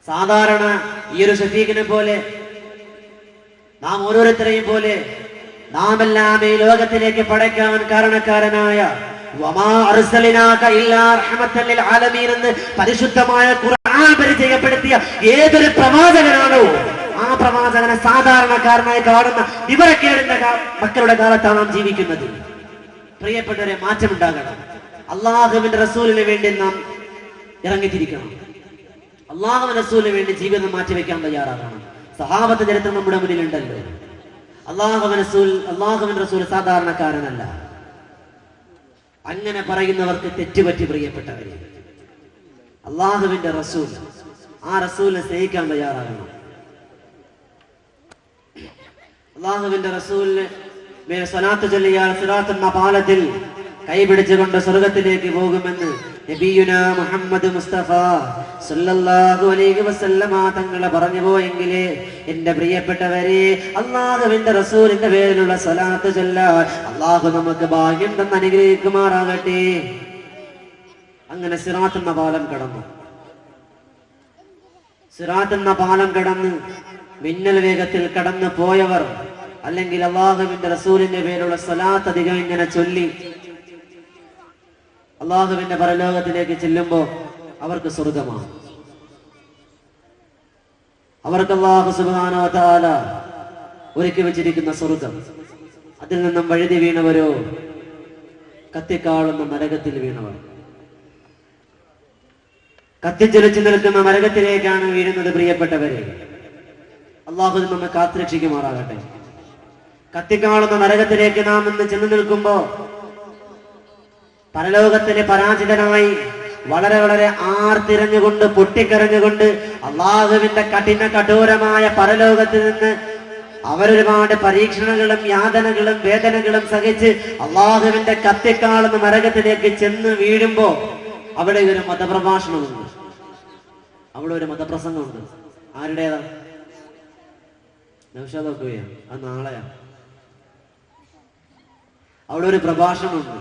സാധാരണ ഈ ഒരു ഷഫീഖിനെ പോലെ നാം ഓരോരുത്തരെയും പോലെ നാം എല്ലാം ഈ ലോകത്തിലേക്ക് പടയ്ക്കാൻ കാരണക്കാരനായ വമാ അർസൽനാക ഇല്ലാ റഹ്മത്തൻ ലിൽ ആലമീൻ എന്ന് പരിശുദ്ധമായ ഖുർആൻ പരിചയപ്പെടുത്തിയ ഏതൊരു പ്രവാചകനാണോ ആ പ്രവാചകനെ സാധാരണക്കാരനായി കാണുന്ന വിവരക്കേടിന്റെ മക്കളുടെ കാലത്താണ് നാം ജീവിക്കുന്നത്. പ്രിയപ്പെട്ടവരെ, മാറ്റമുണ്ടാകണം. അല്ലാഹുവിന്റെ റസൂലിന് വേണ്ടി നാം ഇറങ്ങിത്തിരിക്കണം. അല്ലാഹുവിന്റെ റസൂലിന് വേണ്ടി ജീവിതം മാറ്റിവെക്കാൻ തയ്യാറാകണം. സഹാബത്ത് ചരിത്രം നമ്മുടെ മുന്നിലുണ്ടല്ലോ. അല്ലാഹുവിന്റെ റസൂൽ സാധാരണക്കാരനല്ല. അങ്ങനെ പറയുന്നവർക്ക് തെറ്റുപറ്റി പ്രിയപ്പെട്ടവരെ. അല്ലാഹുവിന്റെ റസൂൽ, ആ റസൂലിനെ സ്നേഹിക്കാൻ തയ്യാറാകണം. അല്ലാഹുവിന്റെ റസൂലിന് മേൽ സ്വലാത്ത് ചൊല്ലിയാൽ സിറാത്ത് എന്ന പാലത്തിൽ കൈപിടിച്ചുകൊണ്ട് സ്വർഗത്തിലേക്ക് പോകുമെന്ന് നബിയുനാ മുഹമ്മദ് മുസ്തഫ സല്ലല്ലാഹു അലൈഹി വസല്ലമ തങ്ങളെ പറഞ്ഞു പോയെങ്കിലേ എന്റെ പ്രിയപ്പെട്ടവരെ, അല്ലാഹുവിന്റെ റസൂലിന്റെ പേരിലുള്ള സ്വലാത്ത് ചൊല്ലാൻ അല്ലാഹു നമുക്ക് ഭാഗ്യം തന്ന് അനുഗ്രഹിക്കുമാറാകട്ടെ. അങ്ങനെ സിറാത്ത് എന്ന പാലം കടന്നു. സിറാത്ത് എന്ന പാലം കടന്ന് മിന്നൽ വേഗത്തിൽ കടന്നു പോയവർ, അല്ലെങ്കിൽ അല്ലാഹുവിന്റെ റസൂലിന്റെ പേരിലുള്ള സ്വലാത്ത് അധികം ഇങ്ങനെ ചൊല്ലി അല്ലാഹുവിന്റെ പരലോകത്തിലേക്ക് ചെല്ലുമ്പോ അവർക്ക് സ്വർഗമാണ്. അവർക്ക് അല്ലാഹു സുബ്ഹാനഹു വ തആല ഒരുക്കി വെച്ചിരിക്കുന്ന സ്വർഗം. അതിൽ നിന്നും വഴുതി വീണവരോ കത്തിക്കാളുന്ന നരകത്തിൽ വീണവർ. കത്തിച്ചൊലിച്ചു നിൽക്കുന്ന നരകത്തിലേക്കാണ് വീഴുന്നത് പ്രിയപ്പെട്ടവരെ. അല്ലാഹു നമ്മെ കാത്തുരക്ഷിക്കുമാറാകട്ടെ. കത്തിക്കാളുന്ന നരകത്തിലേക്ക് നാം ഇന്ന് ചെന്നു നിൽക്കുമ്പോ പരലോകത്തിലെ പരാജിതനായി വളരെ വളരെ പൊട്ടിക്കരഞ്ഞുകൊണ്ട് അല്ലാഹുവിന്റെ കഠിന കഠോരമായ പരലോകത്തിൽ നിന്ന് അവരൊരുപാട് പരീക്ഷണങ്ങളും യാതനകളും വേദനകളും സഹിച്ച് അള്ളാഹുവിന്റെ കത്തിക്കാളുന്ന നരകത്തിലേക്ക് ചെന്ന് വീഴുമ്പോ അവിടെ ഒരു മതപ്രഭാഷണമുണ്ട്, അവിടെ ഒരു മതപ്രസംഗമുണ്ട്. ആരുടേതാ? നൗഷാദൊക്കെയാണ്, അത് നാളെയാണ്. അവിടെ ഒരു പ്രഭാഷണമുണ്ട്.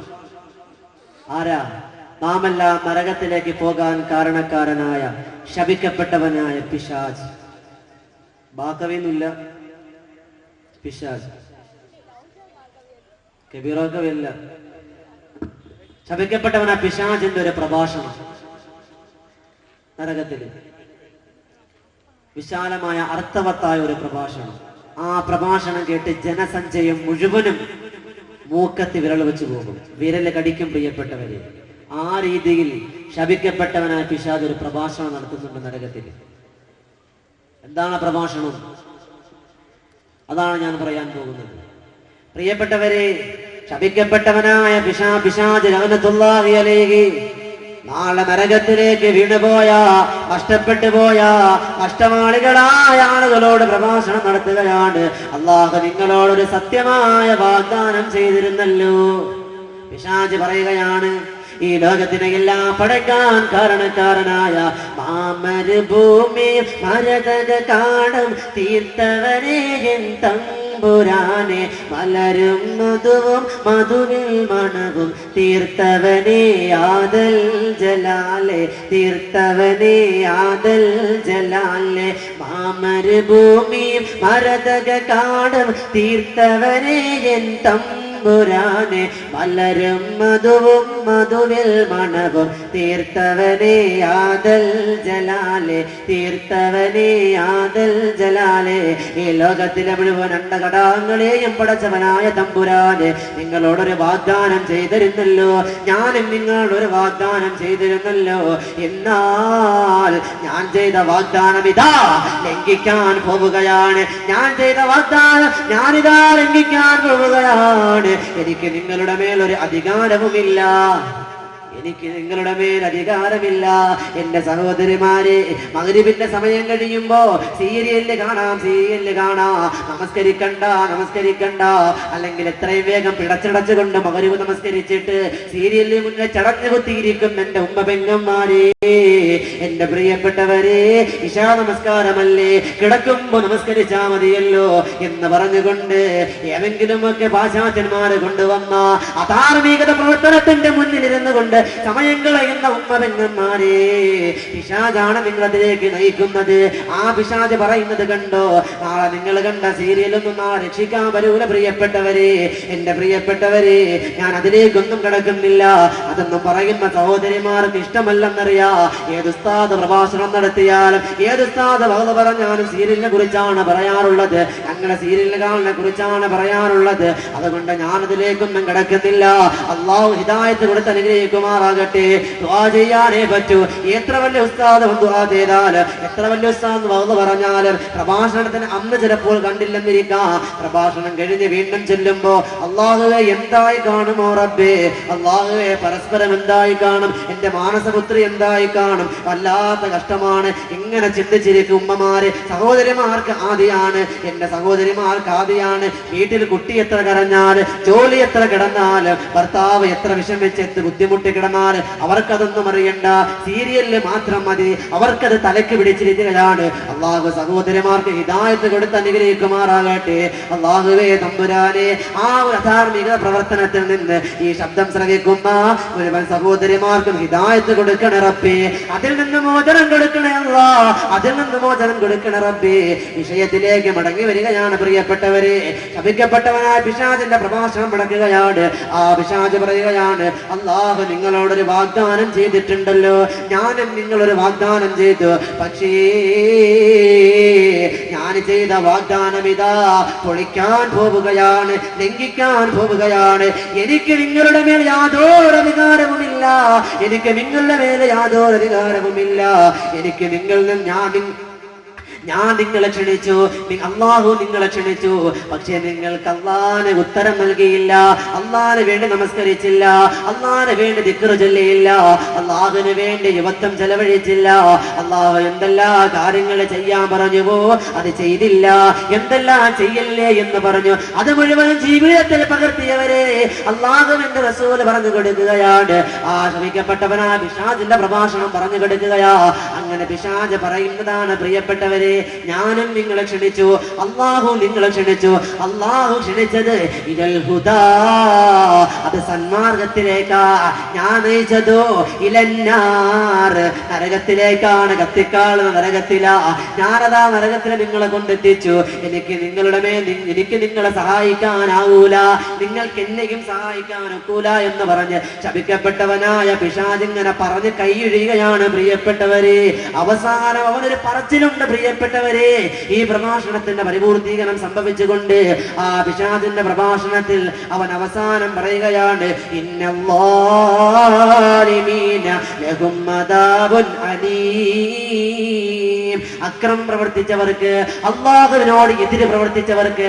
ആരാ? നാമെല്ലാം നരകത്തിലേക്ക് പോകാൻ കാരണക്കാരനായ ശപിക്കപ്പെട്ടവനായ പിശാച്. ബാക്കവിയൊന്നുമില്ല, പിശാച്. കബീറൊക്കെയില്ല, ശപിക്കപ്പെട്ടവനായ പിശാചിന്റെ ഒരു പ്രഭാഷണം നരകത്തില്. വിശാലമായ അർത്ഥവത്തായ ഒരു പ്രഭാഷണം. ആ പ്രഭാഷണം കേട്ട് ജനസഞ്ചയം മുഴുവനും മൂക്കത്തി വിരൽ വെച്ച് പോകും, വിരല് കടിക്കും പ്രിയപ്പെട്ടവരെ. ആ രീതിയിൽ ശപിക്കപ്പെട്ടവനായ പിശാച് ഒരു പ്രഭാഷണം നടത്തുന്നുണ്ട് നരകത്തിൽ. എന്താണ് പ്രഭാഷണം? അതാണ് ഞാൻ പറയാൻ പോകുന്നത്. പ്രിയപ്പെട്ടവരെ, ശപിക്കപ്പെട്ടവനായ പിശാച് ലഅനത്തുല്ലാഹി അലൈഹി നാളെ നരകത്തിലേക്ക് വീണുപോയ, നഷ്ടപ്പെട്ടു പോയ നഷ്ടവാളികളായ ആളുകളോട് പ്രഭാഷണം നടത്തുകയാണ്. അല്ലാഹു നിങ്ങളോടൊരു സത്യമായ വാഗ്ദാനം ചെയ്തിരുന്നല്ലോ. പിശാച് പറയുകയാണ്, ഈ ലോകത്തിനെ എല്ലാം പടയ്ക്കാൻ കാരണക്കാരനായ മാമരുഭൂമി മരതക കാടും തീർത്തവനെ തമ്പുരാനെ, മലരും മധുവും മധുവിൽ മണവും തീർത്തവനെ ആദൽ ജലാലെ, തീർത്തവനെ ആദൽ ജലാലെ. മാമരുഭൂമി മരതക കാടും തീർത്തവനെ തമ്പുരാനെ, മലരും മധുവും മധുവിൽ മണവും തീർത്തവനെ ആദൽ ജലാലെ, തീർത്തവനെ ആദൽ ജലാലെ. ഈ ലോകത്തിലെ മുഴുവൻ അണ്ടകടാങ്ങളെയും പടച്ചവനായ തമ്പുരാനെ നിങ്ങളോടൊരു വാഗ്ദാനം ചെയ്തിരുന്നല്ലോ, ഞാനും നിങ്ങളോടൊരു വാഗ്ദാനം ചെയ്തിരുന്നല്ലോ. എന്നാൽ ഞാൻ ചെയ്ത വാഗ്ദാനം ഇതാ ലംഘിക്കാൻ പോവുകയാണ്. ഞാൻ ചെയ്ത വാഗ്ദാനം ഞാനിതാ ലംഘിക്കാൻ പോവുകയാണ്. എനിക്ക് നിങ്ങളുടെ മേലൊരു അധികാരവുമില്ല, എനിക്ക് നിങ്ങളുടെ മേൽ അധികാരമില്ല. എന്റെ സഹോദരിമാരെ, മഗ്‌രിബിന്റെ സമയം കഴിയുമ്പോ സീരിയല് കാണാം, നമസ്കരിക്കണ്ട, അല്ലെങ്കിൽ എത്രയും വേഗം പിടച്ചടച്ചുകൊണ്ട് മഗ്‌രിബ് നമസ്കരിച്ചിട്ട് സീരിയലിന് മുന്നിൽ ചടഞ്ഞു കുത്തിയിരിക്കും എന്റെ ഉമ്മ പെങ്ങന്മാരെ, എന്റെ പ്രിയപ്പെട്ടവരെ. ഇശാ നമസ്കാരമല്ലേ, കിടക്കുമ്പോ നമസ്കരിച്ചാ മതിയല്ലോ എന്ന് പറഞ്ഞുകൊണ്ട് ഏതെങ്കിലുമൊക്കെ പാശ്ചാത്യന്മാര് കൊണ്ടുവന്ന അധാർമികത പ്രവർത്തനത്തിന്റെ മുന്നിലിരുന്നു കൊണ്ട് സമയം കളയുന്ന ഉമ്മ പെങ്ങന്മാരെ, പിശാചാണ് നിങ്ങളതിലേക്ക് നയിക്കുന്നത്. ആ പിശാച് പറയുന്നത് കണ്ടോ, നാളെ നിങ്ങൾ കണ്ട സീരിയലൊന്നും രക്ഷിക്കാൻ വരൂല പ്രിയപ്പെട്ടവരെ, എന്റെ പ്രിയപ്പെട്ടവരെ. ഞാൻ അതിലേക്കൊന്നും കിടക്കുന്നില്ല, അതൊന്നും പറയുന്ന സഹോദരിമാർക്ക് ഇഷ്ടമല്ലെന്നറിയാ. ഏത് ഉസ്താദ് പ്രഭാഷണം നടത്തിയാലും, ഏത് ഉസ്താദ് വഹദ് പറഞ്ഞാലും സീരിയലിനെ കുറിച്ചാണ് പറയാറുള്ളത്, ഞങ്ങളെ സീരിയൽ കാണലിനെ കുറിച്ചാണ് പറയാറുള്ളത്. അതുകൊണ്ട് ഞാൻ അതിലേക്കൊന്നും കിടക്കുന്നില്ല. അല്ലാഹു ഹിദായത്ത് കൊടുത്ത് അനുഗ്രഹിക്കുമാറാകട്ടെ. ദുആ ചെയ്യാനേ പറ്റൂ. എത്ര വലിയ ഉസ്താദ് ദുആ ചെയ്താൽ, എത്ര വലിയ ഉസ്താദ് വഹദ് പറഞ്ഞാലും പ്രഭാഷണത്തിന് അന്ന് ചിലപ്പോൾ കണ്ടില്ലെന്നിരിക്കാം. പ്രഭാഷണം കഴിഞ്ഞ് വീണ്ടും ചെല്ലുമ്പോ അല്ലാഹുവേ എന്തായി കാണുമോ റബ്ബേ, അല്ലാഹുവേ പരസ്പരം എന്തായി കാണും, എന്റെ മാനസപുത്രി എന്തായി കാണും, വല്ലാത്ത കഷ്ടമാണ്. ഇങ്ങനെ ചിന്തിച്ചിരിക്കും ഉമ്മമാര്. സഹോദരിമാർക്ക് ആദിയാണ്, എന്റെ സഹോദരിമാർക്ക് ആദിയാണ്. വീട്ടിൽ കുട്ടി എത്ര കരഞ്ഞാൽ, ജോലി എത്ര കിടന്നാൽ, ഭർത്താവ് എത്ര വിഷമിച്ച് എത്ര ബുദ്ധിമുട്ടി കിടന്നാൽ അവർക്കതൊന്നും അറിയണ്ട, സീരിയലില് മാത്രം മതി, അവർക്കത് തലക്ക് പിടിച്ചിരിക്കുകയാണ്. അള്ളാഹു സഹോദരിമാർക്ക് ഹിദായത്ത് കൊടുത്ത് അനുഗ്രഹിക്കുമാറാകട്ടെ. അള്ളാഹുവേ തമ്പുരാനെ, ആ ധാർമ്മിക പ്രവർത്തനത്തിൽ നിന്ന് ഈ ശബ്ദം ശ്രവിക്കുന്ന മുഴുവൻ സഹോദരിമാർക്കും ഹിദായത്ത് കൊടുക്കണേ റബ്ബേ, അതിൽ നിന്ന് മോചനം കൊടുക്കണേ അല്ലാ, അതിൽ നിന്ന് മോചനം കൊടുക്കണേ റബ്ബേ. വിഷയത്തിലേക്ക് മടങ്ങി വരികയാണ് പ്രിയപ്പെട്ടവരെ. ശപിക്കപ്പെട്ടവനായ പിശാചിന്റെ പ്രഭാഷണം നടക്കുകയാണ്. ആ പിശാച് പറയുകയാണ്, അല്ലാഹു നിങ്ങളോടൊരു വാഗ്ദാനം ചെയ്തിട്ടുണ്ടല്ലോ, ഞാനും നിങ്ങളൊരു വാഗ്ദാനം ചെയ്തു, പക്ഷേ ഞാൻ ചെയ്ത വാഗ്ദാനം ഇതാ പൊളിക്കാൻ പോവുകയാണ്, ലംഘിക്കാൻ പോവുകയാണ്. എനിക്ക് നിങ്ങളുടെ മേൽ യാതൊരു അധികാരവുമില്ല, എനിക്ക് നിങ്ങളുടെ മേലെ യാതൊരു അധികാരവുമില്ല. എനിക്ക് ഞാൻ നിങ്ങളെ ക്ഷണിച്ചു, അള്ളാഹു നിങ്ങളെ ക്ഷണിച്ചു, പക്ഷെ നിങ്ങൾക്ക് അള്ളാഹിന് ഉത്തരം നൽകിയില്ല, അള്ളാഹിന് വേണ്ടി നമസ്കരിച്ചില്ല, അള്ളാഹിന് വേണ്ടി ദിക്ർ ചൊല്ലിയില്ല, അള്ളാഹുവിന് വേണ്ടി യുവത്വം ചെലവഴിച്ചില്ല. അള്ളാഹു എന്തെല്ലാം കാര്യങ്ങൾ ചെയ്യാൻ പറഞ്ഞുവോ അത് ചെയ്തില്ല, എന്തെല്ലാം ചെയ്യല്ലേ എന്ന് പറഞ്ഞു അത് മുഴുവൻ ജീവിതത്തിൽ പകർത്തിയവരെ അള്ളാഹുവിന്റെ റസൂൽ പറഞ്ഞു കൊടുക്കുകയാണ്. ആ ശ്രമിക്കപ്പെട്ടവനാ പിശാചിന്റെ പ്രഭാഷണം പറഞ്ഞു കൊടുക്കുകയാ. അങ്ങനെ പിശാച് പറയുന്നതാണ്, പ്രിയപ്പെട്ടവരെ ഞാനും നിങ്ങളെ ക്ഷണിച്ചു, അള്ളാഹു നിങ്ങളെ ക്ഷണിച്ചു. അള്ളാഹു ക്ഷണിച്ചത് ഇലൽ ഹുദാ, അത് സന്മാർഗത്തിലേക്കാ. ഞാൻ നയിച്ചതോ ഇലന്നാർ, നരകത്തിലേക്കാണ്, കത്തിക്കാളുന്ന നരകത്തിലാ. ഞാനതാ നരകത്തിലെ നിങ്ങളെ കൊണ്ടെത്തിച്ചു. എനിക്ക് നിങ്ങളെ സഹായിക്കാനാവൂല, നിങ്ങൾക്ക് എന്നെയും സഹായിക്കാൻ ഒക്കൂല എന്ന് പറഞ്ഞ് ശപിക്കപ്പെട്ടവനായ പിശാചിങ്ങനെ പറഞ്ഞ് കൈയൊഴിയുകയാണ്. പ്രിയപ്പെട്ടവരെ അവസാനം അവനൊരു പറച്ചിലുണ്ട്. പ്രിയപ്പെട്ടവരെ ഈ പ്രഭാഷണത്തിന്റെ പരിപൂർത്തീകരണം സംഭവിച്ചുകൊണ്ട് ആ പിശാചിന്റെ പ്രഭാഷണത്തിൽ അവൻ അവസാനം പറയുകയാണ്, ഇന്നല്ലാലിമീന ലഹും അദാബുൻ അലീം. അക്രമം പ്രവർത്തിച്ചവർക്ക്, അല്ലാഹുവിനോട് എതിര് പ്രവർത്തിച്ചവർക്ക്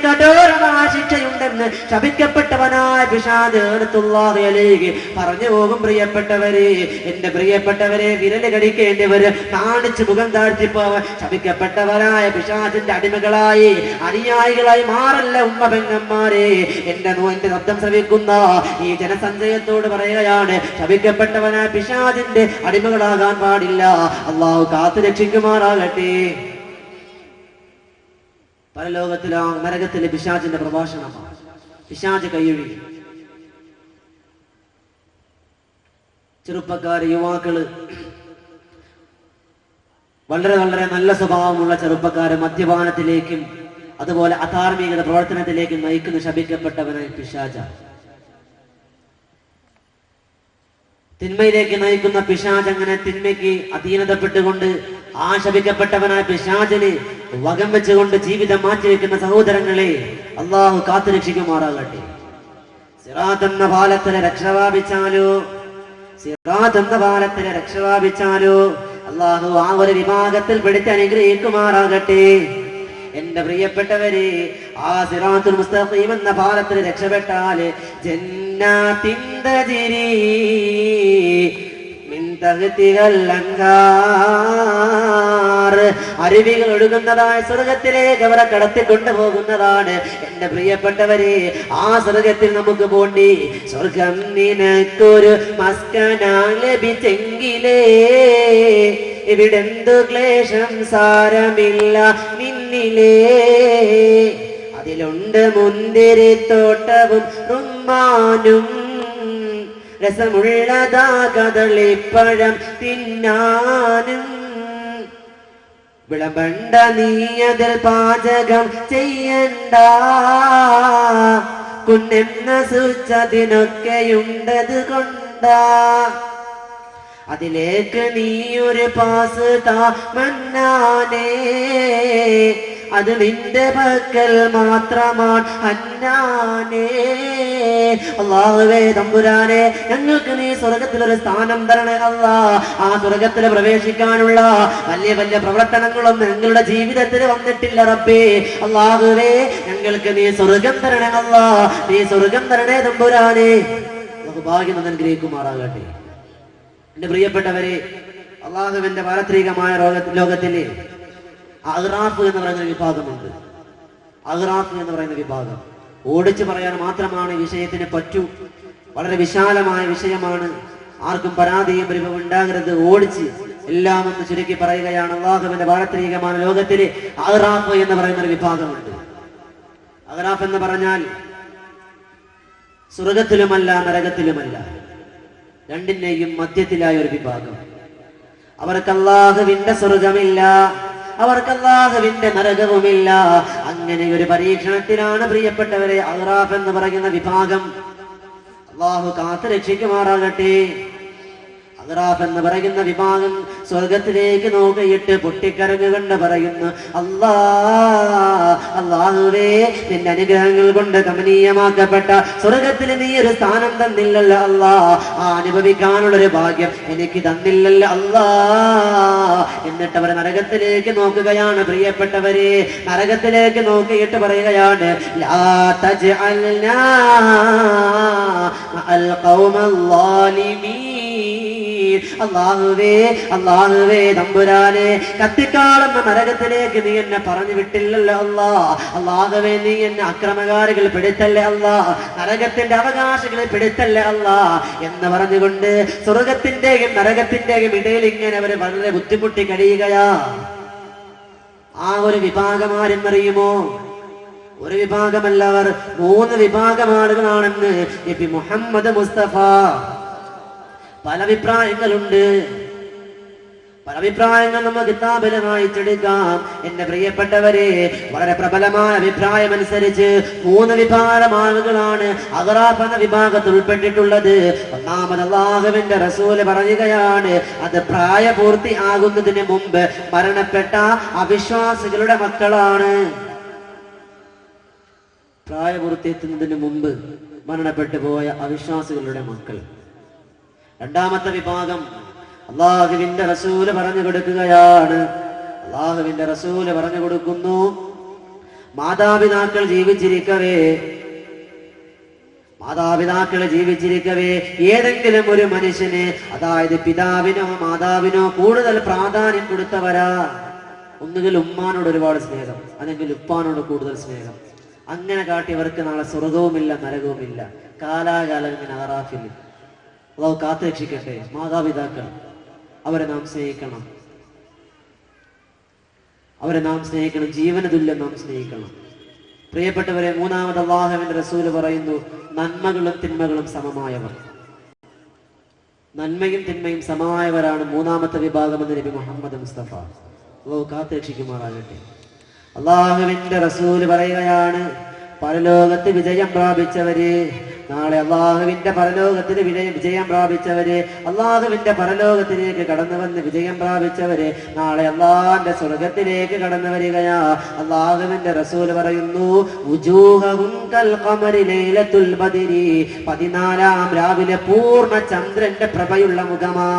കഠോരമായ ശിക്ഷയുണ്ടെന്ന് ശപിക്കപ്പെട്ടവനായ പിശാച് റഹ്മത്തുള്ളാഹി അലൈഹി പറഞ്ഞു പോകും. പ്രിയപ്പെട്ടവരെ, എന്റെ പ്രിയപ്പെട്ടവരെ, വിരല് കടിക്കേണ്ടവര് കാണിച്ച് മുഖം താഴ്ത്തിപ്പോവൻ ശപിക്കപ്പെട്ടവരായ പിശാചിന്റെ അടിമകളായി അനുയായികളായി മാറല്ല ഉമ്മ പെങ്ങന്മാരെ. എന്റെ ശബ്ദം ശ്രവിക്കുന്ന ഈ ജനസഞ്ചയത്തോട് പറയുകയാണ്, ശപിക്കപ്പെട്ടവനായ പിശാചിന്റെ അടിമകളാകാൻ പാടില്ല. അള്ളാഹു കാത്തു രക്ഷിക്കുമാറാകട്ടെ. പരലോകത്തിലാ നരകത്തിലെ പിശാചിന്റെ പ്രഭാഷണമാണ്. പിശാച് കൈയൊഴി. ചെറുപ്പക്കാര്, യുവാക്കള്, വളരെ വളരെ നല്ല സ്വഭാവമുള്ള ചെറുപ്പക്കാരെ മദ്യപാനത്തിലേക്കും അതുപോലെ അധാർമികത പ്രവർത്തനത്തിലേക്കും നയിക്കുന്ന ശപിക്കപ്പെട്ടവനായ പിശാച. തിന്മയിലേക്ക് നയിക്കുന്ന പിശാച് അങ്ങനെ തിന്മയ്ക്ക് അധീനതപ്പെട്ടുകൊണ്ട് ആ ശപിക്കപ്പെട്ടവനായ പിശാചിന് വകം വെച്ചുകൊണ്ട് ജീവിതം മാറ്റിവെക്കുന്ന സഹോദരങ്ങളെ അള്ളാഹു കാത്തുരക്ഷിക്കുമാറാകട്ടെ. സിറാത്ത് എന്ന പാലത്തിലെ രക്ഷവാപിച്ചാലോ അള്ളാഹു ആ ഒരു വിഭാഗത്തിൽ പെടുത്തി അനുഗ്രഹിക്കുമാറാകട്ടെ. എന്റെ പ്രിയപ്പെട്ടവരെ, ആ സിറാത്തുൽ മുസ്തഖീം എന്ന പാലത്തിൽ രക്ഷപ്പെട്ടാല് ജന്നാത്തിൻ തജ്രീ മിൻ തഹ്തിഹൽ അൻഹാർ, അരുവികൾ ഒഴുകുന്നതായ സ്വർഗത്തിലേക്ക് അവരെ കടത്തിക്കൊണ്ടു പോകുന്നതാണ്. എന്റെ പ്രിയപ്പെട്ടവരെ, ആ സ്വർഗത്തിൽ നമുക്ക് പോണ്ടി. സ്വർഗം നിനക്കൊരു മസ്കനാ ലഭിച്ചെങ്കിലേ ഇവിടെന്തു ക്ലേശം സാരമില്ല നിന്നിലേ. അതിലുണ്ട് മുന്തിരിത്തോട്ടവും റുമ്മാനും, രസമുള്ളതാ കദളിപ്പഴം തിന്നാനും. വിളമ്പണ്ട നീ അതിൽ പാചകം ചെയ്യണ്ട, കുന്നെന്ന സൂച്ചതിനൊക്കെയുണ്ടത് കൊണ്ടാ. അതിലേക്ക് നീ ഒരു പാസ് താ മന്നാനേ, അത് നിന്റെ പക്കൽ മാത്രമാണ് ഹന്നാനേ. അല്ലാഹുവേ തമ്പുരാനെ, ഞങ്ങൾക്ക് നീ സ്വർഗത്തിലൊരു സ്ഥാനം തരണേ അല്ലാ. ആ സ്വർഗത്തിൽ പ്രവേശിക്കാനുള്ള വലിയ വലിയ പ്രവർത്തനങ്ങളൊന്നും ഞങ്ങളുടെ ജീവിതത്തിൽ വന്നിട്ടില്ല റബ്ബേ. അല്ലാഹുവേ, ഞങ്ങൾക്ക് നീ സ്വർഗം തരണേ അല്ലാ, നീ സ്വർഗം തരണേ തമ്പുരാനെ. നമുക്ക് ഭാഗ്യം അനുഗ്രഹിക്കുമാറാകട്ടെ. എന്റെ പ്രിയപ്പെട്ടവരെ, അള്ളാഹുവിന്റെ പാരത്രികമായ ലോകത്തില് അഗ്റാഫ് എന്ന് പറയുന്ന വിഭാഗമുണ്ട്. അഗ്റാഫ് എന്ന് പറയുന്ന വിഭാഗം ഓടിച്ചു പറയാൻ മാത്രമാണ് വിഷയത്തിന് പറ്റൂ. വളരെ വിശാലമായ വിഷയമാണ്. ആർക്കും പരാതിയും പരിഭവം ഉണ്ടാകരുത്. ഓടിച്ച് എല്ലാം ഒന്ന് ചുരുക്കി പറയുകയാണ്. അള്ളാഹുവിന്റെ പാരത്രികമായ ലോകത്തില് അഗ്റാഫ് എന്ന് പറയുന്ന ഒരു വിഭാഗമുണ്ട്. അഗ്റാഫ് എന്ന് പറഞ്ഞാൽ സ്വർഗത്തിലുമല്ല നരകത്തിലുമല്ല, രണ്ടിന്റെയും മധ്യത്തിലായ ഒരു വിഭാഗം. അവർക്ക് അല്ലാഹുവിന്റെ സ്വർഗമില്ല, അവർക്ക് അല്ലാഹുവിന്റെ നരകവുമില്ല. അങ്ങനെ ഒരു പരീക്ഷണത്തിലാണ് പ്രിയപ്പെട്ടവരെ അഗ്റാഫ് എന്ന് പറയുന്ന വിഭാഗം. അല്ലാഹു കാത്തു രക്ഷിക്കുമാറാകട്ടെ. അഗ്റാഫ് എന്ന് പറയുന്ന വിഭാഗം സ്വർഗത്തിലേക്ക് നോക്കിയിട്ട് പൊട്ടിക്കരഞ്ഞുകൊണ്ട് പറയുന്നു, അല്ലാഹുവേ, നിന്റെ അനുഗ്രഹങ്ങൾ കൊണ്ട് കമനീയമാക്കപ്പെട്ട സ്വർഗത്തിൽ നീ ഒരു സ്ഥാനം തന്നില്ലല്ലോ അല്ലാ, ആ അനുഭവിക്കാനുള്ളൊരു ഭാഗ്യം എനിക്ക് തന്നില്ലല്ലോ അല്ലാ. എന്നിട്ട് അവർ നരകത്തിലേക്ക് നോക്കുകയാണ്. പ്രിയപ്പെട്ടവരെ, നരകത്തിലേക്ക് നോക്കിയിട്ട് പറയുകയാണ്, ലാ തജ്അൽനാ മഅൽ ഖൗമിൽ ളാലിമീൻ. അല്ലാഹുവേ തമ്പുരാനെ, കത്തിക്കാളുന്ന നരകത്തിലേക്ക് നീ എന്നെ പറഞ്ഞു വിട്ടില്ലല്ലോ അല്ലാ. അല്ലാഹുവേ, നീ എന്നെ അക്രമകാരികൾ പിടിത്തല്ലേ അല്ലാ, നരകത്തിന്റെ അവകാശികളെ പിടിത്തല്ലേ അല്ലാ എന്ന് പറഞ്ഞുകൊണ്ട് സ്വർഗത്തിന്റെയും നരകത്തിന്റെയും ഇടയിൽ ഇങ്ങനെ അവർ വളരെ ബുദ്ധിമുട്ടി കഴിയുകയാ. ആ ഒരു വിഭാഗം ആരെന്നറിയുമോ? ഒരു വിഭാഗമല്ല, അവർ 3 വിഭാഗം ആളുകളാണെന്ന് നബി മുഹമ്മദ് മുസ്തഫ. പല അഭിപ്രായങ്ങളുണ്ട്, പല അഭിപ്രായങ്ങൾ നമ്മൾ കിതാബിൽ വായിച്ചെടുക്കാം. എന്റെ പ്രിയപ്പെട്ടവരെ, വളരെ പ്രബലമായ അഭിപ്രായം അനുസരിച്ച് 3 വിഭാഗം ആളുകളാണ് അഗ്റാഫ് എന്ന വിഭാഗത്തിൽ ഉൾപ്പെട്ടിട്ടുള്ളത്. ഒന്നാമത് അല്ലാഹുവിന്റെ റസൂല് പറയുകയാണ്, അത് പ്രായപൂർത്തി ആകുന്നതിന് മുമ്പ് മരണപ്പെട്ട അവിശ്വാസികളുടെ മക്കളാണ്. പ്രായപൂർത്തി എത്തുന്നതിന് മുമ്പ് മരണപ്പെട്ടു പോയ അവിശ്വാസികളുടെ മക്കൾ. രണ്ടാമത്തെ വിഭാഗം അല്ലാഹുവിന്റെ റസൂല് പറഞ്ഞു കൊടുക്കുകയാണ്. അല്ലാഹുവിന്റെ റസൂല് പറഞ്ഞു കൊടുക്കുന്നു, മാതാപിതാക്കൾ ജീവിച്ചിരിക്കവേ ഏതെങ്കിലും ഒരു മനുഷ്യന്, അതായത് പിതാവിനോ മാതാവിനോ കൂടുതൽ പ്രാധാന്യം കൊടുത്തവരാ. ഒന്നുകിൽ ഉമ്മാനോട് ഒരുപാട് സ്നേഹം, അല്ലെങ്കിൽ ഉപ്പാനോട് കൂടുതൽ സ്നേഹം. അങ്ങനെ കാട്ടിയവർക്ക് നാളെ സ്വർഗവുമില്ല നരകവുമില്ല, കാലാകാലം ഇങ്ങനെ അറാഫിൽ. അല്ലാഹു കാത്തുരക്ഷിക്കട്ടെ. മാതാപിതാക്കൾ, അവരെ നാം സ്നേഹിക്കണം, ജീവന തുല്യം നാം സ്നേഹിക്കണം. പ്രിയപ്പെട്ടവരെ, മൂന്നാമത് അല്ലാഹുവിന്റെ റസൂല് പറയുന്നു, നന്മകളും തിന്മകളും സമമായവർ. നന്മയും തിന്മയും സമമായവരാണ് മൂന്നാമത്തെ വിഭാഗം എന്ന് നബി മുഹമ്മദ് മുസ്തഫ. അല്ലാഹു കാത്തുരക്ഷിക്കുമാറാകട്ടെ. അല്ലാഹുവിന്റെ റസൂല് പറയുകയാണ്, പരലോകത്ത് വിജയം പ്രാപിച്ചവര്, നാളെ അള്ളാഹുവിന്റെ പരലോകത്തിന് വിജയം പ്രാപിച്ചവര്, അള്ളാഹുവിന്റെ പരലോകത്തിലേക്ക് കടന്നു വന്ന് വിജയം പ്രാപിച്ചവര് നാളെ അള്ളാഹിന്റെ സ്വർഗത്തിലേക്ക് കടന്നു വരികയാ. അള്ളാഹുവിന്റെ റസൂൽ പറയുന്നു, 14 രാവിലെ പൂർണ്ണ ചന്ദ്രന്റെ പ്രഭയുള്ള മുഖമാ.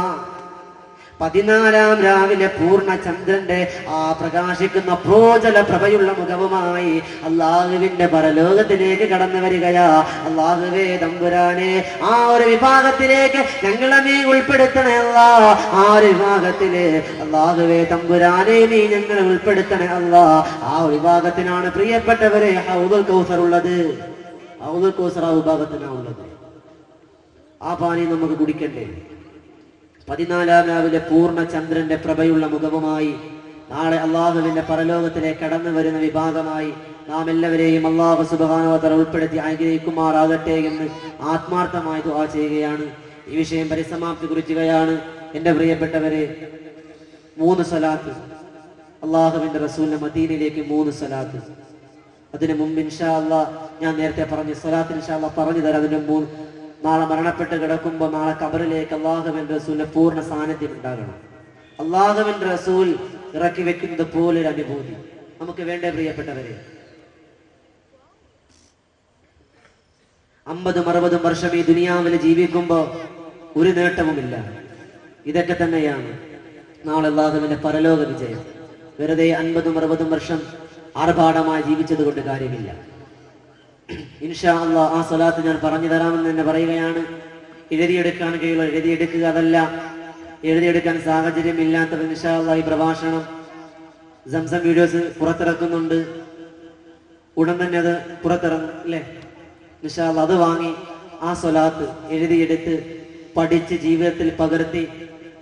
14 രാവിലെ പൂർണ്ണ ചന്ദ്രന്റെ ആ പ്രകാശിക്കുന്ന പ്രോജല പ്രഭയുള്ള മുഖവുമായി അള്ളാഹുവിന്റെ പരലോകത്തിലേക്ക് കടന്നു വരികയാ. അള്ളാഹുവേ തമ്പുരാനെ, ആ ഒരു വിഭാഗത്തിലേക്ക് ഞങ്ങളെ നീ ഉൾപ്പെടുത്തണേ അല്ലാ. ആ ഒരു വിഭാഗത്തില് അള്ളാഹുവേ തമ്പുരാനെ, നീ ഞങ്ങളെ ഉൾപ്പെടുത്തണേ അല്ലാ. ആ ഒരു വിഭാഗത്തിനാണ് പ്രിയപ്പെട്ടവരെ ഹൗദുൽ കൗസർ ഉള്ളത്. ഹൗദുൽ കൗസർ ആ വിഭാഗത്തിനാണ് ഉള്ളത്. ആ പാനി നമുക്ക് കുടിക്കണ്ടേ? 14 രാവിലെ പൂർണ്ണ ചന്ദ്രന്റെ പ്രഭയുള്ള മുഖവുമായി നാളെ അള്ളാഹുവിന്റെ പരലോകത്തിലേക്ക് കടന്നു വരുന്ന വിഭാഗമായി നാം എല്ലാവരെയും അല്ലാഹു സുബ്ഹാനഹു വ തആല ഉൾപ്പെടുത്തി അനുഗ്രഹിക്കുമാറാകട്ടെ എന്ന് ആത്മാർത്ഥമായി ദുആ ചെയ്യുകയാണ്. ഈ വിഷയം പരിസമാപ്തി കുറിക്കുകയാണ്. എന്റെ പ്രിയപ്പെട്ടവരെ, 3 സ്വലാത്ത്, അള്ളാഹുവിന്റെ റസൂലിന്റെ മദീനയിലേക്ക് 3 സ്വലാത്ത്. അതിനു മുമ്പ് ഇൻഷാ അല്ലാഹ് ഞാൻ നേരത്തെ പറഞ്ഞ സ്വലാത്ത് ഇൻഷാ അല്ലാഹ് പറഞ്ഞു തരാം. അതിന് മുമ്പ് നാളെ മരണപ്പെട്ട് കിടക്കുമ്പോൾ നാളെ ഖബറിലേക്ക് അള്ളാഹുവിന്റെ റസൂലിന്റെ പൂർണ്ണ സാന്നിധ്യം ഉണ്ടാകണം. അള്ളാഹുവിന്റെ റസൂൽ ഇറക്കി വെക്കുന്നത് പോലൊരു അനുഭൂതി നമുക്ക് വേണ്ടേ പ്രിയപ്പെട്ടവരെ? 50-60 വർഷം ഈ ദുനിയാവിൽ ജീവിക്കുമ്പോ ഒരു നേട്ടവുമില്ല. ഇതൊക്കെ തന്നെയാണ് നാളെ അള്ളാഹുവിന്റെ പരലോക വിജയം. വെറുതെ 50-60 വർഷം ആർഭാടമായി ജീവിച്ചത് കൊണ്ട് കാര്യമില്ല. ഇൻഷാ അല്ലാഹ് ആ സ്വലാത്ത് ഞാൻ പറഞ്ഞു തരാമെന്ന് തന്നെ പറയുകയാണ്. എഴുതിയെടുക്കാൻ കഴിയുള്ളൂ, എഴുതിയെടുക്കുക. അതല്ല എഴുതിയെടുക്കാൻ സാഹചര്യം ഇല്ലാത്തവർ ഇൻഷാ അല്ലാഹ് ഈ പ്രഭാഷണം സംസം വീഡിയോസ് പുറത്തിറക്കുന്നുണ്ട്. ഉടൻ തന്നെ അത് പുറത്തിറങ്ങും അല്ലേ? ഇൻഷാ അല്ലാഹ് അത് വാങ്ങി ആ സ്വലാത്ത് എഴുതിയെടുത്ത് പഠിച്ച് ജീവിതത്തിൽ പകർത്തി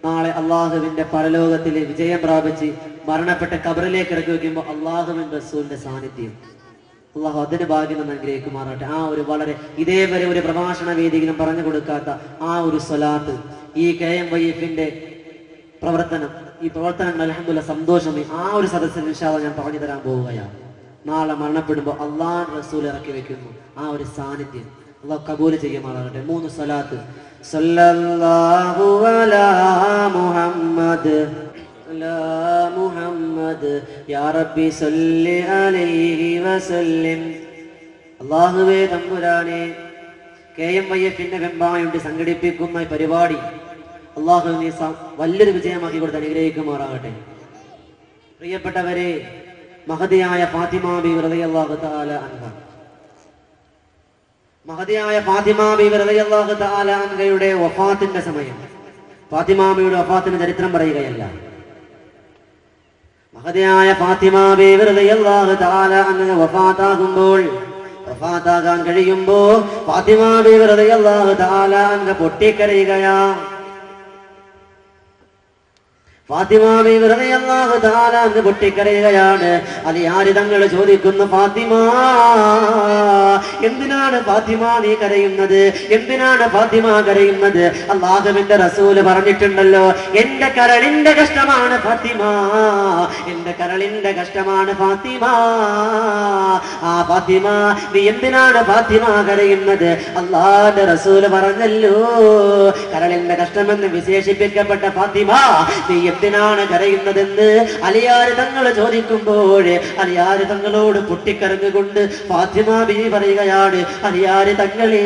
നാളെ അള്ളാഹുവിന്റെ പരലോകത്തില് വിജയം പ്രാപിച്ച് മരണപ്പെട്ട ഖബറിലേക്ക് ഇറക്കി വെക്കുമ്പോൾ അള്ളാഹുവിന്റെ റസൂലിന്റെ സാന്നിധ്യം, അള്ളാഹു അതിന് ഭാഗ്യം അനുഗ്രഹിക്കുമാറാട്ടെ. ആ ഒരു വളരെ ഇതേവരെ ഒരു പ്രഭാഷണ വേദിയിലും പറഞ്ഞു കൊടുക്കാത്ത ആ ഒരു സ്വലാത്ത്, ഈ KMYF-ന്റെ പ്രവർത്തനം, ഈ പ്രവർത്തനങ്ങൾ അൽഹംദുലില്ലാഹ് സന്തോഷമേ ആ ഒരു സദസ്സിൽ ഇൻഷാ അല്ലാഹ് ഞാൻ പറഞ്ഞു തരാൻ പോവുകയാണ്. നാളെ മരണപ്പെടുമ്പോൾ അള്ളാഹു റസൂൽ ഇറക്കി വെക്കുന്നു ആ ഒരു സാന്നിധ്യം. അല്ലാഹു കബൂൽ ചെയ്യുമാറാകട്ടെ. 3 സ്വലാത്ത്. സല്ലല്ലാഹു അലാ മുഹമ്മദ് അലാ മുഹമ്മദ് യാ റബ്ബി സല്ലി അലൈഹി വസല്ലം. അല്ലാഹുവേ തമ്പുരാനെ, KMYF-ന്റെ വെമ്പായുണ്ട് സംഘടിപ്പിക്കുന്ന ഈ പരിപാടി അല്ലാഹു നീ വലിയൊരു വിജയമാക്കി കൊടുത്ത് അനുഗ്രഹിക്കുമാറാകട്ടെ. പ്രിയപ്പെട്ടവരെ, മഹദിയായ ഫാത്തിമ ബീവി റളിയല്ലാഹു തആല അൻഹ, മഹദിയായ ഫാത്തിമ ബീവി റളിയല്ലാഹു തആല അൻഹയുടെ വഫാത്തിന്റെ സമയം, ഫാത്തിമ ബീവിയുടെ വഫാത്തിന്റെ ചരിത്രം പറയുകയല്ല, മഹദിയായ ഫാത്തിമ ബീവി റളിയല്ലാഹു തആല അൻഹ വഫാത്താകുമ്പോൾ, വഫാത്താകാൻ കഴിയുമ്പോ ഫാത്തിമ ബീവി റളിയല്ലാഹു തആല അൻഹ പൊട്ടിക്കരയുകയാ. ഫാത്തിമ ബീവി റളിയല്ലാഹു തആല അൻഹ പൊട്ടിക്കരയുകയാണ്. അലിയാര് തങ്ങൾ ചോദിക്കുന്നു, ഫാത്തിമ, എന്തിനാണ് ഫാത്തിമ നീ കരയുന്നത്? എന്തിനാണ് ഫാത്തിമ കരയുന്നത്? അല്ലാഹുവിന്റെ റസൂല് പറഞ്ഞിട്ടുണ്ടല്ലോ, എന്റെ കരളിന്റെ കഷ്ടമാണ് ഫാത്തിമ, എന്റെ കരളിന്റെ കഷ്ടമാണ് ഫാത്തിമ. ആ ഫാത്തിമ, നീ എന്തിനാണ് ഫാത്തിമ കരയുന്നത്? അല്ലാഹുവിന്റെ റസൂല് പറഞ്ഞല്ലോ, കരളിന്റെ കഷ്ടമെന്ന് വിശേഷിപ്പിക്കപ്പെട്ട ഫാത്തിമ, നീ എന്തിനാണ് കരയുന്നതെന്ന് അലിയാര് തങ്ങൾ ചോദിക്കുമ്പോൾ അലിയാര് തങ്ങളോട് പൊട്ടിക്കരഞ്ഞുകൊണ്ട് ഫാത്തിമ ബീവി പറയുകയാണ്, അലിയാര് തങ്ങളെ,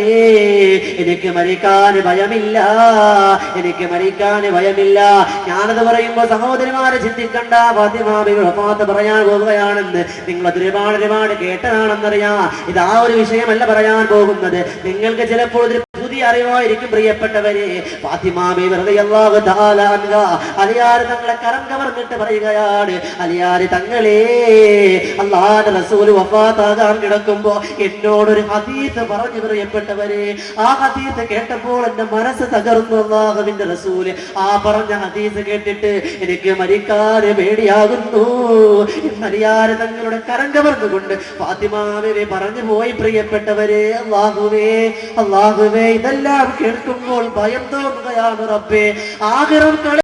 എനിക്ക് മരിക്കാൻ ഭയമില്ല, എനിക്ക് മരിക്കാൻ ഭയമില്ല. ഞാനത് പറയുമ്പോ സഹോദരിമാരെ ചിന്തിക്കണ്ട, ഫാത്തിമ ബീവി വഫാത്ത് പറയാൻ പോവുകയാണെന്ന് നിങ്ങൾ ഒരുപാട് കേട്ടതാണെന്നറിയാം. ഇത് ആ ഒരു വിഷയമല്ല പറയാൻ പോകുന്നത്. നിങ്ങൾക്ക് ചിലപ്പോൾ പുതിയ അറിവായിരിക്കും പ്രിയപ്പെട്ടവരെ. ഫാത്തിമ ബീവി റളിയല്ലാഹു തആല അൻഹ അലിയാർ തങ്ങളെ കരം കവർന്നിട്ട് പറയുകയാണ്, അലിയാര് തങ്ങളെ, അല്ലാഹുവിന്റെ റസൂൽ വഫാത്താകാൻ കിടക്കുമ്പോ എന്നോടൊരു ഹദീസ് പറഞ്ഞു പ്രിയപ്പെട്ടവരെ. ആ ഹദീസ് കേട്ടപ്പോൾ എന്റെ മനസ്സ് തകർന്നു. അല്ലാഹുവിന്റെ റസൂൽ ആ പറഞ്ഞ ഹദീസ് കേട്ടിട്ട് എനിക്ക് മരിക്കാൻ പേടിയാകുന്നു എന്ന് അലിയാര് തങ്ങളുടെ കരം കവർന്നുകൊണ്ട് ഫാത്തിമ ബീവി പറഞ്ഞു പോയി പ്രിയപ്പെട്ടവരെ. അല്ലാഹുവേ, ഇതെല്ലാം കേൾക്കുമ്പോൾ ഭയം തോന്നുകയാണ് റബ്ബേ. ആഖിറം